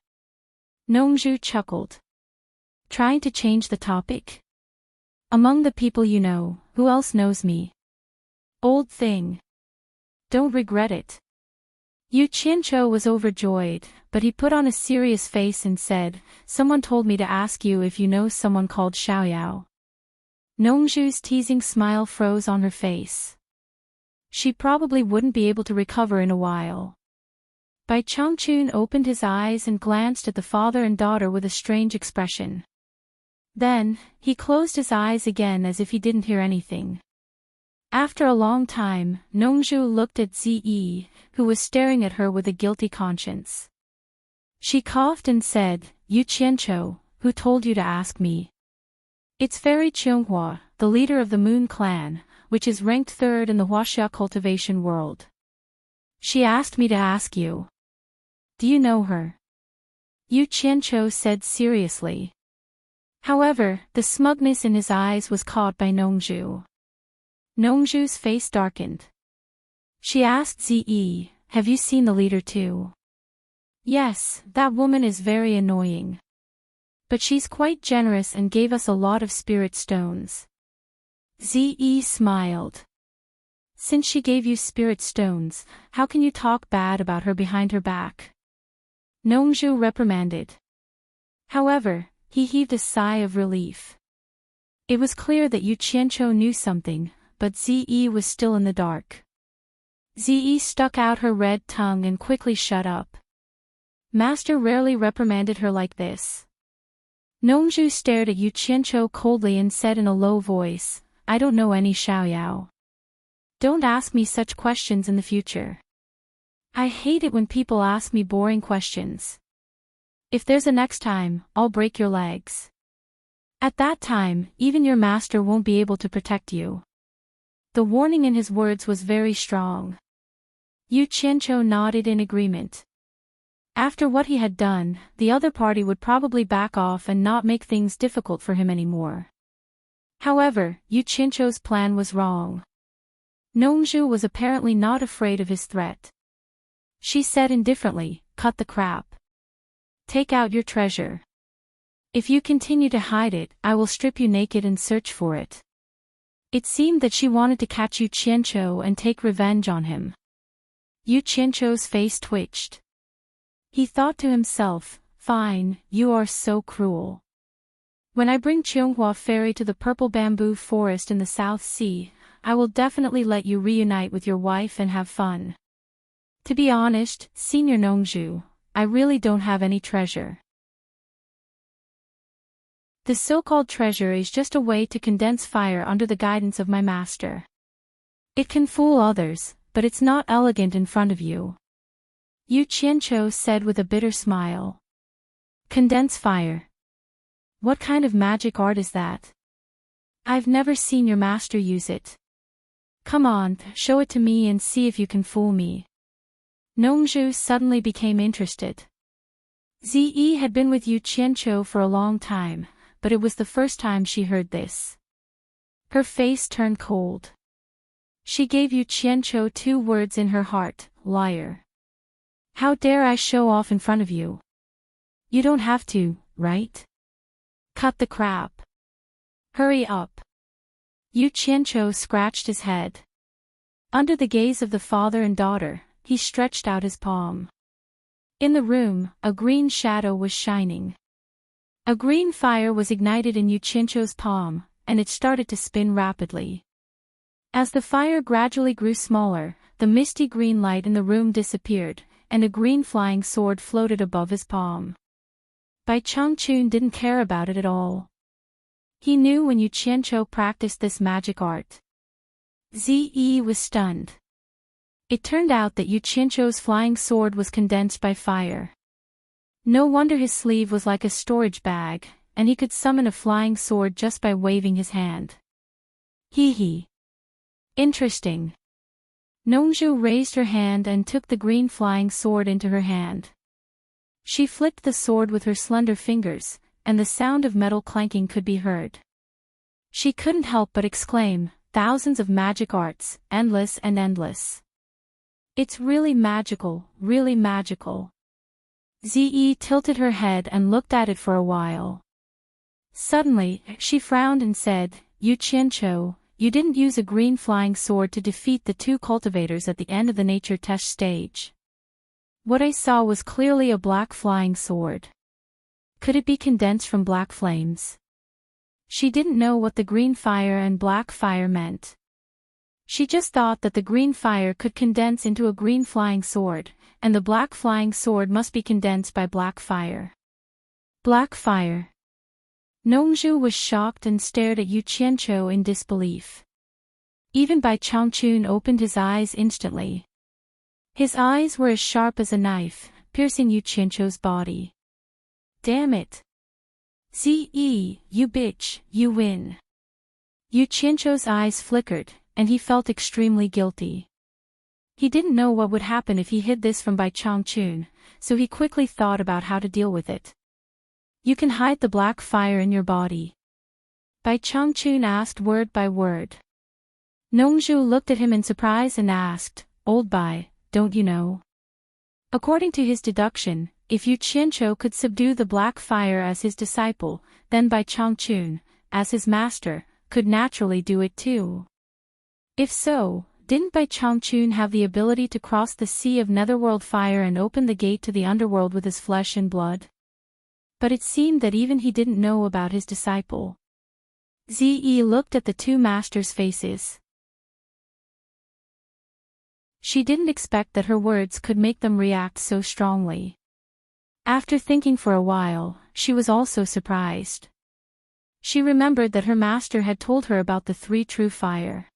Nongzhu chuckled. "Trying to change the topic? Among the people you know, who else knows me? Old thing. Don't regret it." Yu Qianqiu was overjoyed, but he put on a serious face and said, "Someone told me to ask you if you know someone called Xiaoyao." Nongzhu's teasing smile froze on her face. She probably wouldn't be able to recover in a while. Bai Changchun opened his eyes and glanced at the father and daughter with a strange expression. Then, he closed his eyes again as if he didn't hear anything. After a long time, Nongzhu looked at Ziyi, who was staring at her with a guilty conscience. She coughed and said, "Yu Qianqiu, who told you to ask me?" "It's Fairy Qianghua, the leader of the Moon Clan, which is ranked third in the Huaxia cultivation world. She asked me to ask you. Do you know her?" Yu Qianqiu said seriously. However, the smugness in his eyes was caught by Nongzhu. Nongzhu's face darkened. She asked Ziyi, "Have you seen the leader too?" "Yes, that woman is very annoying. But she's quite generous and gave us a lot of spirit stones." Ziyi smiled. "Since she gave you spirit stones, how can you talk bad about her behind her back?" Nongzhu reprimanded. However, he heaved a sigh of relief. It was clear that Yu Qianqiu knew something, but Ziyi was still in the dark. Ziyi stuck out her red tongue and quickly shut up. Master rarely reprimanded her like this. Nongzhu stared at Yu Qianqiu coldly and said in a low voice, "I don't know any Xiaoyao. Don't ask me such questions in the future. I hate it when people ask me boring questions. If there's a next time, I'll break your legs. At that time, even your master won't be able to protect you." The warning in his words was very strong. Yu Qianqiu nodded in agreement. After what he had done, the other party would probably back off and not make things difficult for him anymore. However, Yu Qianqiu's plan was wrong. Nongzhu was apparently not afraid of his threat. She said indifferently, "Cut the crap. Take out your treasure. If you continue to hide it, I will strip you naked and search for it." It seemed that she wanted to catch Yu Qianqiu and take revenge on him. Yu Qianqiu's face twitched. He thought to himself, "Fine, you are so cruel. When I bring Qianghua Fairy to the purple bamboo forest in the South Sea, I will definitely let you reunite with your wife and have fun. To be honest, Senior Nongzhu, I really don't have any treasure. The so-called treasure is just a way to condense fire under the guidance of my master. It can fool others, but it's not elegant in front of you." Yu Qianqiu said with a bitter smile. "Condense fire? What kind of magic art is that? I've never seen your master use it. Come on, show it to me and see if you can fool me." Nongzhu suddenly became interested. Ziyi had been with Yu Qianqiu for a long time, but it was the first time she heard this. Her face turned cold. She gave Yu Qianqiu 2 words in her heart, "Liar. How dare I show off in front of you? You don't have to, right? Cut the crap. Hurry up." Yu Qianqiu scratched his head. Under the gaze of the father and daughter, he stretched out his palm. In the room, a green shadow was shining. A green fire was ignited in Yu Qianqiu's palm, and it started to spin rapidly. As the fire gradually grew smaller, the misty green light in the room disappeared, and a green flying sword floated above his palm. Bai Changchun didn't care about it at all. He knew when Yu Qianqiu practiced this magic art. Ziyi was stunned. It turned out that Yu Qianqiu's flying sword was condensed by fire. No wonder his sleeve was like a storage bag, and he could summon a flying sword just by waving his hand. Hee hee. Interesting. Nongzhu raised her hand and took the green flying sword into her hand. She flicked the sword with her slender fingers, and the sound of metal clanking could be heard. She couldn't help but exclaim, "Thousands of magic arts, endless and endless. It's really magical, really magical." Ziyi tilted her head and looked at it for a while. Suddenly, she frowned and said, "Yu Qianqiu, you didn't use a green flying sword to defeat the 2 cultivators at the end of the nature test stage. What I saw was clearly a black flying sword. Could it be condensed from black flames?" She didn't know what the green fire and black fire meant. She just thought that the green fire could condense into a green flying sword, and the black flying sword must be condensed by black fire. Black fire. Nongzhu was shocked and stared at Yu Qianqiu in disbelief. Even Bai Changchun opened his eyes instantly. His eyes were as sharp as a knife, piercing Yu Qianqiu's body. Damn it! Ze, you bitch, you win. Yu Qianqiu's eyes flickered, and he felt extremely guilty. He didn't know what would happen if he hid this from Bai Changchun, so he quickly thought about how to deal with it. You can hide the black fire in your body. Bai Changchun asked word by word. Nongzhu looked at him in surprise and asked, Old Bai, don't you know? According to his deduction, if Yu Qianqiu could subdue the black fire as his disciple, then Bai Changchun, as his master, could naturally do it too. If so, didn't Bai Changchun have the ability to cross the sea of netherworld fire and open the gate to the underworld with his flesh and blood? But it seemed that even he didn't know about his disciple. Ze looked at the two masters' faces. She didn't expect that her words could make them react so strongly. After thinking for a while, she was also surprised. She remembered that her master had told her about the three true fire.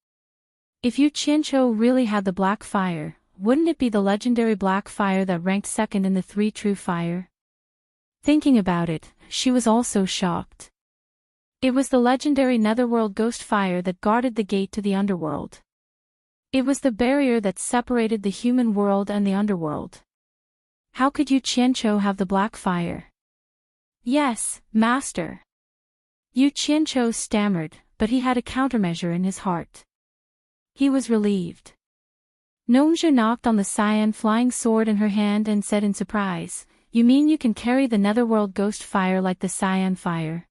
If Yu Qianqiu really had the black fire, wouldn't it be the legendary black fire that ranked second in the three true fire? Thinking about it, she was also shocked. It was the legendary netherworld ghost fire that guarded the gate to the underworld. It was the barrier that separated the human world and the underworld. How could Yu Qianqiu have the black fire? Yes, master. Yu Qianqiu stammered, but he had a countermeasure in his heart. He was relieved. Nongzhu knocked on the cyan flying sword in her hand and said in surprise, You mean you can carry the netherworld ghost fire like the cyan fire?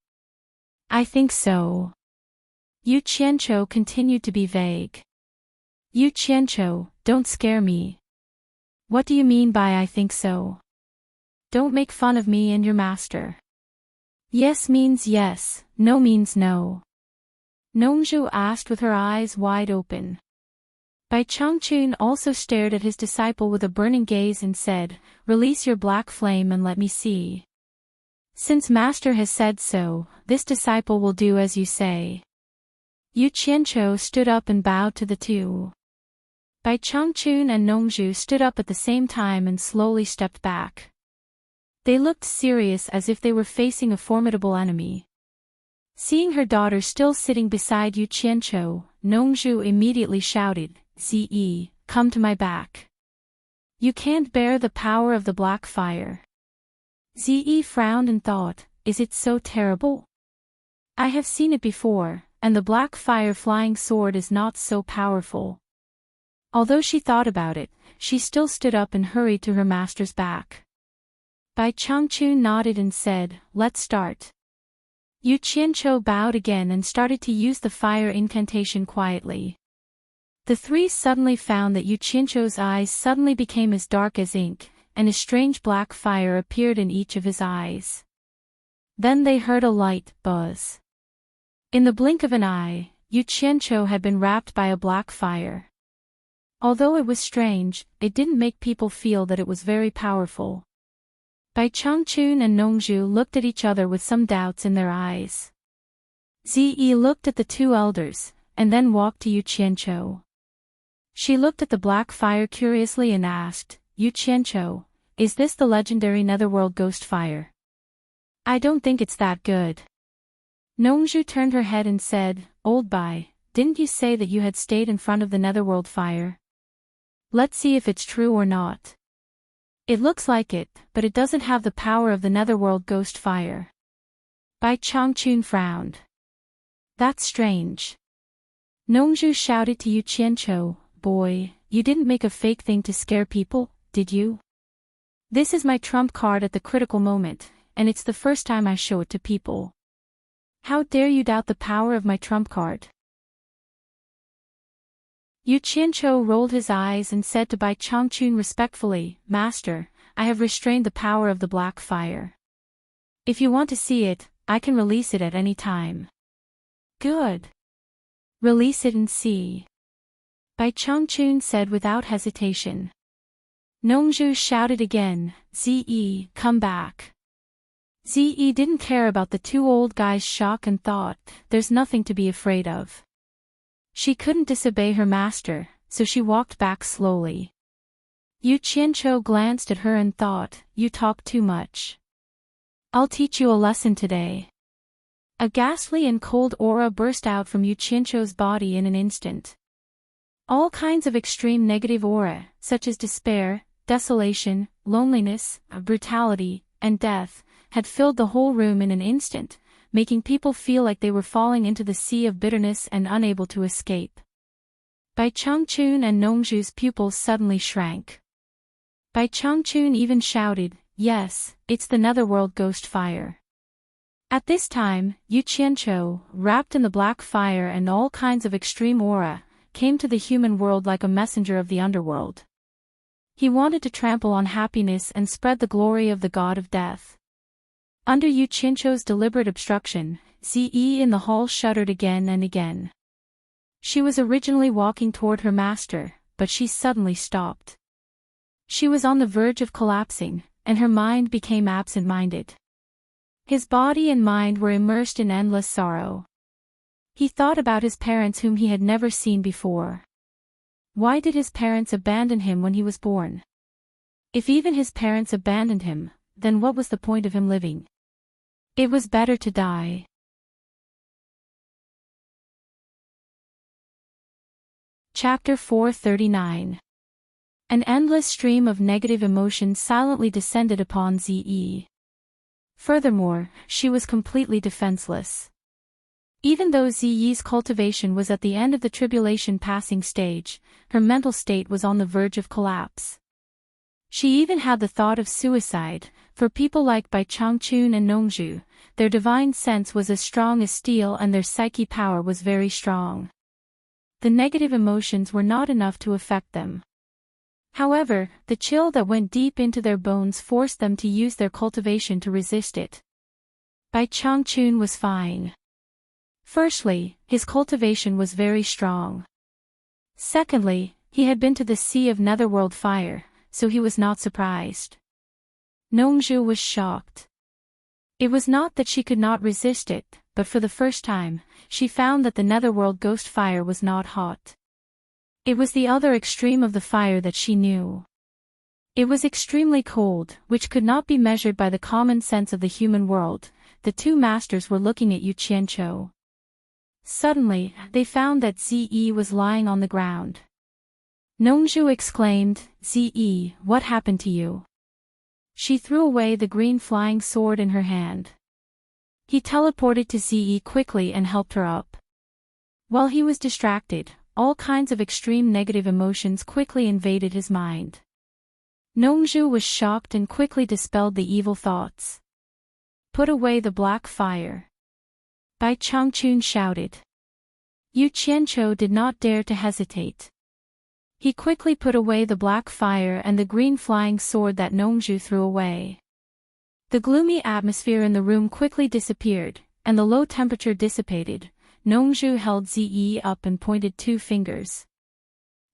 I think so. Yu Qianqiu continued to be vague. Yu Qianqiu, don't scare me. What do you mean by I think so? Don't make fun of me and your master. Yes means yes, no means no. Nongzhu asked with her eyes wide open. Bai Changchun also stared at his disciple with a burning gaze and said, Release your black flame and let me see. Since master has said so, this disciple will do as you say. Yu Qianqiu stood up and bowed to the two. Bai Changchun and Nongzhu stood up at the same time and slowly stepped back. They looked serious as if they were facing a formidable enemy. Seeing her daughter still sitting beside Yu Qianqiu, Nongzhu immediately shouted, Ze, come to my back. You can't bear the power of the black fire. Ze frowned and thought, is it so terrible? I have seen it before, and the black fire flying sword is not so powerful. Although she thought about it, she still stood up and hurried to her master's back. Bai Changchun nodded and said, Let's start. Yu Qianqiu bowed again and started to use the fire incantation quietly. The three suddenly found that Yu Qianqiu's eyes suddenly became as dark as ink, and a strange black fire appeared in each of his eyes. Then they heard a light buzz. In the blink of an eye, Yu Qianqiu had been wrapped by a black fire. Although it was strange, it didn't make people feel that it was very powerful. Bai Changchun and Nongzhu looked at each other with some doubts in their eyes. Ze looked at the two elders, and then walked to Yu Qianqiu. She looked at the black fire curiously and asked, Yu Qianqiu, is this the legendary netherworld ghost fire? I don't think it's that good. Nongzhu turned her head and said, Old Bai, didn't you say that you had stayed in front of the netherworld fire? Let's see if it's true or not. It looks like it, but it doesn't have the power of the netherworld ghost fire. Bai Changchun frowned. That's strange. Nongzhu shouted to Yu Qianqiu, Boy, you didn't make a fake thing to scare people, did you? This is my trump card at the critical moment, and it's the first time I show it to people. How dare you doubt the power of my trump card? Yu Qianqiu rolled his eyes and said to Bai Changchun respectfully, Master, I have restrained the power of the black fire. If you want to see it, I can release it at any time. Good. Release it and see. Bai Changchun said without hesitation. Nongzhu shouted again, Ze, come back. Ze didn't care about the two old guys' shock and thought, there's nothing to be afraid of. She couldn't disobey her master, so she walked back slowly. Yu Qianqiu glanced at her and thought, you talk too much. I'll teach you a lesson today. A ghastly and cold aura burst out from Yu Qianqiu's body in an instant. All kinds of extreme negative aura, such as despair, desolation, loneliness, brutality, and death, had filled the whole room in an instant, making people feel like they were falling into the sea of bitterness and unable to escape. Bai Changchun and Nongzhu's pupils suddenly shrank. Bai Changchun even shouted, yes, it's the netherworld ghost fire. At this time, Yu Qianqiu, wrapped in the black fire and all kinds of extreme aura, came to the human world like a messenger of the underworld. He wanted to trample on happiness and spread the glory of the god of death. Under Yu Qianqiu's deliberate obstruction, Ze in the hall shuddered again and again. She was originally walking toward her master, but she suddenly stopped. She was on the verge of collapsing, and her mind became absent-minded. His body and mind were immersed in endless sorrow. He thought about his parents whom he had never seen before. Why did his parents abandon him when he was born? If even his parents abandoned him, then what was the point of him living? It was better to die. Chapter 439. An endless stream of negative emotions silently descended upon Ze. Furthermore, she was completely defenseless. Even though Ze's cultivation was at the end of the tribulation passing stage, her mental state was on the verge of collapse. She even had the thought of suicide. For people like Bai Changchun and Nongzhu, their divine sense was as strong as steel and their psyche power was very strong. The negative emotions were not enough to affect them. However, the chill that went deep into their bones forced them to use their cultivation to resist it. Bai Changchun was fine. Firstly, his cultivation was very strong. Secondly, he had been to the sea of netherworld fire, so he was not surprised. Nongzhu was shocked. It was not that she could not resist it, but for the first time, she found that the netherworld ghost fire was not hot. It was the other extreme of the fire that she knew. It was extremely cold, which could not be measured by the common sense of the human world. The two masters were looking at Yu Qianqiu. Suddenly, they found that Ze was lying on the ground. Nongzhu exclaimed, Ze, what happened to you? She threw away the green flying sword in her hand. He teleported to Ze quickly and helped her up. While he was distracted, all kinds of extreme negative emotions quickly invaded his mind. Nongzhu was shocked and quickly dispelled the evil thoughts. Put away the black fire. Bai Changchun shouted. Yu Qianqiu did not dare to hesitate. He quickly put away the black fire and the green flying sword that Nongzhu threw away. The gloomy atmosphere in the room quickly disappeared, and the low temperature dissipated. Nongzhu held Ze up and pointed two fingers.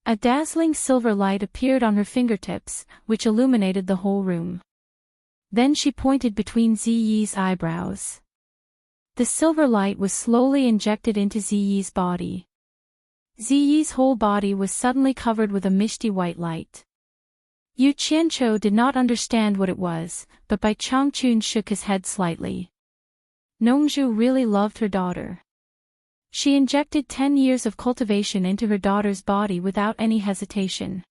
A dazzling silver light appeared on her fingertips, which illuminated the whole room. Then she pointed between Ze's eyebrows. The silver light was slowly injected into Ze's body. Ze's whole body was suddenly covered with a misty white light. Yu Qianqiu did not understand what it was, but Bai Changchun shook his head slightly. Nongzhu really loved her daughter. She injected 10 years of cultivation into her daughter's body without any hesitation.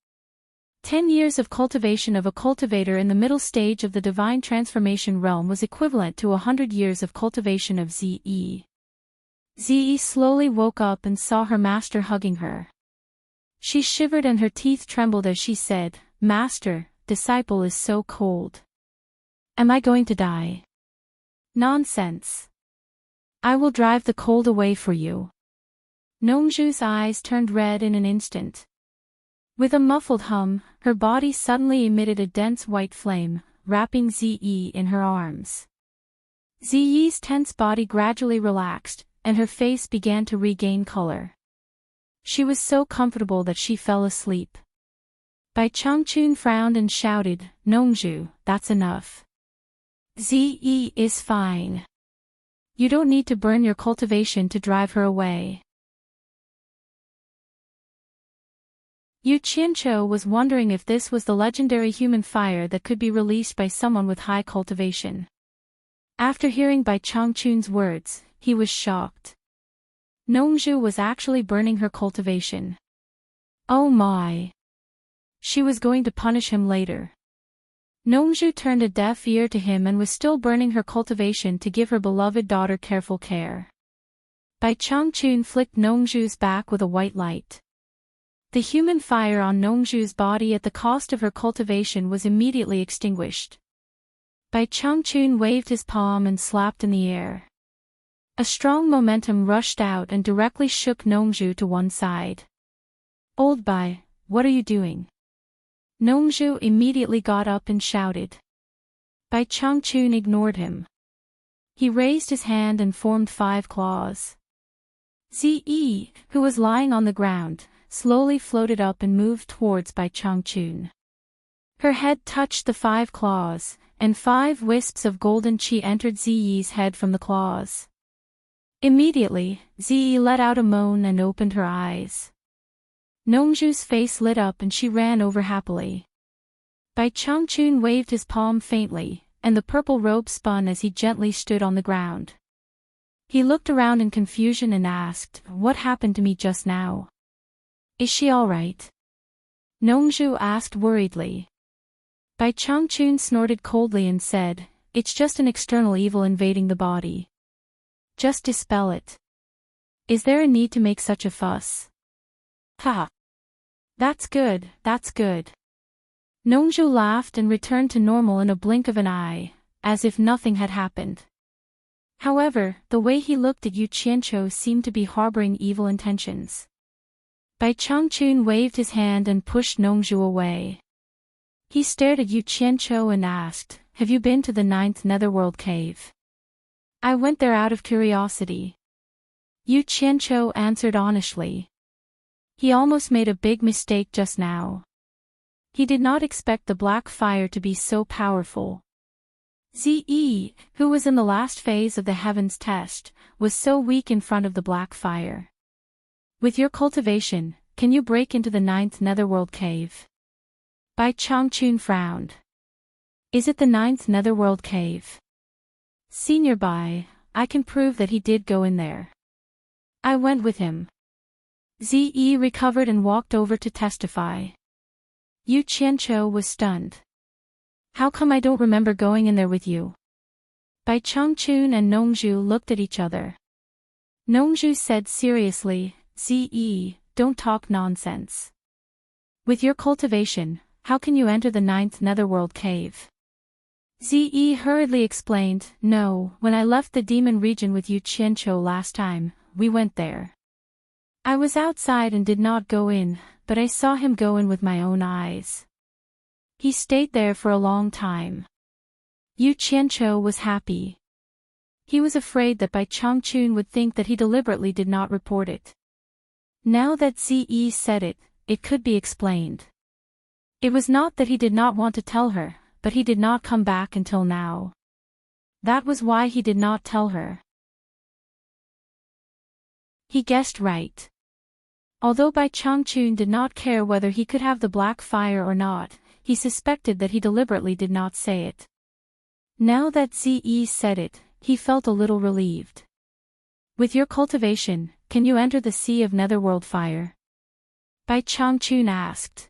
10 years of cultivation of a cultivator in the middle stage of the divine transformation realm was equivalent to 100 years of cultivation of Ze. Ze slowly woke up and saw her master hugging her. She shivered and her teeth trembled as she said, Master, disciple is so cold. Am I going to die? Nonsense. I will drive the cold away for you. Nongzhu's eyes turned red in an instant. With a muffled hum, her body suddenly emitted a dense white flame, wrapping Ze in her arms. Ze's tense body gradually relaxed, and her face began to regain color. She was so comfortable that she fell asleep. Bai Changchun frowned and shouted, "Nongzhu, that's enough. Ze is fine. You don't need to burn your cultivation to drive her away." Yu Qianqiu was wondering if this was the legendary human fire that could be released by someone with high cultivation. After hearing Bai Changchun's words, he was shocked. Nongzhu was actually burning her cultivation. Oh my! She was going to punish him later. Nongzhu turned a deaf ear to him and was still burning her cultivation to give her beloved daughter careful care. Bai Changchun flicked Nongzhu's back with a white light. The human fire on Nongzhu's body at the cost of her cultivation was immediately extinguished. Bai Changchun waved his palm and slapped in the air. A strong momentum rushed out and directly shook Nongzhu to one side. "Old Bai, what are you doing?" Nongzhu immediately got up and shouted. Bai Changchun ignored him. He raised his hand and formed 5 claws. Ze, who was lying on the ground, slowly floated up and moved towards Bai Changchun. Her head touched the 5 claws, and 5 wisps of golden qi entered Ziyi's head from the claws. Immediately, Ziyi let out a moan and opened her eyes. Nongzhu's face lit up and she ran over happily. Bai Changchun waved his palm faintly, and the purple robe spun as he gently stood on the ground. He looked around in confusion and asked, "What happened to me just now? Is she all right?" Nongzhu asked worriedly. Bai Changchun snorted coldly and said, "It's just an external evil invading the body. Just dispel it. Is there a need to make such a fuss?" "Ha! That's good, that's good." Nongzhu laughed and returned to normal in a blink of an eye, as if nothing had happened. However, the way he looked at Yu Qianqiu seemed to be harboring evil intentions. Bai Changchun waved his hand and pushed Nongzhu away. He stared at Yu Qianqiu and asked, "Have you been to the 9th Netherworld cave?" "I went there out of curiosity." Yu Qianqiu answered honestly. He almost made a big mistake just now. He did not expect the black fire to be so powerful. Ze, who was in the last phase of the heavens test, was so weak in front of the black fire. "With your cultivation, can you break into the 9th Netherworld cave?" Bai Changchun frowned. "Is it the 9th Netherworld cave?" "Senior Bai, I can prove that he did go in there. I went with him." Ze recovered and walked over to testify. Yu Qianqiu was stunned. "How come I don't remember going in there with you?" Bai Changchun and Nongzhu looked at each other. Nongzhu said seriously, "Ze, don't talk nonsense. With your cultivation, how can you enter the 9th Netherworld cave?" Ze hurriedly explained, "No, when I left the demon region with Yu Qianqiu last time, we went there. I was outside and did not go in, but I saw him go in with my own eyes. He stayed there for a long time." Yu Qianqiu was happy. He was afraid that Bai Changchun would think that he deliberately did not report it. Now that Ze said it, it could be explained. It was not that he did not want to tell her, but he did not come back until now. That was why he did not tell her. He guessed right. Although Bai Changchun did not care whether he could have the black fire or not, he suspected that he deliberately did not say it. Now that Ze said it, he felt a little relieved. "With your cultivation, can you enter the Sea of Netherworld Fire?" Bai Changchun asked.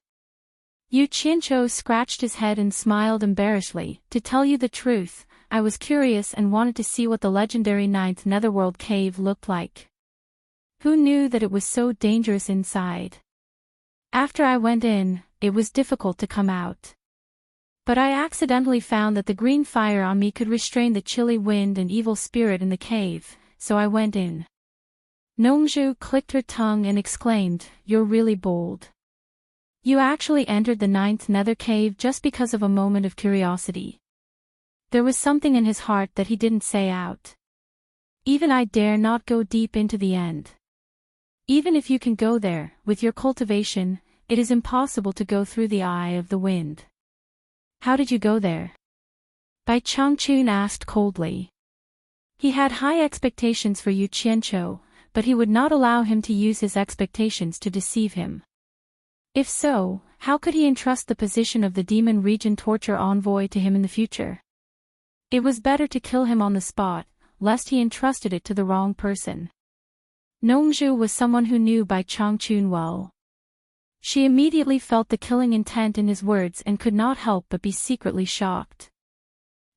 Yu Qianqiu scratched his head and smiled embarrassedly. "To tell you the truth, I was curious and wanted to see what the legendary 9th Netherworld cave looked like. Who knew that it was so dangerous inside? After I went in, it was difficult to come out. But I accidentally found that the green fire on me could restrain the chilly wind and evil spirit in the cave, so I went in." Nongzhu clicked her tongue and exclaimed, "You're really bold. You actually entered the 9th Nether cave just because of a moment of curiosity." There was something in his heart that he didn't say out. "Even I dare not go deep into the end." Even if you can go there, with your cultivation, it is impossible to go through the eye of the wind. How did you go there? Bai Changchun asked coldly. He had high expectations for Yu Qianqiu, but he would not allow him to use his expectations to deceive him. If so, how could he entrust the position of the Demon Region torture envoy to him in the future? It was better to kill him on the spot, lest he entrusted it to the wrong person. Nongzhu was someone who knew Bai Changchun well. She immediately felt the killing intent in his words and could not help but be secretly shocked.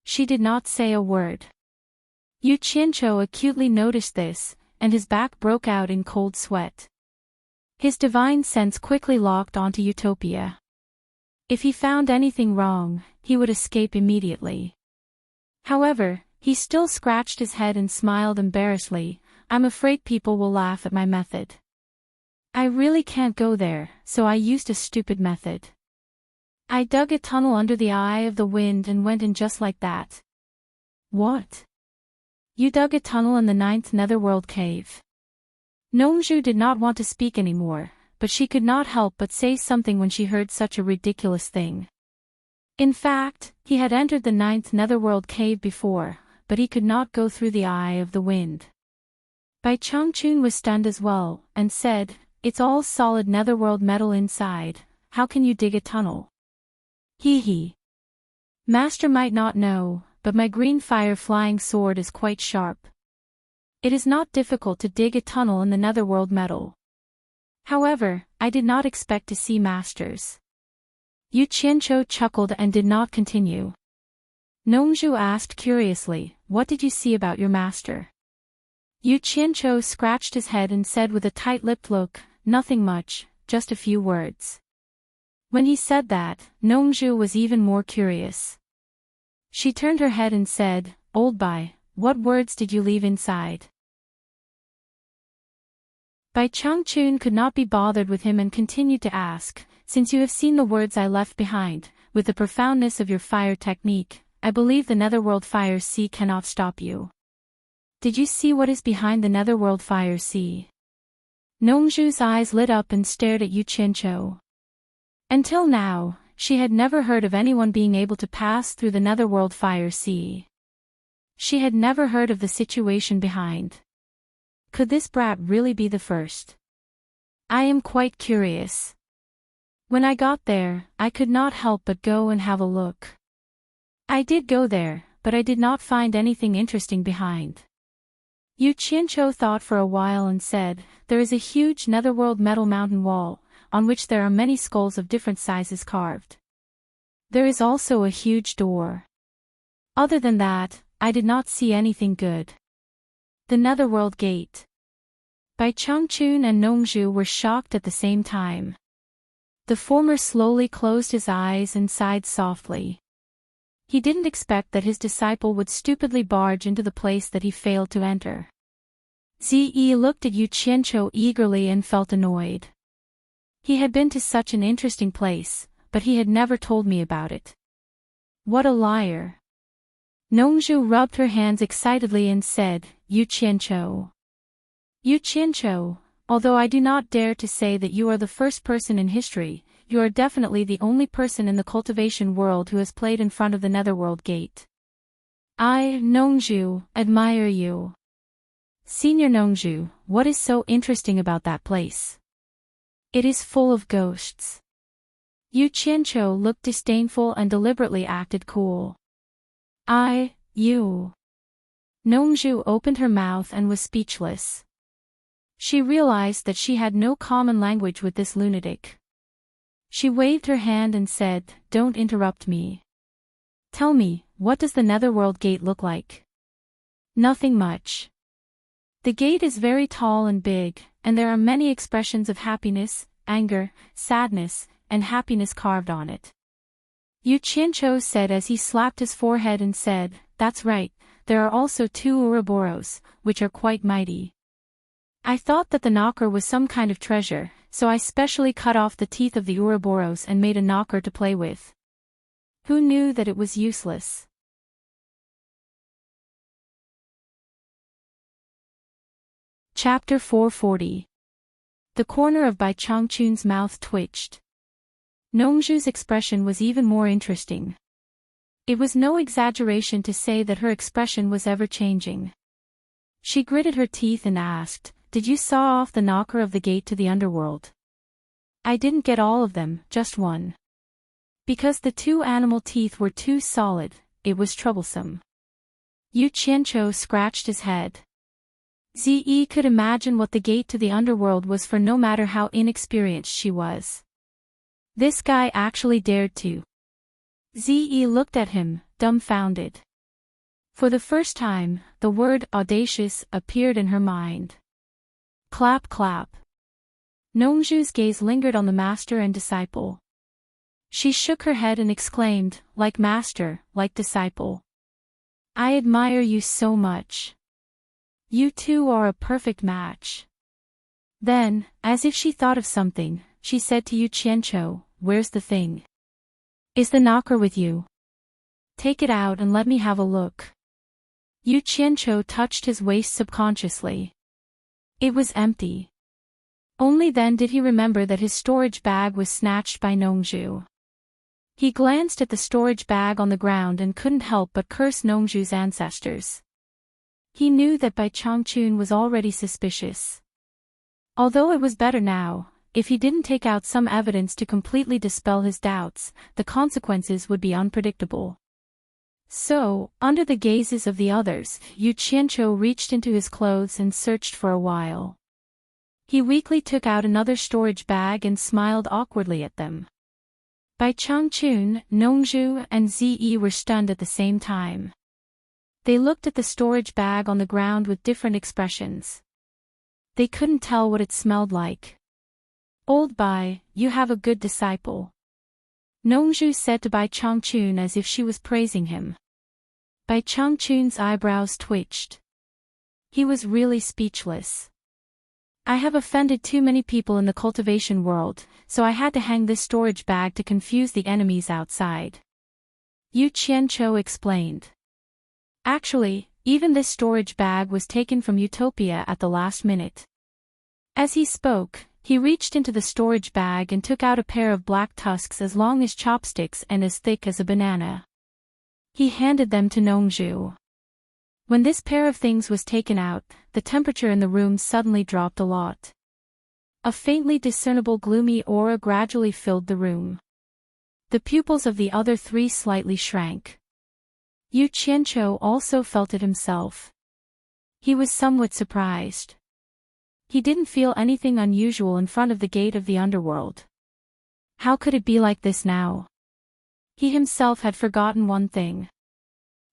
She did not say a word. Yu Qianqiu acutely noticed this, and his back broke out in cold sweat. His divine sense quickly locked onto Utopia. If he found anything wrong, he would escape immediately. However, he still scratched his head and smiled embarrassedly. I'm afraid people will laugh at my method. I really can't go there, so I used a stupid method. I dug a tunnel under the eye of the wind and went in just like that. What? You dug a tunnel in the 9th netherworld cave. Nongzhu did not want to speak anymore, but she could not help but say something when she heard such a ridiculous thing. In fact, he had entered the 9th netherworld cave before, but he could not go through the eye of the wind. Bai Changchun was stunned as well, and said, It's all solid netherworld metal inside, how can you dig a tunnel? Hee. Master might not know, but my green fire flying sword is quite sharp. It is not difficult to dig a tunnel in the netherworld metal. However, I did not expect to see masters. Yu Qianqiu chuckled and did not continue. Nongzhu asked curiously, What did you see about your master? Yu Qianqiu scratched his head and said with a tight-lipped look, Nothing much, just a few words. When he said that, Nongzhu was even more curious. She turned her head and said, Old Bai, what words did you leave inside? Bai Changchun could not be bothered with him and continued to ask, Since you have seen the words I left behind, with the profoundness of your fire technique, I believe the netherworld fire sea cannot stop you. Did you see what is behind the netherworld fire sea? Nongzhu's eyes lit up and stared at Yu Qianqiu. Until now, she had never heard of anyone being able to pass through the netherworld fire sea. She had never heard of the situation behind. Could this brat really be the first? I am quite curious. When I got there, I could not help but go and have a look. I did go there, but I did not find anything interesting behind. Yu Qianqiu thought for a while and said, There is a huge netherworld metal mountain wall, on which there are many skulls of different sizes carved. There is also a huge door. Other than that, I did not see anything good. The netherworld gate. Bai Changchun and Nongzhu were shocked at the same time. The former slowly closed his eyes and sighed softly. He didn't expect that his disciple would stupidly barge into the place that he failed to enter. Ziyi looked at Yu Qianqiu eagerly and felt annoyed. He had been to such an interesting place, but he had never told me about it. What a liar. Nongzhu rubbed her hands excitedly and said, Yu Qianqiu. Yu Qianqiu, although I do not dare to say that you are the first person in history, you are definitely the only person in the cultivation world who has played in front of the netherworld gate. I, Nongzhu, admire you. Senior Nongzhu, what is so interesting about that place? It is full of ghosts. Yu Qianqiu looked disdainful and deliberately acted cool. You. Nongzhu opened her mouth and was speechless. She realized that she had no common language with this lunatic. She waved her hand and said, Don't interrupt me. Tell me, what does the netherworld gate look like? Nothing much. The gate is very tall and big, and there are many expressions of happiness, anger, sadness, and happiness carved on it. Yu Qianqiu said as he slapped his forehead and said, That's right, there are also 2 Ouroboros, which are quite mighty. I thought that the knocker was some kind of treasure, so I specially cut off the teeth of the Ouroboros and made a knocker to play with. Who knew that it was useless? Chapter 440. The corner of Bai Changchun's mouth twitched. Nongzhu's expression was even more interesting. It was no exaggeration to say that her expression was ever-changing. She gritted her teeth and asked, "Did you saw off the knocker of the gate to the underworld?" "I didn't get all of them, just one. Because the two animal teeth were too solid, it was troublesome." Yu Qianqiu scratched his head. Zi could imagine what the gate to the underworld was for no matter how inexperienced she was. This guy actually dared to. Zi looked at him, dumbfounded. For the first time, the word audacious appeared in her mind. Clap clap. Nongzhu's gaze lingered on the master and disciple. She shook her head and exclaimed, "Like master, like disciple. I admire you so much. You two are a perfect match." Then, as if she thought of something, she said to Yu Qianqiu, "Where's the thing? Is the knocker with you? Take it out and let me have a look." Yu Qianqiu touched his waist subconsciously. It was empty. Only then did he remember that his storage bag was snatched by Nongzhu. He glanced at the storage bag on the ground and couldn't help but curse Nongzhu's ancestors. He knew that Bai Changchun was already suspicious. Although it was better now, if he didn't take out some evidence to completely dispel his doubts, the consequences would be unpredictable. So, under the gazes of the others, Yu Qianqiu reached into his clothes and searched for a while. He weakly took out another storage bag and smiled awkwardly at them. Bai Changchun, Nongzhu, and Zi were stunned at the same time. They looked at the storage bag on the ground with different expressions. They couldn't tell what it smelled like. "Old Bai, you have a good disciple," Nongzhu said to Bai Changchun as if she was praising him. Bai Changchun's eyebrows twitched. He was really speechless. "I have offended too many people in the cultivation world, so I had to hang this storage bag to confuse the enemies outside," Yu Qianqiu explained. Actually, even this storage bag was taken from Utopia at the last minute. As he spoke, he reached into the storage bag and took out a pair of black tusks as long as chopsticks and as thick as a banana. He handed them to Nongzhu. When this pair of things was taken out, the temperature in the room suddenly dropped a lot. A faintly discernible gloomy aura gradually filled the room. The pupils of the other three slightly shrank. Yu Qianqiu also felt it himself. He was somewhat surprised. He didn't feel anything unusual in front of the gate of the underworld. How could it be like this now? He himself had forgotten one thing.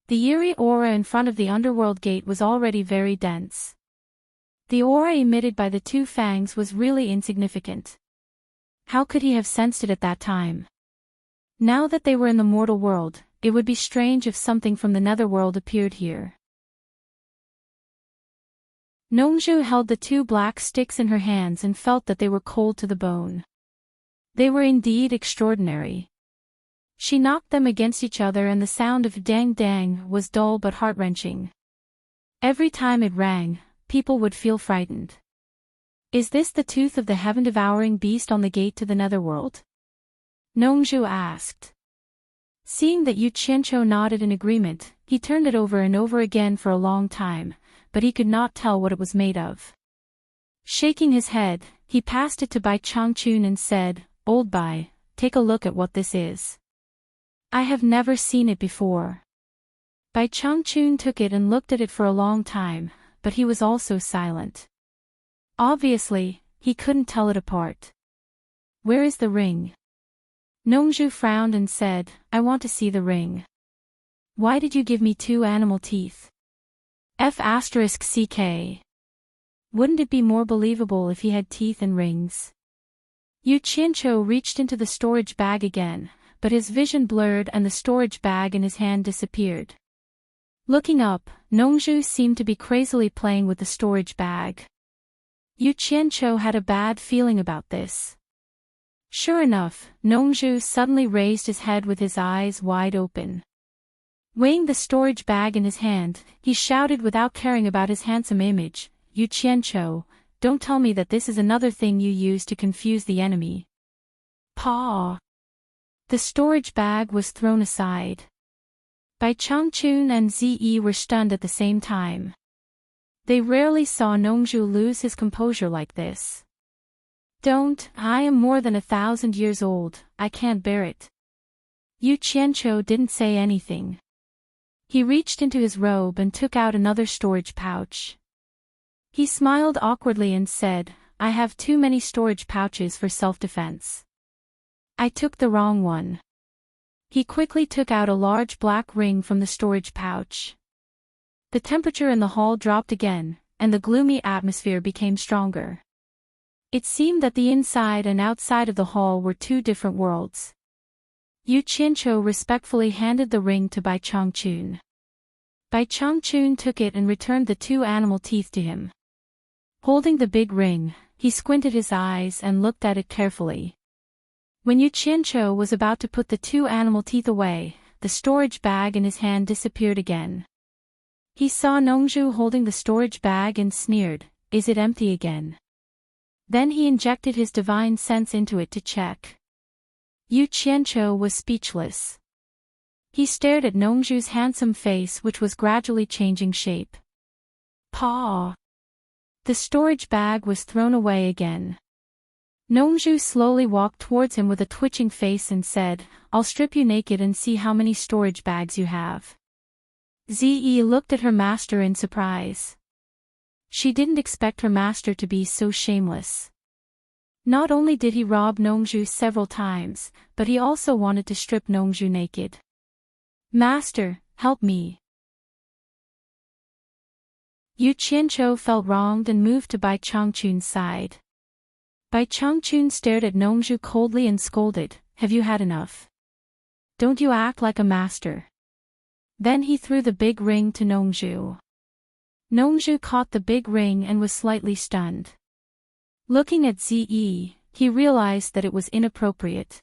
The eerie aura in front of the underworld gate was already very dense. The aura emitted by the two fangs was really insignificant. How could he have sensed it at that time? Now that they were in the mortal world, it would be strange if something from the netherworld appeared here. Nongzhu held the two black sticks in her hands and felt that they were cold to the bone. They were indeed extraordinary. She knocked them against each other and the sound of dang-dang was dull but heart-wrenching. Every time it rang, people would feel frightened. Is this the tooth of the heaven-devouring beast on the gate to the netherworld? Nongzhu asked. Seeing that Yu Qianqiu nodded in agreement, he turned it over and over again for a long time, but he could not tell what it was made of. Shaking his head, he passed it to Bai Changchun and said, "Old Bai, take a look at what this is. I have never seen it before." Bai Changchun took it and looked at it for a long time, but he was also silent. Obviously, he couldn't tell it apart. "Where is the ring?" Nongzhu frowned and said, "I want to see the ring." "Why did you give me two animal teeth? F***ck. Wouldn't it be more believable if he had teeth and rings?" Yu Qianqiu reached into the storage bag again, but his vision blurred and the storage bag in his hand disappeared. Looking up, Nongzhu seemed to be crazily playing with the storage bag. Yu Qianqiu had a bad feeling about this. Sure enough, Nongzhu suddenly raised his head with his eyes wide open. Weighing the storage bag in his hand, he shouted without caring about his handsome image, "Yu Qianqiu, don't tell me that this is another thing you use to confuse the enemy. Paw. The storage bag was thrown aside. Bai Changchun and Zi were stunned at the same time. They rarely saw Nongzhu lose his composure like this. Don't, I am more than 1,000 years old, I can't bear it. Yu Qianqiu didn't say anything. He reached into his robe and took out another storage pouch. He smiled awkwardly and said, I have too many storage pouches for self-defense. I took the wrong one. He quickly took out a large black ring from the storage pouch. The temperature in the hall dropped again, and the gloomy atmosphere became stronger. It seemed that the inside and outside of the hall were two different worlds. Yu Qianqiu respectfully handed the ring to Bai Changchun. Bai Changchun took it and returned the two animal teeth to him. Holding the big ring, he squinted his eyes and looked at it carefully. When Yu Qianqiu was about to put the two animal teeth away, the storage bag in his hand disappeared again. He saw Nongzhu holding the storage bag and sneered, Is it empty again? Then he injected his divine sense into it to check. Yu Qianqiu was speechless. He stared at Nongzhu's handsome face, which was gradually changing shape. Paw! The storage bag was thrown away again. Nongzhu slowly walked towards him with a twitching face and said, I'll strip you naked and see how many storage bags you have. Zi looked at her master in surprise. She didn't expect her master to be so shameless. Not only did he rob Nongzhu several times, but he also wanted to strip Nongzhu naked. Master, help me. Yu Qianqiu felt wronged and moved to Bai Changchun's side. Bai Changchun stared at Nongzhu coldly and scolded, Have you had enough? Don't you act like a master. Then he threw the big ring to Nongzhu. Nongzhu caught the big ring and was slightly stunned. Looking at Zi, he realized that it was inappropriate.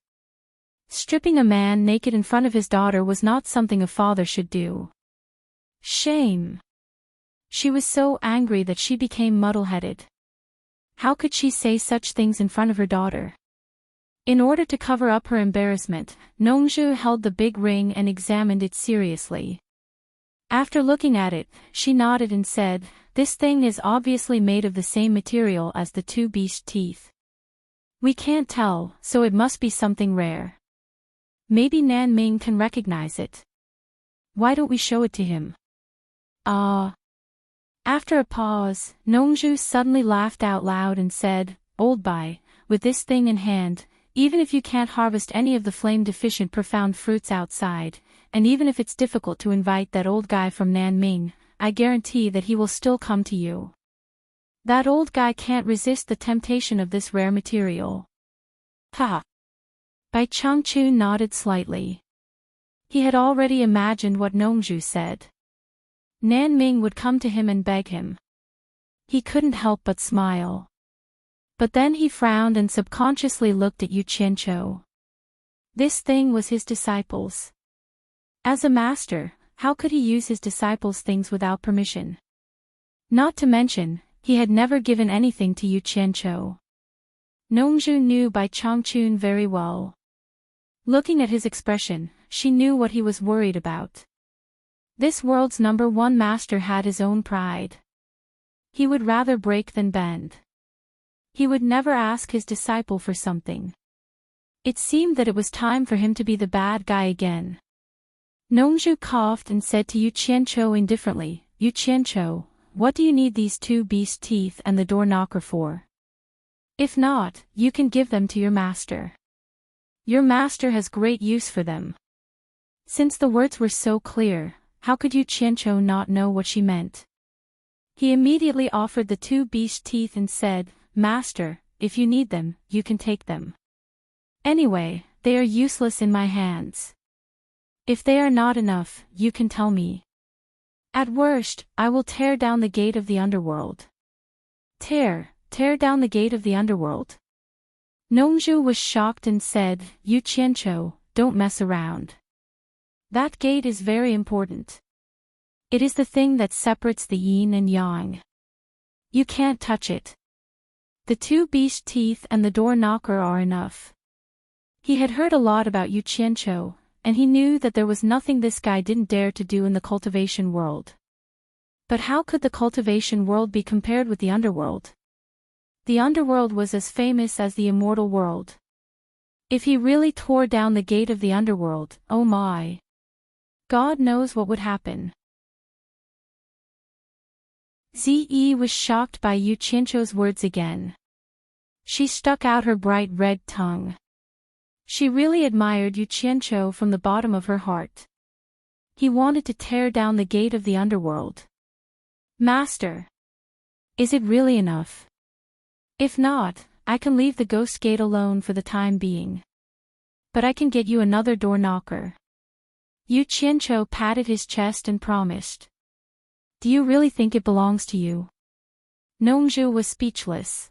Stripping a man naked in front of his daughter was not something a father should do. Shame! She was so angry that she became muddle-headed. How could she say such things in front of her daughter? In order to cover up her embarrassment, Nongzhu held the big ring and examined it seriously. After looking at it, she nodded and said, This thing is obviously made of the same material as the two beast teeth. We can't tell, so it must be something rare. Maybe Nanming can recognize it. Why don't we show it to him? After a pause, Nongzhu suddenly laughed out loud and said, Old Bai, with this thing in hand, even if you can't harvest any of the flame-deficient profound fruits outside, and even if it's difficult to invite that old guy from Nanming, I guarantee that he will still come to you. That old guy can't resist the temptation of this rare material. Ha! Bai Changchun nodded slightly. He had already imagined what Nongzhu said. Nanming would come to him and beg him. He couldn't help but smile. But then he frowned and subconsciously looked at Yu Qianqiu. This thing was his disciple's. As a master, how could he use his disciples' things without permission? Not to mention, he had never given anything to Yu Qianqiu. Nongzhu knew Bai Changchun very well. Looking at his expression, she knew what he was worried about. This world's #1 master had his own pride. He would rather break than bend. He would never ask his disciple for something. It seemed that it was time for him to be the bad guy again. Nongzhu coughed and said to Yu Qianqiu indifferently, Yu Qianqiu, what do you need these two beast teeth and the door knocker for? If not, you can give them to your master. Your master has great use for them. Since the words were so clear, how could Yu Qianqiu not know what she meant? He immediately offered the two beast teeth and said, Master, if you need them, you can take them. Anyway, they are useless in my hands. If they are not enough, you can tell me. At worst, I will tear down the gate of the underworld. Tear down the gate of the underworld. Nongzhu was shocked and said, Yu Qianqiu, don't mess around. That gate is very important. It is the thing that separates the yin and yang. You can't touch it. The 2 beast teeth and the door knocker are enough. He had heard a lot about Yu Qianqiu, and he knew that there was nothing this guy didn't dare to do in the cultivation world. But how could the cultivation world be compared with the underworld? The underworld was as famous as the immortal world. If he really tore down the gate of the underworld, oh my! God knows what would happen. Ze was shocked by Yu Qianqiu's words again. She stuck out her bright red tongue. She really admired Yu Qianqiu from the bottom of her heart. He wanted to tear down the gate of the underworld. Master! Is it really enough? If not, I can leave the ghost gate alone for the time being. But I can get you another door knocker. Yu Qianqiu patted his chest and promised. Do you really think it belongs to you? Nongzhu was speechless.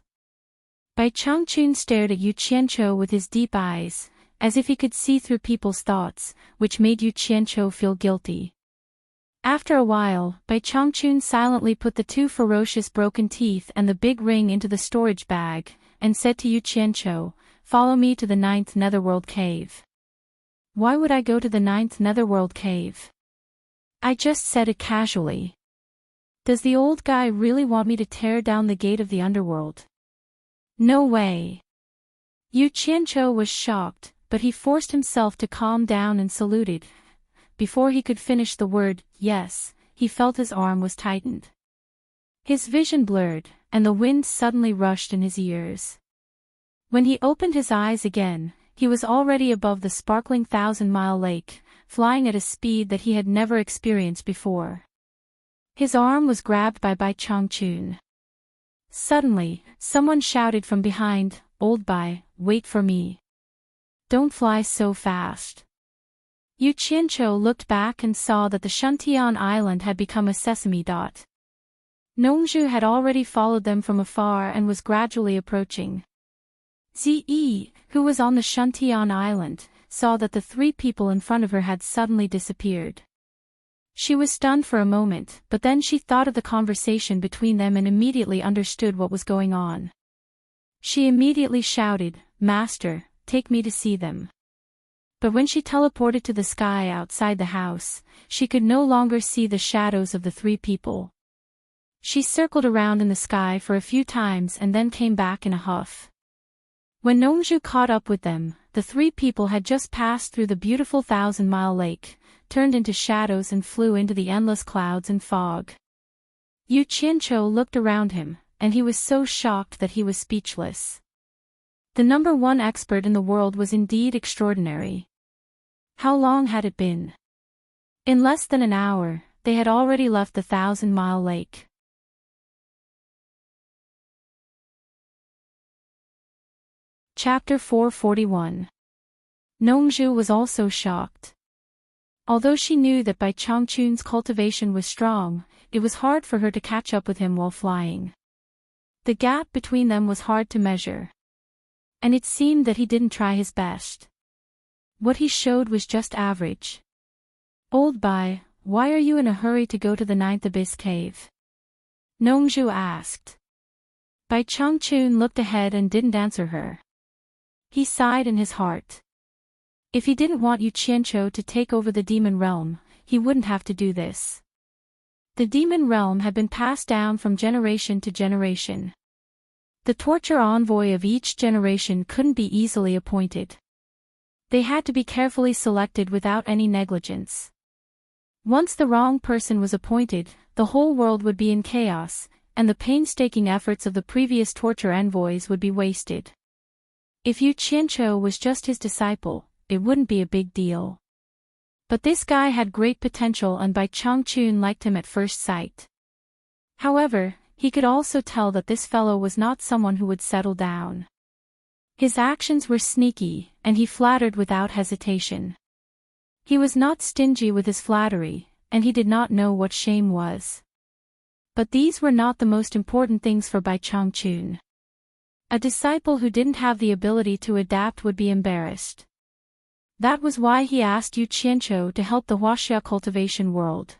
Bai Changchun stared at Yu Qianqiu with his deep eyes, as if he could see through people's thoughts, which made Yu Qianqiu feel guilty. After a while, Bai Changchun silently put the 2 ferocious broken teeth and the big ring into the storage bag, and said to Yu Qianqiu, "Follow me to the 9th Netherworld Cave." Why would I go to the 9th Netherworld Cave? I just said it casually. Does the old guy really want me to tear down the gate of the underworld? No way. Yu Qianqiu was shocked, but he forced himself to calm down and saluted. Before he could finish the word, yes, he felt his arm was tightened. His vision blurred, and the wind suddenly rushed in his ears. When he opened his eyes again, he was already above the sparkling 1,000-mile lake, flying at a speed that he had never experienced before. His arm was grabbed by Bai Changchun. Suddenly, someone shouted from behind, "Old Bai, wait for me. Don't fly so fast." Yu Qianqiu looked back and saw that the Shuntian island had become a sesame dot. Nongzhu had already followed them from afar and was gradually approaching. Ze, who was on the Shuntian island, saw that the 3 people in front of her had suddenly disappeared. She was stunned for a moment, but then she thought of the conversation between them and immediately understood what was going on. She immediately shouted, "Master, take me to see them." But when she teleported to the sky outside the house, she could no longer see the shadows of the 3 people. She circled around in the sky for a few times and then came back in a huff. When Nongzhu caught up with them, the 3 people had just passed through the beautiful 1,000-mile lake, turned into shadows and flew into the endless clouds and fog. Yu Qianqiu looked around him, and he was so shocked that he was speechless. The #1 expert in the world was indeed extraordinary. How long had it been? In less than an hour, they had already left the 1,000-mile lake. Chapter 441. Nongzhu was also shocked. Although she knew that Bai Changchun's cultivation was strong, it was hard for her to catch up with him while flying. The gap between them was hard to measure. And it seemed that he didn't try his best. What he showed was just average. "Old Bai, why are you in a hurry to go to the 9th Abyss Cave?" Nongzhu asked. Bai Changchun looked ahead and didn't answer her. He sighed in his heart. If he didn't want Yu Qianqiu to take over the demon realm, he wouldn't have to do this. The demon realm had been passed down from generation to generation. The torture envoy of each generation couldn't be easily appointed. They had to be carefully selected without any negligence. Once the wrong person was appointed, the whole world would be in chaos, and the painstaking efforts of the previous torture envoys would be wasted. If Yu Qianqiu was just his disciple, it wouldn't be a big deal. But this guy had great potential and Bai Changchun liked him at first sight. However, he could also tell that this fellow was not someone who would settle down. His actions were sneaky, and he flattered without hesitation. He was not stingy with his flattery, and he did not know what shame was. But these were not the most important things for Bai Changchun. A disciple who didn't have the ability to adapt would be embarrassed. That was why he asked Yu Qianqiu to help the Huaxia cultivation world.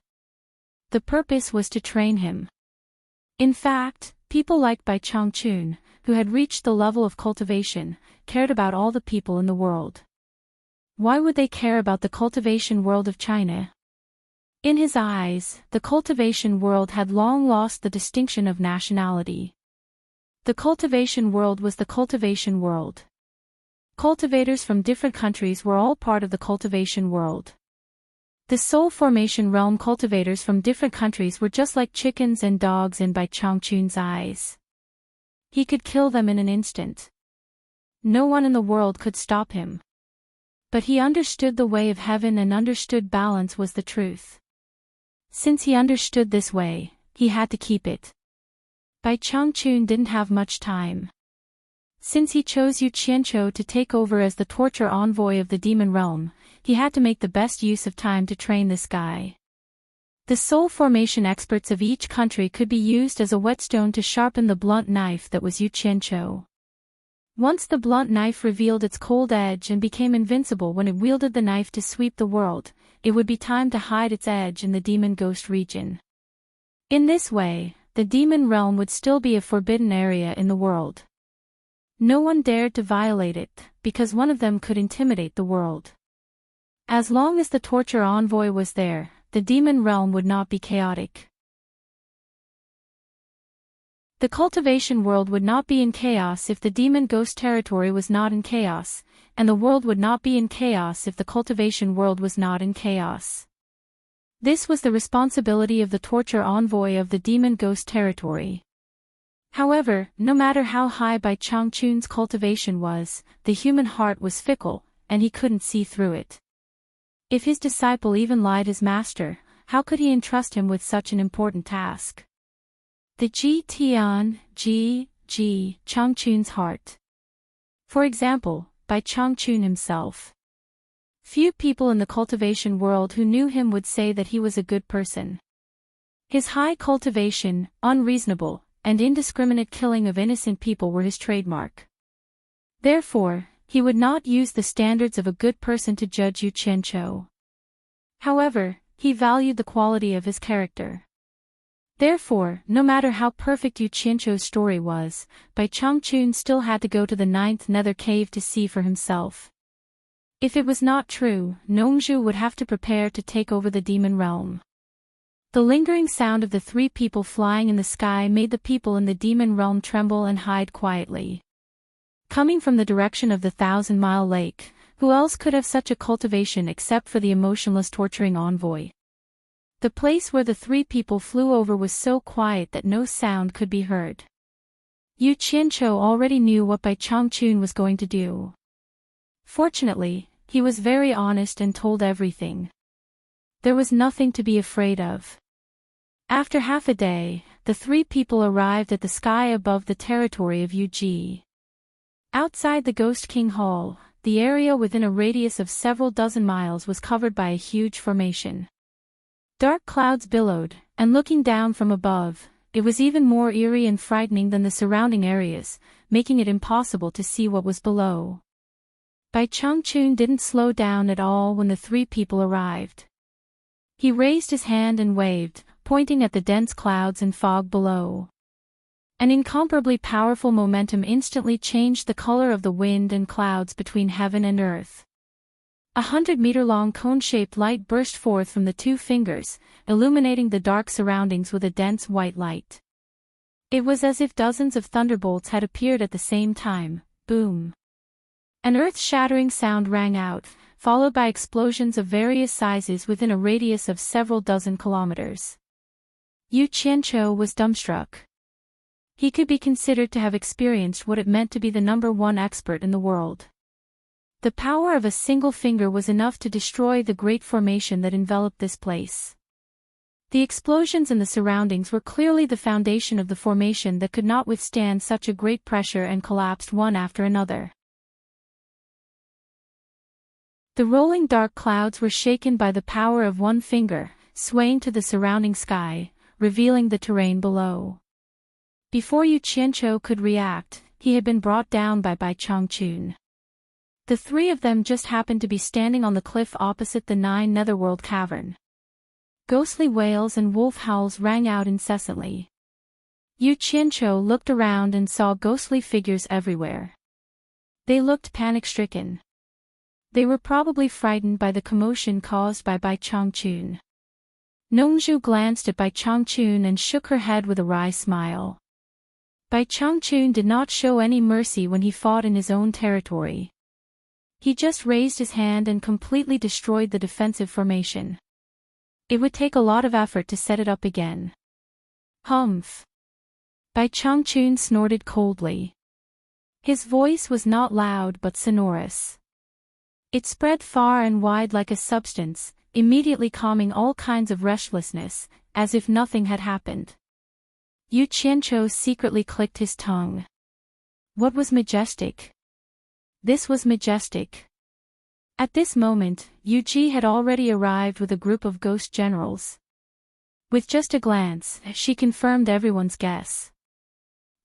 The purpose was to train him. In fact, people like Bai Changchun, who had reached the level of cultivation, cared about all the people in the world. Why would they care about the cultivation world of China? In his eyes, the cultivation world had long lost the distinction of nationality. The cultivation world was the cultivation world. Cultivators from different countries were all part of the cultivation world. The soul formation realm cultivators from different countries were just like chickens and dogs in Bai Changchun's eyes. He could kill them in an instant. No one in the world could stop him. But he understood the way of heaven and understood balance was the truth. Since he understood this way, he had to keep it. Bai Changchun didn't have much time. Since he chose Yu Qianqiu to take over as the torture envoy of the demon realm, he had to make the best use of time to train this guy. The soul formation experts of each country could be used as a whetstone to sharpen the blunt knife that was Yu Qianqiu. Once the blunt knife revealed its cold edge and became invincible when it wielded the knife to sweep the world, it would be time to hide its edge in the demon ghost region. In this way, the demon realm would still be a forbidden area in the world. No one dared to violate it, because one of them could intimidate the world. As long as the torture envoy was there, the demon realm would not be chaotic. The cultivation world would not be in chaos if the demon ghost territory was not in chaos, and the world would not be in chaos if the cultivation world was not in chaos. This was the responsibility of the torture envoy of the demon ghost territory. However, no matter how high Bai Changchun's cultivation was, the human heart was fickle, and he couldn't see through it. If his disciple even lied his master, how could he entrust him with such an important task? The Changchun's heart. For example, Bai Changchun himself. Few people in the cultivation world who knew him would say that he was a good person. His high cultivation, unreasonable, and indiscriminate killing of innocent people were his trademark. Therefore, he would not use the standards of a good person to judge Yu Qianqiu. However, he valued the quality of his character. Therefore, no matter how perfect Yu Qianqiu's story was, Bai Changchun still had to go to the 9th nether cave to see for himself. If it was not true, Nongzhu would have to prepare to take over the demon realm. The lingering sound of the 3 people flying in the sky made the people in the demon realm tremble and hide quietly. Coming from the direction of the 1,000-mile lake, who else could have such a cultivation except for the emotionless torturing envoy? The place where the 3 people flew over was so quiet that no sound could be heard. Yu Qianqiu already knew what Bai Changchun was going to do. Fortunately, he was very honest and told everything. There was nothing to be afraid of. After half a day, the 3 people arrived at the sky above the territory of Yu Ji. Outside the Ghost King Hall, the area within a radius of several dozen miles was covered by a huge formation. Dark clouds billowed, and looking down from above, it was even more eerie and frightening than the surrounding areas, making it impossible to see what was below. Bai Changchun didn't slow down at all when the 3 people arrived. He raised his hand and waved, pointing at the dense clouds and fog below. An incomparably powerful momentum instantly changed the color of the wind and clouds between heaven and earth. 100-meter-long cone-shaped light burst forth from the 2 fingers, illuminating the dark surroundings with a dense white light. It was as if dozens of thunderbolts had appeared at the same time. Boom! An earth-shattering sound rang out, followed by explosions of various sizes within a radius of several dozen kilometers. Yu Qianqiu was dumbstruck. He could be considered to have experienced what it meant to be the #1 expert in the world. The power of a single finger was enough to destroy the great formation that enveloped this place. The explosions in the surroundings were clearly the foundation of the formation that could not withstand such a great pressure and collapsed one after another. The rolling dark clouds were shaken by the power of one finger, swaying to the surrounding sky, revealing the terrain below. Before Yu Qianqiu could react, he had been brought down by Bai Changchun. The 3 of them just happened to be standing on the cliff opposite the 9 netherworld cavern. Ghostly wails and wolf howls rang out incessantly. Yu Qianqiu looked around and saw ghostly figures everywhere. They looked panic-stricken. They were probably frightened by the commotion caused by Bai Changchun. Nongzhu glanced at Bai Changchun and shook her head with a wry smile. Bai Changchun did not show any mercy when he fought in his own territory. He just raised his hand and completely destroyed the defensive formation. It would take a lot of effort to set it up again. Humph. Bai Changchun snorted coldly. His voice was not loud but sonorous. It spread far and wide like a substance, immediately calming all kinds of restlessness, as if nothing had happened. Yu Qianqiu secretly clicked his tongue. What was majestic? This was majestic. At this moment, Yu Ji had already arrived with a group of ghost generals. With just a glance, she confirmed everyone's guess.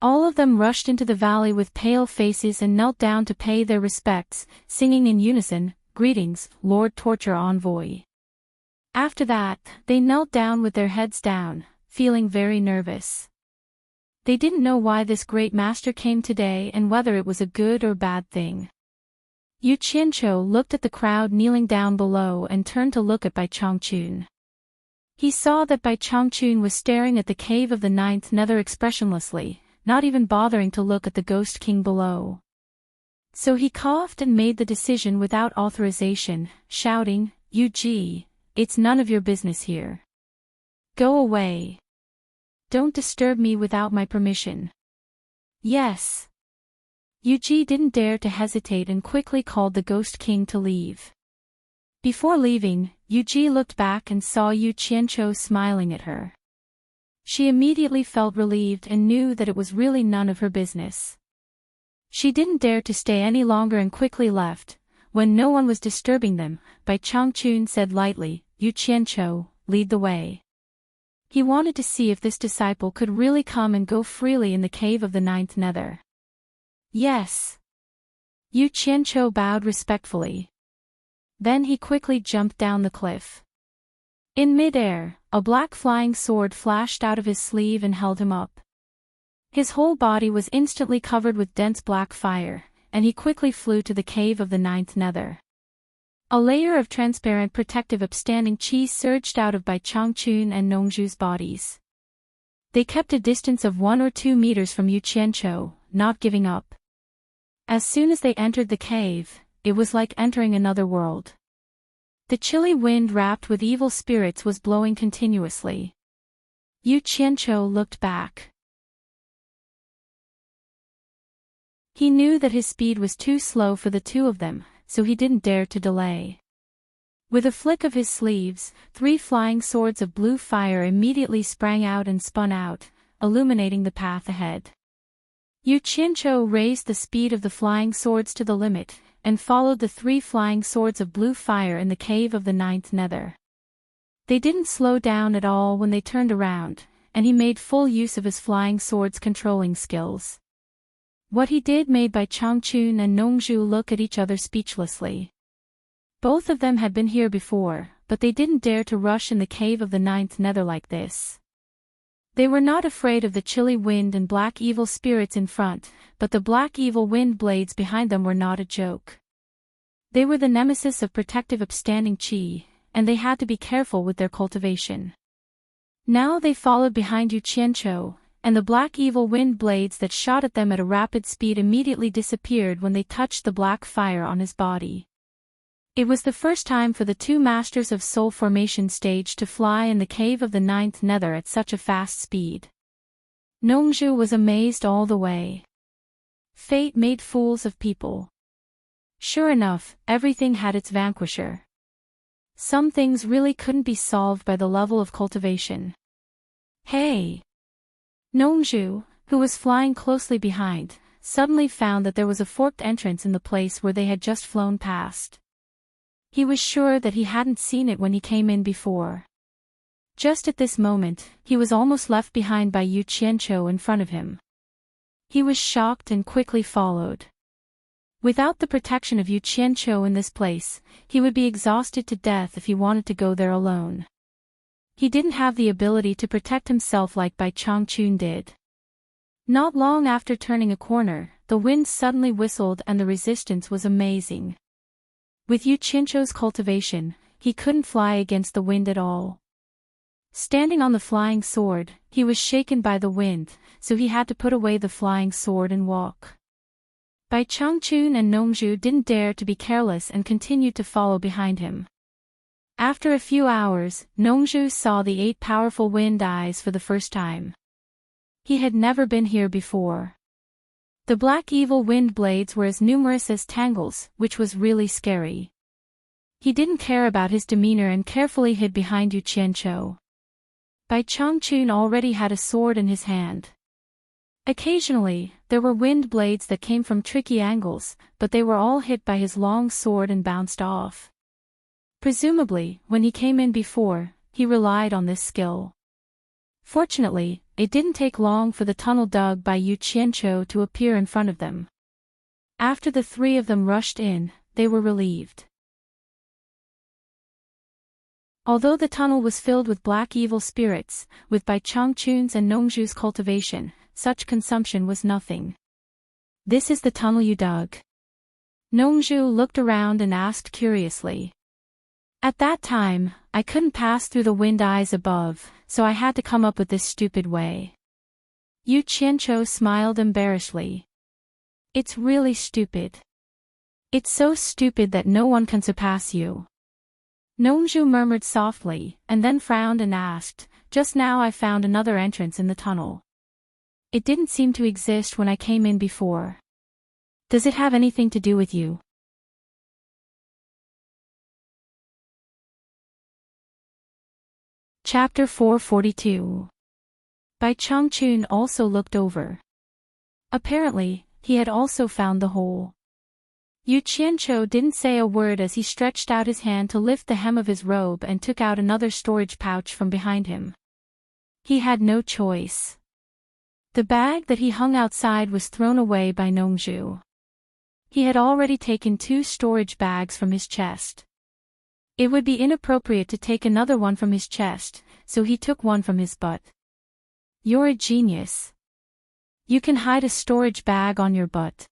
All of them rushed into the valley with pale faces and knelt down to pay their respects, singing in unison, "Greetings, Lord Torture Envoy." After that, they knelt down with their heads down, feeling very nervous. They didn't know why this great master came today and whether it was a good or bad thing. Yu Qianqiu looked at the crowd kneeling down below and turned to look at Bai Changchun. He saw that Bai Changchun was staring at the cave of the ninth nether expressionlessly, not even bothering to look at the ghost king below. So he coughed and made the decision without authorization, shouting, "Yu Ji, it's none of your business here. Go away. Don't disturb me without my permission." Yes. Yu Ji didn't dare to hesitate and quickly called the Ghost King to leave. Before leaving, Yu Ji looked back and saw Yu Qianqiu smiling at her. She immediately felt relieved and knew that it was really none of her business. She didn't dare to stay any longer and quickly left. When no one was disturbing them, Bai Changchun said lightly, "Yu Qianqiu, lead the way." He wanted to see if this disciple could really come and go freely in the cave of the ninth nether. Yes. Yu Qianqiu bowed respectfully. Then he quickly jumped down the cliff. In mid-air, a black flying sword flashed out of his sleeve and held him up. His whole body was instantly covered with dense black fire, and he quickly flew to the cave of the ninth nether. A layer of transparent protective upstanding chi surged out of Bai Changchun and Nongzhu's bodies. They kept a distance of 1 or 2 meters from Yu Qianqiu, not giving up. As soon as they entered the cave, it was like entering another world. The chilly wind wrapped with evil spirits was blowing continuously. Yu Qianqiu looked back. He knew that his speed was too slow for the two of them, so he didn't dare to delay. With a flick of his sleeves, 3 flying swords of blue fire immediately sprang out and spun out, illuminating the path ahead. Yu Qianqiu raised the speed of the flying swords to the limit, and followed the 3 flying swords of blue fire in the cave of the ninth nether. They didn't slow down at all when they turned around, and he made full use of his flying swords controlling skills. What he did made Bai Changchun and Nongzhu look at each other speechlessly. Both of them had been here before, but they didn't dare to rush in the cave of the ninth nether like this. They were not afraid of the chilly wind and black evil spirits in front, but the black evil wind blades behind them were not a joke. They were the nemesis of protective upstanding chi, and they had to be careful with their cultivation. Now they followed behind Yu Qianqiu, and the black evil wind blades that shot at them at a rapid speed immediately disappeared when they touched the black fire on his body. It was the first time for the 2 masters of soul formation stage to fly in the cave of the ninth nether at such a fast speed. Nongzhu was amazed all the way. Fate made fools of people. Sure enough, everything had its vanquisher. Some things really couldn't be solved by the level of cultivation. Hey! Nongzhu, who was flying closely behind, suddenly found that there was a forked entrance in the place where they had just flown past. He was sure that he hadn't seen it when he came in before. Just at this moment, he was almost left behind by Yu Qianqiu in front of him. He was shocked and quickly followed. Without the protection of Yu Qianqiu in this place, he would be exhausted to death if he wanted to go there alone. He didn't have the ability to protect himself like Bai Changchun did. Not long after turning a corner, the wind suddenly whistled and the resistance was amazing. With Yu Qianzhou's cultivation, he couldn't fly against the wind at all. Standing on the flying sword, he was shaken by the wind, so he had to put away the flying sword and walk. Bai Changchun and Nongzhu didn't dare to be careless and continued to follow behind him. After a few hours, Nongzhu saw the 8 powerful wind eyes for the first time. He had never been here before. The black evil wind blades were as numerous as tangles, which was really scary. He didn't care about his demeanor and carefully hid behind Yu Qianzhou. Bai Changchun already had a sword in his hand. Occasionally, there were wind blades that came from tricky angles, but they were all hit by his long sword and bounced off. Presumably, when he came in before, he relied on this skill. Fortunately, it didn't take long for the tunnel dug by Yu Qianzhou to appear in front of them. After the 3 of them rushed in, they were relieved. Although the tunnel was filled with black evil spirits, with Bai Changchun's and Nongzhu's cultivation, such consumption was nothing. "This is the tunnel you dug?" Nongzhu looked around and asked curiously. "At that time, I couldn't pass through the wind eyes above, so I had to come up with this stupid way." Yu Qianzhou smiled embarrassedly. "It's really stupid. It's so stupid that no one can surpass you." Nongzhu murmured softly, and then frowned and asked, "Just now I found another entrance in the tunnel. It didn't seem to exist when I came in before. Does it have anything to do with you?" Chapter 442. Bai Changchun also looked over. Apparently, he had also found the hole. Yu Qianzhou didn't say a word as he stretched out his hand to lift the hem of his robe and took out another storage pouch from behind him. He had no choice. The bag that he hung outside was thrown away by Nongzhu. He had already taken 2 storage bags from his chest. It would be inappropriate to take another one from his chest, so he took one from his butt. "You're a genius. You can hide a storage bag on your butt."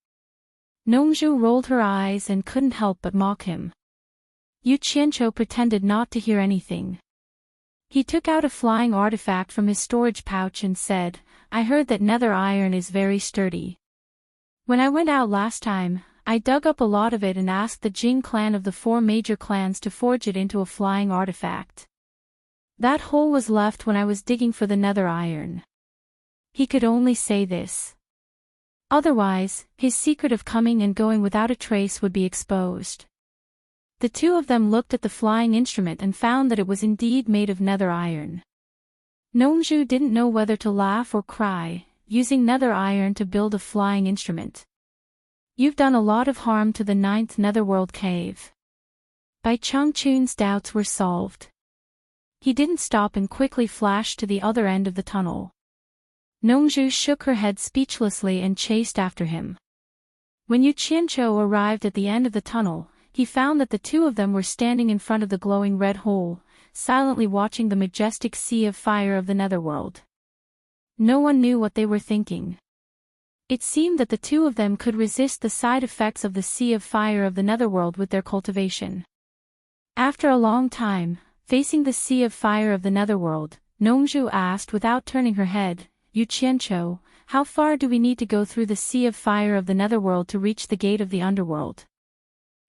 Nongzhu rolled her eyes and couldn't help but mock him. Yu Qianzhou pretended not to hear anything. He took out a flying artifact from his storage pouch and said, "I heard that nether iron is very sturdy. When I went out last time, I dug up a lot of it and asked the Jing clan of the 4 major clans to forge it into a flying artifact. That hole was left when I was digging for the nether iron." He could only say this. Otherwise, his secret of coming and going without a trace would be exposed. The 2 of them looked at the flying instrument and found that it was indeed made of nether iron. Nongzhu didn't know whether to laugh or cry, using nether iron to build a flying instrument. "You've done a lot of harm to the 9th netherworld cave." Bai Changchun's doubts were solved. He didn't stop and quickly flashed to the other end of the tunnel. Nongzhu shook her head speechlessly and chased after him. When Yu Qianzhou arrived at the end of the tunnel, he found that the 2 of them were standing in front of the glowing red hole, silently watching the majestic sea of fire of the netherworld. No one knew what they were thinking. It seemed that the 2 of them could resist the side effects of the sea of fire of the netherworld with their cultivation. After a long time, facing the sea of fire of the netherworld, Nongzhu asked without turning her head, "Yu Qianzhou, how far do we need to go through the sea of fire of the netherworld to reach the gate of the underworld?"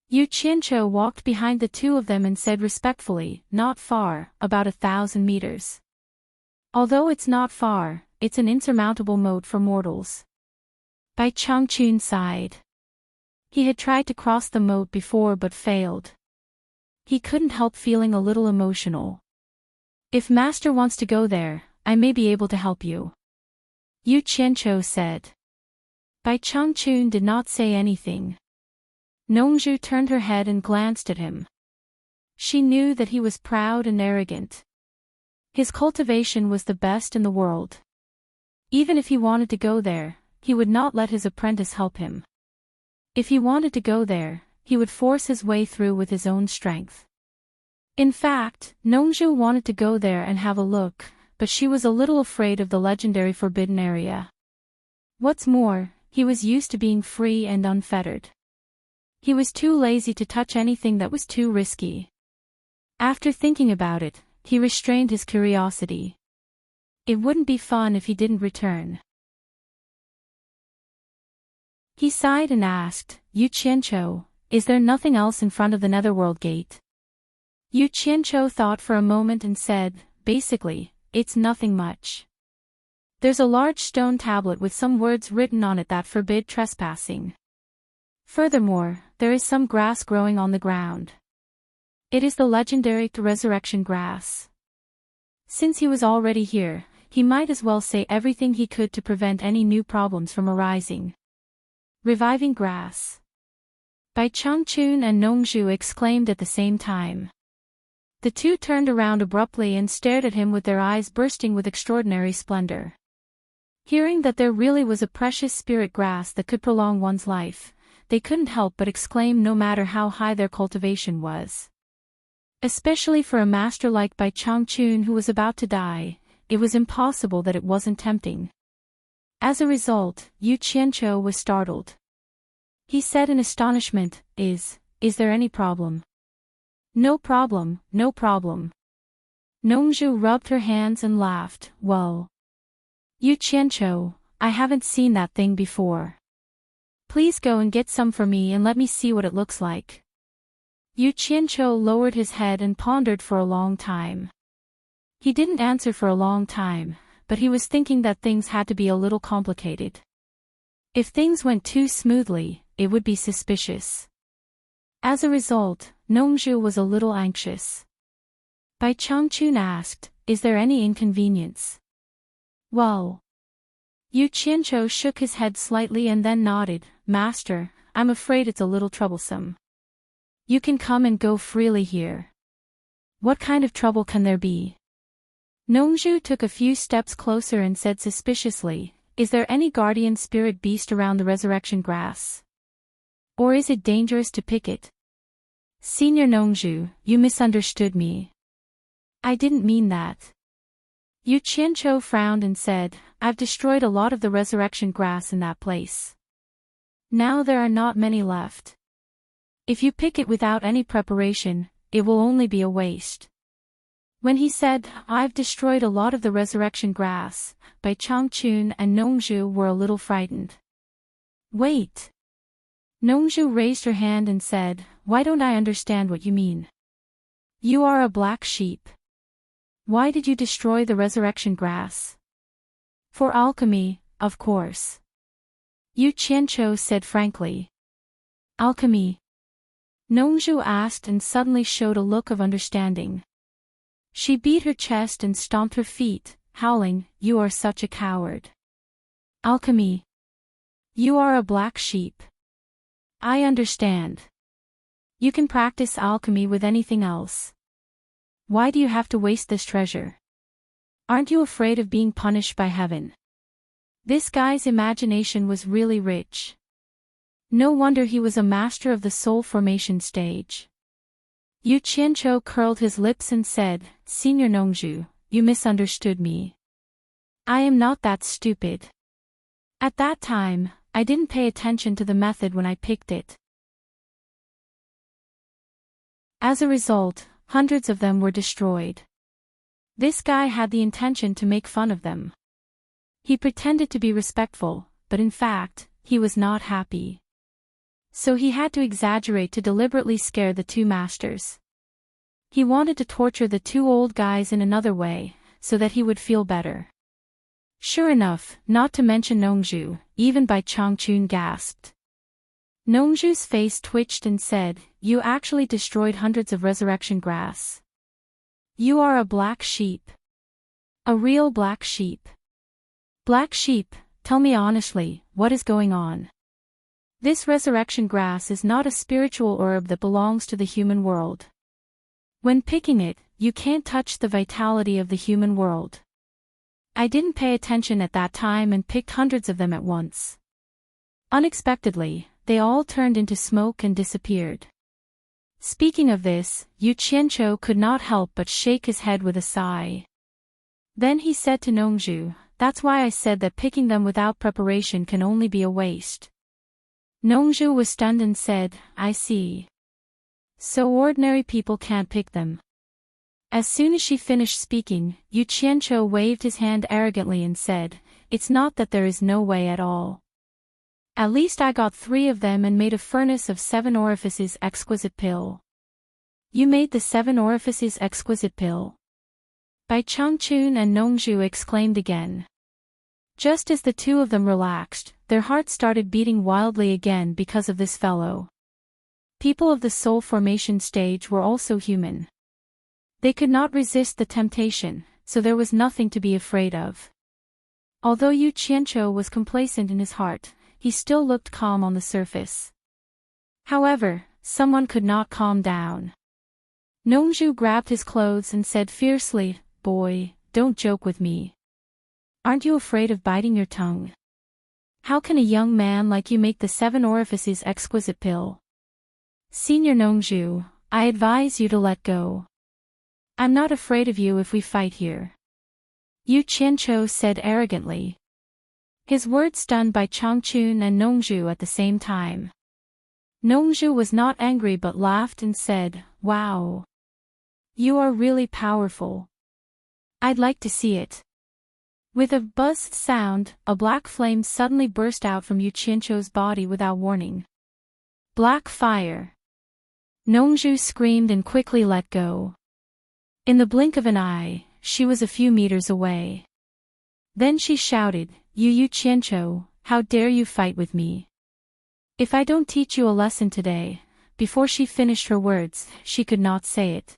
Yu Qianzhou walked behind the 2 of them and said respectfully, "Not far, about 1,000 meters. Although it's not far, it's an insurmountable moat for mortals." Bai Changchun sighed. He had tried to cross the moat before but failed. He couldn't help feeling a little emotional. "If Master wants to go there, I may be able to help you," Yu Qianzhou said. Bai Changchun did not say anything. Nongzhu turned her head and glanced at him. She knew that he was proud and arrogant. His cultivation was the best in the world. Even if he wanted to go there, he would not let his apprentice help him. If he wanted to go there, he would force his way through with his own strength. In fact, Nongzhu wanted to go there and have a look, but she was a little afraid of the legendary forbidden area. What's more, he was used to being free and unfettered. He was too lazy to touch anything that was too risky. After thinking about it, he restrained his curiosity. It wouldn't be fun if he didn't return. He sighed and asked, Yu Qianqiu, is there nothing else in front of the Netherworld gate? Yu Qianqiu thought for a moment and said, basically, it's nothing much. There's a large stone tablet with some words written on it that forbid trespassing. Furthermore, there is some grass growing on the ground. It is the legendary resurrection grass. Since he was already here, he might as well say everything he could to prevent any new problems from arising. Reviving grass. Bai Changchun and Nongzhu exclaimed at the same time. The two turned around abruptly and stared at him with their eyes bursting with extraordinary splendor. Hearing that there really was a precious spirit grass that could prolong one's life, they couldn't help but exclaim no matter how high their cultivation was. Especially for a master like Bai Changchun who was about to die, it was impossible that it wasn't tempting. As a result, Yu Qianqiu was startled. He said in astonishment, Is there any problem? No problem, no problem. Nongzhu rubbed her hands and laughed, well. Yu Qianqiu, I haven't seen that thing before. Please go and get some for me and let me see what it looks like. Yu Qianqiu lowered his head and pondered for a long time. He didn't answer for a long time, but he was thinking that things had to be a little complicated. If things went too smoothly, it would be suspicious. As a result, Nongzhu was a little anxious. Bai Changchun asked, is there any inconvenience? Well. Yu Qianqiu shook his head slightly and then nodded, Master, I'm afraid it's a little troublesome. You can come and go freely here. What kind of trouble can there be? Nongzhu took a few steps closer and said suspiciously, is there any guardian spirit beast around the resurrection grass? Or is it dangerous to pick it? Senior Nongzhu, you misunderstood me. I didn't mean that. Yu Qianqiu frowned and said, I've destroyed a lot of the resurrection grass in that place. Now there are not many left. If you pick it without any preparation, it will only be a waste. When he said, I've destroyed a lot of the resurrection grass, Bai Changchun and Nongzhu were a little frightened. Wait. Nongzhu raised her hand and said, why don't I understand what you mean? You are a black sheep. Why did you destroy the resurrection grass? For alchemy, of course. Yu Qianqiu said frankly. Alchemy? Nongzhu asked and suddenly showed a look of understanding. She beat her chest and stomped her feet, howling, you are such a coward. Alchemy. You are a black sheep. I understand. You can practice alchemy with anything else. Why do you have to waste this treasure? Aren't you afraid of being punished by heaven? This guy's imagination was really rich. No wonder he was a master of the soul formation stage. Yu Qianqiu curled his lips and said, Senior Nongzhu, you misunderstood me. I am not that stupid. At that time, I didn't pay attention to the method when I picked it. As a result, hundreds of them were destroyed. This guy had the intention to make fun of them. He pretended to be respectful, but in fact, he was not happy. So he had to exaggerate to deliberately scare the two masters. He wanted to torture the two old guys in another way, so that he would feel better. Sure enough, not to mention Nongzhu, even Bai Changchun gasped. Nongzhu's face twitched and said, you actually destroyed hundreds of resurrection grass. You are a black sheep. A real black sheep. Black sheep, tell me honestly, what is going on? This resurrection grass is not a spiritual herb that belongs to the human world. When picking it, you can't touch the vitality of the human world. I didn't pay attention at that time and picked hundreds of them at once. Unexpectedly, they all turned into smoke and disappeared. Speaking of this, Yu Qianqiu could not help but shake his head with a sigh. Then he said to Nongzhu, that's why I said that picking them without preparation can only be a waste. Nongju was stunned and said, I see. So ordinary people can't pick them. As soon as she finished speaking, Yu Qianqiu waved his hand arrogantly and said, it's not that there is no way at all. At least I got 3 of them and made a furnace of 7 orifices exquisite pill. You made the 7 orifices exquisite pill? Bai Changchun and Nongju exclaimed again. Just as the 2 of them relaxed, their hearts started beating wildly again because of this fellow. People of the soul formation stage were also human. They could not resist the temptation, so there was nothing to be afraid of. Although Yu Qianqiu was complacent in his heart, he still looked calm on the surface. However, someone could not calm down. Nongju grabbed his clothes and said fiercely, Boy, don't joke with me. Aren't you afraid of biting your tongue? How can a young man like you make the 7 orifices exquisite pill? Senior Nongju, I advise you to let go. I'm not afraid of you if we fight here. Yu Qianqiu said arrogantly. His words stunned Bai Changchun and Nongju at the same time. Nongju was not angry but laughed and said, Wow. You are really powerful. I'd like to see it. With a buzzed sound, a black flame suddenly burst out from Yu Qianqiu's body without warning. Black fire. Nongju screamed and quickly let go. In the blink of an eye, she was a few meters away. Then she shouted, Yu Qianqiu, how dare you fight with me? If I don't teach you a lesson today. Before she finished her words, she could not say it.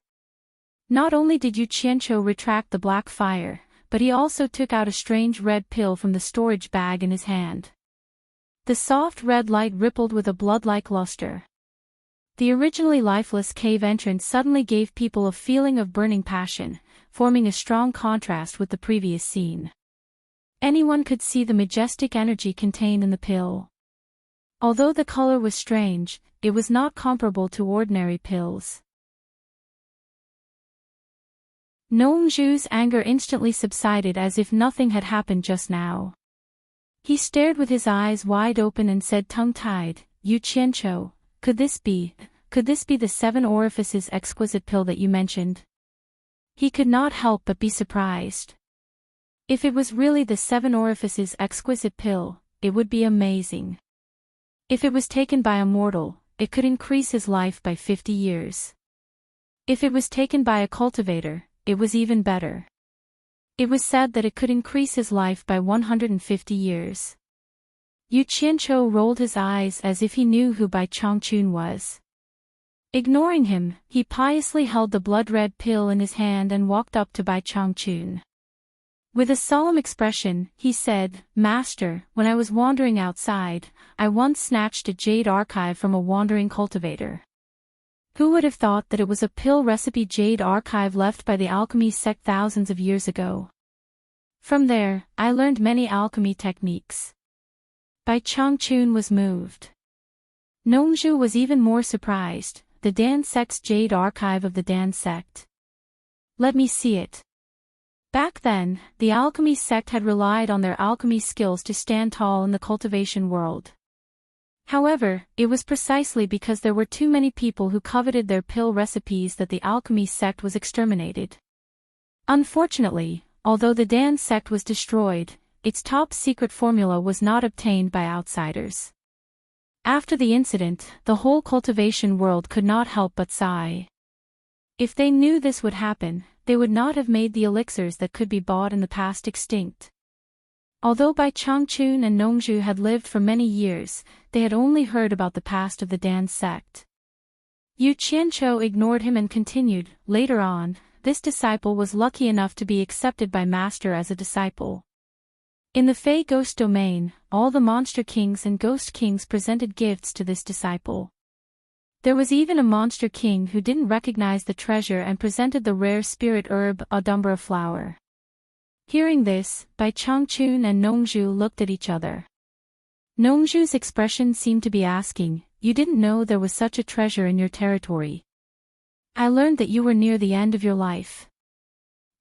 Not only did Yu Qianqiu retract the black fire, but he also took out a strange red pill from the storage bag in his hand. The soft red light rippled with a blood-like luster. The originally lifeless cave entrance suddenly gave people a feeling of burning passion, forming a strong contrast with the previous scene. Anyone could see the majestic energy contained in the pill. Although the color was strange, it was not comparable to ordinary pills. Nongju's anger instantly subsided as if nothing had happened just now. He stared with his eyes wide open and said tongue-tied, Yu Qianqiu, could this be the 7 orifices exquisite pill that you mentioned? He could not help but be surprised. If it was really the 7 orifices exquisite pill, it would be amazing. If it was taken by a mortal, it could increase his life by 50 years. If it was taken by a cultivator, it was even better. It was said that it could increase his life by 150 years. Yu Qianqiu rolled his eyes as if he knew who Bai Changchun was. Ignoring him, he piously held the blood-red pill in his hand and walked up to Bai Changchun. With a solemn expression, he said, Master, when I was wandering outside, I once snatched a jade archive from a wandering cultivator. Who would have thought that it was a pill recipe jade archive left by the alchemy sect thousands of years ago? From there, I learned many alchemy techniques. Bai Changchun was moved. Nongju was even more surprised, the Dan sect's jade archive of the Dan sect. Let me see it. Back then, the alchemy sect had relied on their alchemy skills to stand tall in the cultivation world. However, it was precisely because there were too many people who coveted their pill recipes that the alchemy sect was exterminated. Unfortunately, although the Dan sect was destroyed, its top secret formula was not obtained by outsiders. After the incident, the whole cultivation world could not help but sigh. If they knew this would happen, they would not have made the elixirs that could be bought in the past extinct. Although Bai Changchun and Nongju had lived for many years, they had only heard about the past of the Dan sect. Yu Qianqiu ignored him and continued, later on, this disciple was lucky enough to be accepted by Master as a disciple. In the Fey Ghost domain, all the monster kings and ghost kings presented gifts to this disciple. There was even a monster king who didn't recognize the treasure and presented the rare spirit herb Adumbra flower. Hearing this, Bai Changchun and Nongju looked at each other. Nongju's expression seemed to be asking, you didn't know there was such a treasure in your territory. I learned that you were near the end of your life.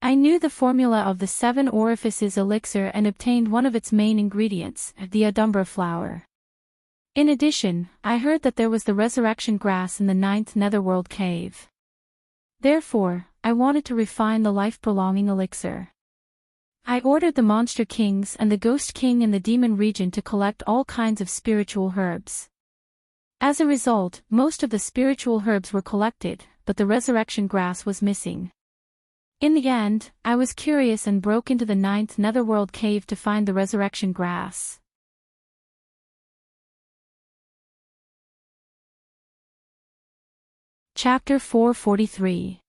I knew the formula of the 7 orifices elixir and obtained one of its main ingredients, the Adumbra flower. In addition, I heard that there was the resurrection grass in the 9th netherworld cave. Therefore, I wanted to refine the life-prolonging elixir. I ordered the Monster Kings and the Ghost King in the Demon region to collect all kinds of spiritual herbs. As a result, most of the spiritual herbs were collected, but the resurrection grass was missing. In the end, I was curious and broke into the 9th netherworld cave to find the resurrection grass. Chapter 443.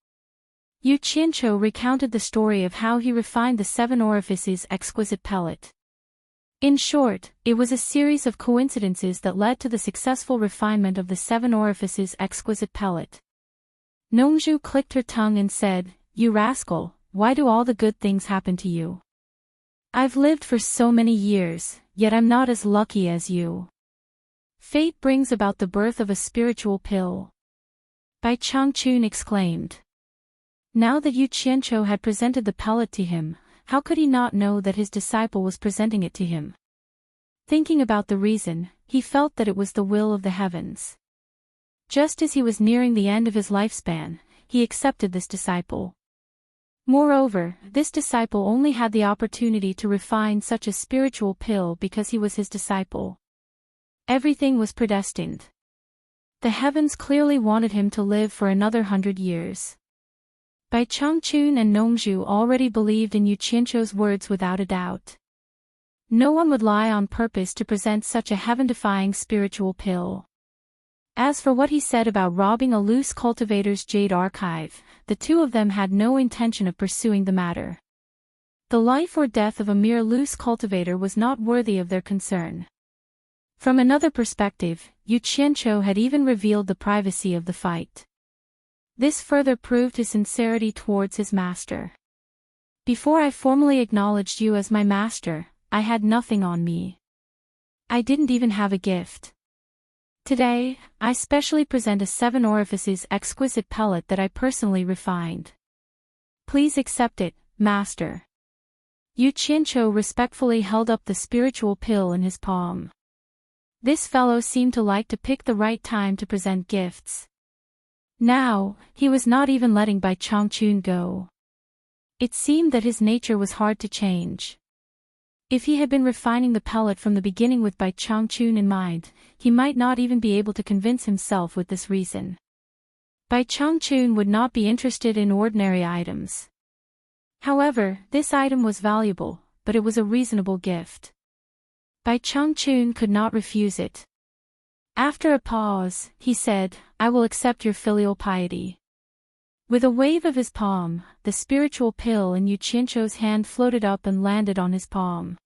Yu Qianqiu recounted the story of how he refined the 7 orifices exquisite pellet. In short, it was a series of coincidences that led to the successful refinement of the 7 orifices exquisite pellet. Nongzhu clicked her tongue and said, "You rascal, why do all the good things happen to you? I've lived for so many years, yet I'm not as lucky as you. Fate brings about the birth of a spiritual pill." Bai Changchun exclaimed. Now that Yu Qianqiu had presented the pellet to him, how could he not know that his disciple was presenting it to him? Thinking about the reason, he felt that it was the will of the heavens. Just as he was nearing the end of his lifespan, he accepted this disciple. Moreover, this disciple only had the opportunity to refine such a spiritual pill because he was his disciple. Everything was predestined. The heavens clearly wanted him to live for another 100 years. Bai Changchun and Nongzhu already believed in Yu Qianqiu's words without a doubt. No one would lie on purpose to present such a heaven-defying spiritual pill. As for what he said about robbing a loose cultivator's jade archive, the two of them had no intention of pursuing the matter. The life or death of a mere loose cultivator was not worthy of their concern. From another perspective, Yu Qianqiu had even revealed the privacy of the fight. This further proved his sincerity towards his master. Before I formally acknowledged you as my master, I had nothing on me. I didn't even have a gift. Today, I specially present a 7 orifices exquisite pellet that I personally refined. Please accept it, master. Yu Qianqiu respectfully held up the spiritual pill in his palm. This fellow seemed to like to pick the right time to present gifts. Now, he was not even letting Bai Changchun go. It seemed that his nature was hard to change. If he had been refining the pellet from the beginning with Bai Changchun in mind, he might not even be able to convince himself with this reason. Bai Changchun would not be interested in ordinary items. However, this item was valuable, but it was a reasonable gift. Bai Changchun could not refuse it. After a pause, he said, "I will accept your filial piety." With a wave of his palm, the spiritual pill in Yu Qianqiu's hand floated up and landed on his palm.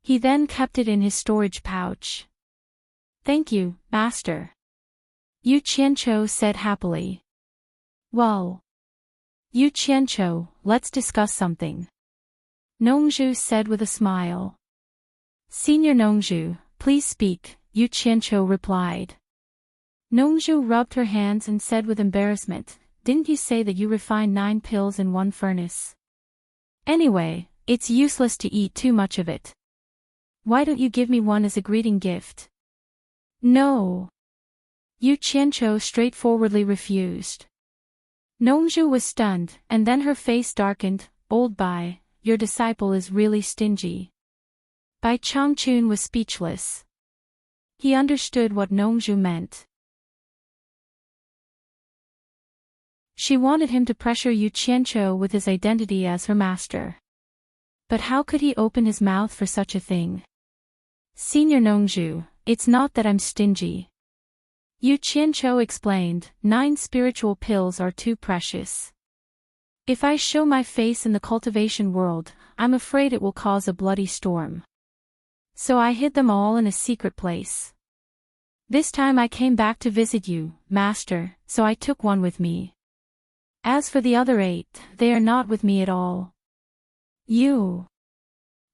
He then kept it in his storage pouch. "Thank you, master," Yu Qianqiu said happily. "Well, Yu Qianqiu, let's discuss something," Nongzhu said with a smile. "Senior Nongzhu, please speak," Yu Qianqiu replied. Nongzhu rubbed her hands and said with embarrassment, "Didn't you say that you refined 9 pills in one furnace? Anyway, it's useless to eat too much of it. Why don't you give me one as a greeting gift?" "No." Yu Qianqiu straightforwardly refused. Nongzhu was stunned, and then her face darkened. "Old Bai, your disciple is really stingy." Bai Changchun was speechless. He understood what Nongzhu meant. She wanted him to pressure Yu Qianqiu with his identity as her master. But how could he open his mouth for such a thing? "Senior Nongzhu, it's not that I'm stingy," Yu Qianqiu explained. 9 spiritual pills are too precious. If I show my face in the cultivation world, I'm afraid it will cause a bloody storm. So I hid them all in a secret place. This time I came back to visit you, master, so I took one with me. As for the other 8, they are not with me at all." "You?"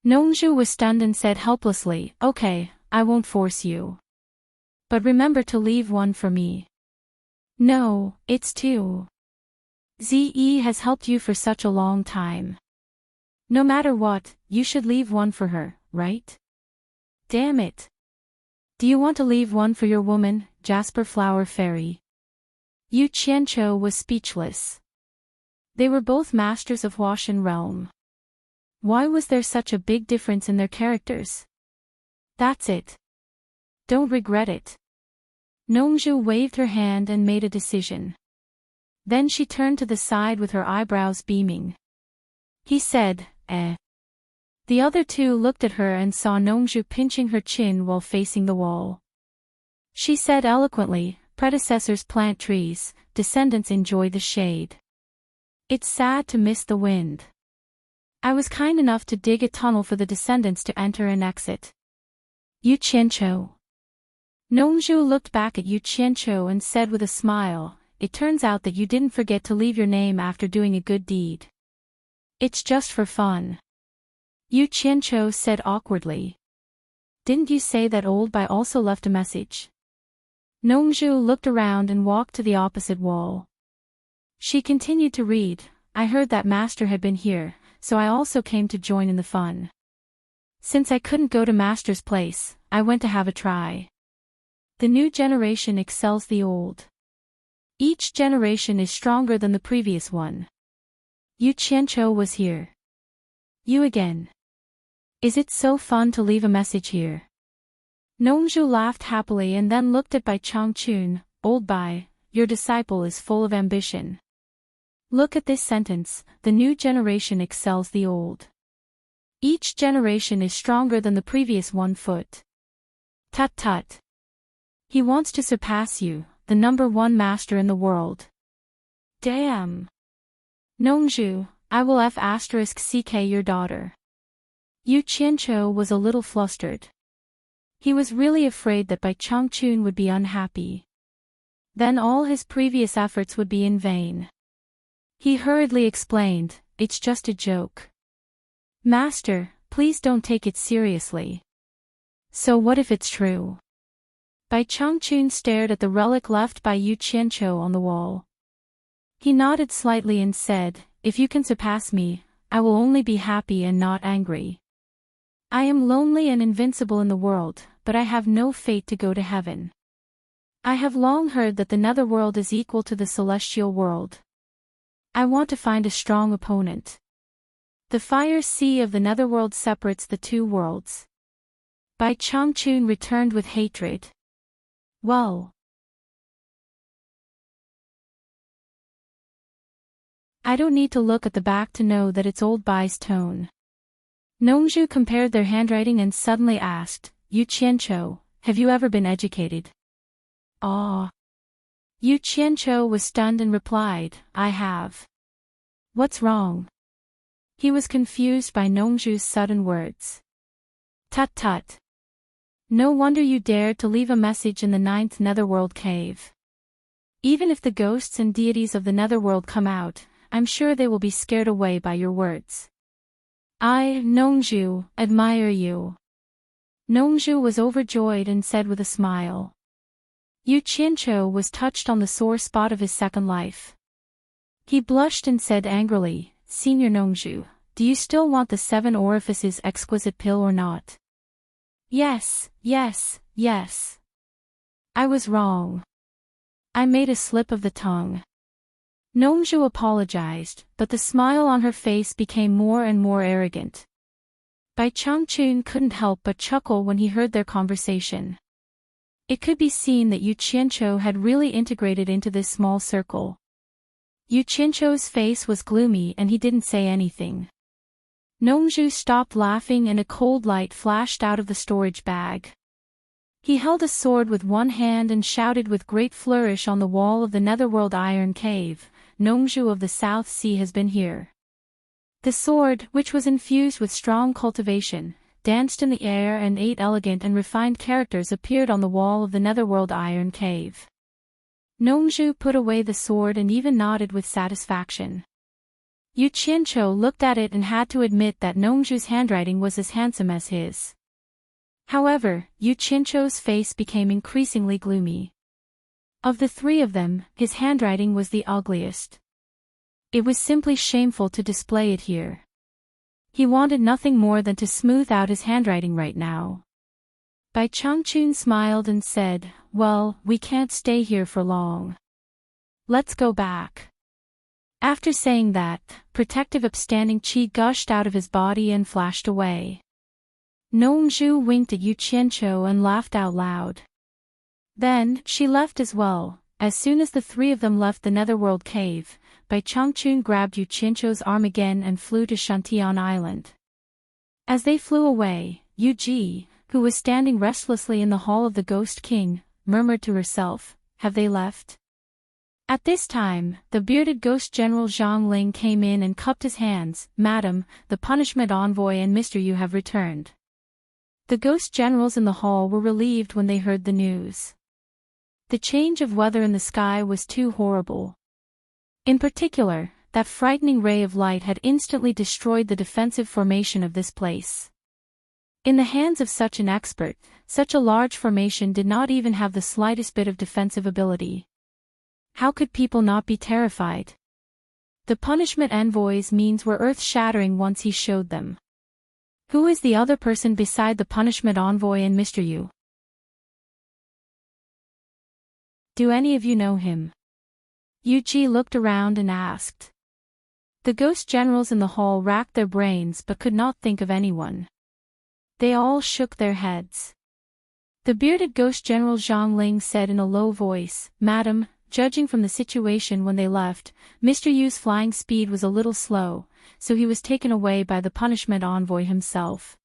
Nongzhu was stunned and said helplessly, "Okay, I won't force you. But remember to leave one for me." "No, it's 2. Ze has helped you for such a long time. No matter what, you should leave one for her, right? Damn it. Do you want to leave one for your woman, Jasper Flower Fairy? Yu Qianqiu was speechless. They were both masters of Huashan realm. Why was there such a big difference in their characters? That's it. Don't regret it. Nongzhu waved her hand and made a decision. Then she turned to the side with her eyebrows beaming. He said, eh. The other two looked at her and saw Nongzhu pinching her chin while facing the wall. She said eloquently, predecessors plant trees, descendants enjoy the shade. It's sad to miss the wind. I was kind enough to dig a tunnel for the descendants to enter and exit. Yu Qianqiu. Nongzhu looked back at Yu Qianqiu and said with a smile, it turns out that you didn't forget to leave your name after doing a good deed. It's just for fun. Yu Qianqiu said awkwardly. Didn't you say that old Bai also left a message? Nongzhu looked around and walked to the opposite wall. She continued to read, I heard that Master had been here, so I also came to join in the fun. Since I couldn't go to Master's place, I went to have a try. The new generation excels the old. Each generation is stronger than the previous one. Yu Qianqiu was here. You again. Is it so fun to leave a message here? Nongzhu laughed happily and then looked at Bai Changchun, old Bai, your disciple is full of ambition. Look at this sentence, the new generation excels the old. Each generation is stronger than the previous one foot. Tut tut. He wants to surpass you, the #1 master in the world. Damn. Nongzhu, I will *CK your daughter. Yu Qianqiu was a little flustered. He was really afraid that Bai Changchun would be unhappy. Then all his previous efforts would be in vain. He hurriedly explained, it's just a joke. Master, please don't take it seriously. So what if it's true? Bai Changchun stared at the relic left by Yu Qianqiu on the wall. He nodded slightly and said, if you can surpass me, I will only be happy and not angry. I am lonely and invincible in the world, but I have no fate to go to heaven. I have long heard that the netherworld is equal to the celestial world. I want to find a strong opponent. The fire sea of the netherworld separates the two worlds. Bai Changchun returned with hatred. Well. I don't need to look at the back to know that it's old Bai's tone. Nongzhu compared their handwriting and suddenly asked, Yu Qianqiu, have you ever been educated? Ah. Yu Qianqiu was stunned and replied, I have. What's wrong? He was confused by Nongzhu's sudden words. Tut tut. No wonder you dared to leave a message in the 9th netherworld cave. Even if the ghosts and deities of the netherworld come out, I'm sure they will be scared away by your words. I, Nongzhu, admire you. Nongzhu was overjoyed and said with a smile. Yu Qianqiu was touched on the sore spot of his second life. He blushed and said angrily, Senior Nongzhu, do you still want the 7 orifices exquisite pill or not? Yes, yes, yes. I was wrong. I made a slip of the tongue. Nongzhu apologized, but the smile on her face became more and more arrogant. Bai Changchun couldn't help but chuckle when he heard their conversation. It could be seen that Yu Qianqiu had really integrated into this small circle. Yu Qianqiu's face was gloomy and he didn't say anything. Nongzhu stopped laughing and a cold light flashed out of the storage bag. He held a sword with one hand and shouted with great flourish on the wall of the netherworld iron cave, Nongzhu of the South Sea has been here. The sword, which was infused with strong cultivation, danced in the air and 8 elegant and refined characters appeared on the wall of the netherworld iron cave. Nongzhu put away the sword and even nodded with satisfaction. Yu Qianqiu looked at it and had to admit that Nongzhu's handwriting was as handsome as his. However, Yu Qianqiu's face became increasingly gloomy. Of the 3 of them, his handwriting was the ugliest. It was simply shameful to display it here. He wanted nothing more than to smooth out his handwriting right now. Bai Changchun smiled and said, "Well, we can't stay here for long. Let's go back." After saying that, protective upstanding qi gushed out of his body and flashed away. Nongzhu winked at Yu Qianqiu and laughed out loud. Then, she left as well. As soon as the three of them left the Netherworld cave, Bai Changchun grabbed Yu Qianqiu's arm again and flew to Shantian Island. As they flew away, Yu Ji, who was standing restlessly in the hall of the Ghost King, murmured to herself, "Have they left?" At this time, the bearded ghost general Zhang Ling came in and cupped his hands. "Madam, the punishment envoy and Mr. Yu have returned." The ghost generals in the hall were relieved when they heard the news. The change of weather in the sky was too horrible. In particular, that frightening ray of light had instantly destroyed the defensive formation of this place. In the hands of such an expert, such a large formation did not even have the slightest bit of defensive ability. How could people not be terrified? The punishment envoy's means were earth-shattering once he showed them. Who is the other person beside the punishment envoy and Mr. Yu? Do any of you know him? Yu Ji looked around and asked. The ghost generals in the hall racked their brains but could not think of anyone. They all shook their heads. The bearded ghost general Zhang Ling said in a low voice, "Madam, judging from the situation when they left, Mr. Yu's flying speed was a little slow, so he was taken away by the punishment envoy himself.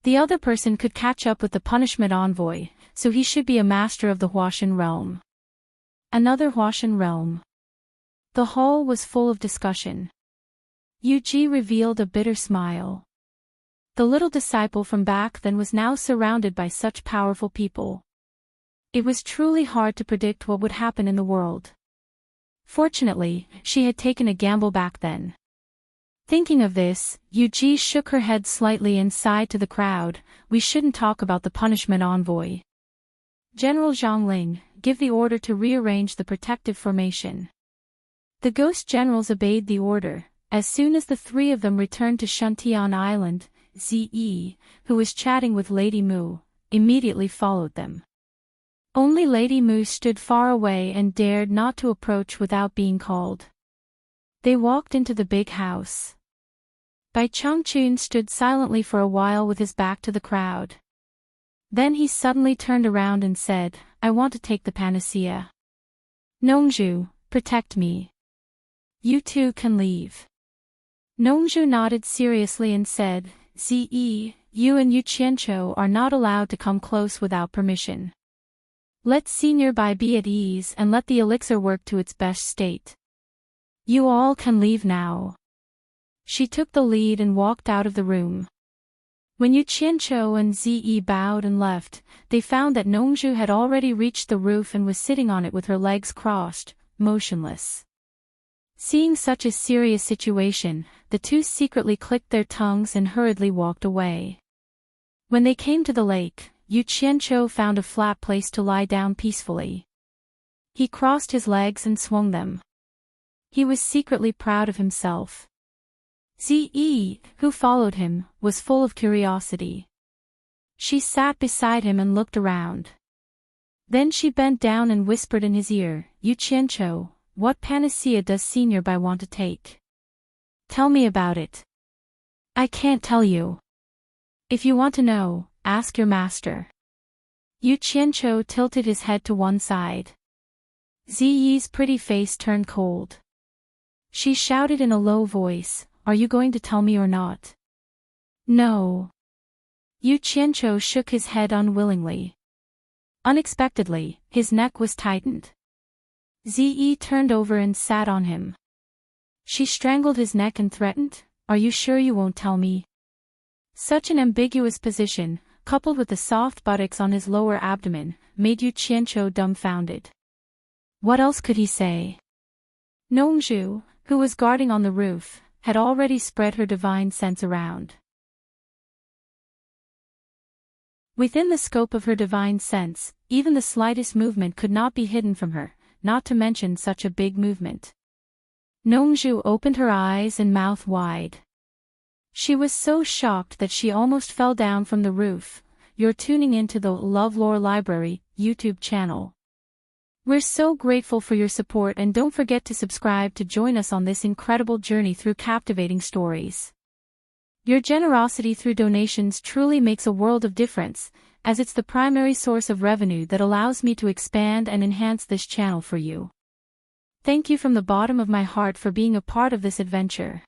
The other person could catch up with the punishment envoy, so he should be a master of the Huashan realm." Another Huashan realm. The hall was full of discussion. Yu Ji revealed a bitter smile. The little disciple from back then was now surrounded by such powerful people. It was truly hard to predict what would happen in the world. Fortunately, she had taken a gamble back then. Thinking of this, Yu Ji shook her head slightly and sighed to the crowd, "We shouldn't talk about the punishment envoy. General Zhang Ling, give the order to rearrange the protective formation." The ghost generals obeyed the order. As soon as the three of them returned to Shantian Island, Zi, who was chatting with Lady Mu, immediately followed them. Only Lady Mu stood far away and dared not to approach without being called. They walked into the big house. Bai Changchun stood silently for a while with his back to the crowd. Then he suddenly turned around and said, "I want to take the panacea. Nongzhu, protect me. You two can leave." Nongzhu nodded seriously and said, "Zi, you and Yu Qianqiu are not allowed to come close without permission. Let Senior Bai be at ease and let the elixir work to its best state. You all can leave now." She took the lead and walked out of the room. When Yu Qianqiu and Zi bowed and left, they found that Nongzhu had already reached the roof and was sitting on it with her legs crossed, motionless. Seeing such a serious situation, the two secretly clicked their tongues and hurriedly walked away. When they came to the lake, Yu Qianqiu found a flat place to lie down peacefully. He crossed his legs and swung them. He was secretly proud of himself. Zi, who followed him, was full of curiosity. She sat beside him and looked around. Then she bent down and whispered in his ear, "Yu Qianqiu, what panacea does Senior Bai want to take? Tell me about it." "I can't tell you. If you want to know, ask your master." Yu Qianqiu tilted his head to one side. Ziyi's pretty face turned cold. She shouted in a low voice, "Are you going to tell me or not?" "No." Yu Qianqiu shook his head unwillingly. Unexpectedly, his neck was tightened. Ziyi turned over and sat on him. She strangled his neck and threatened, "Are you sure you won't tell me?" Such an ambiguous position, coupled with the soft buttocks on his lower abdomen, made Yu Qianqiu dumbfounded. What else could he say? Nongzhu, who was guarding on the roof, had already spread her divine sense around. Within the scope of her divine sense, even the slightest movement could not be hidden from her, not to mention such a big movement. Nongju opened her eyes and mouth wide. She was so shocked that she almost fell down from the roof. You're tuning into the LoveLore Library YouTube channel. We're so grateful for your support, and don't forget to subscribe to join us on this incredible journey through captivating stories. Your generosity through donations truly makes a world of difference, as it's the primary source of revenue that allows me to expand and enhance this channel for you. Thank you from the bottom of my heart for being a part of this adventure.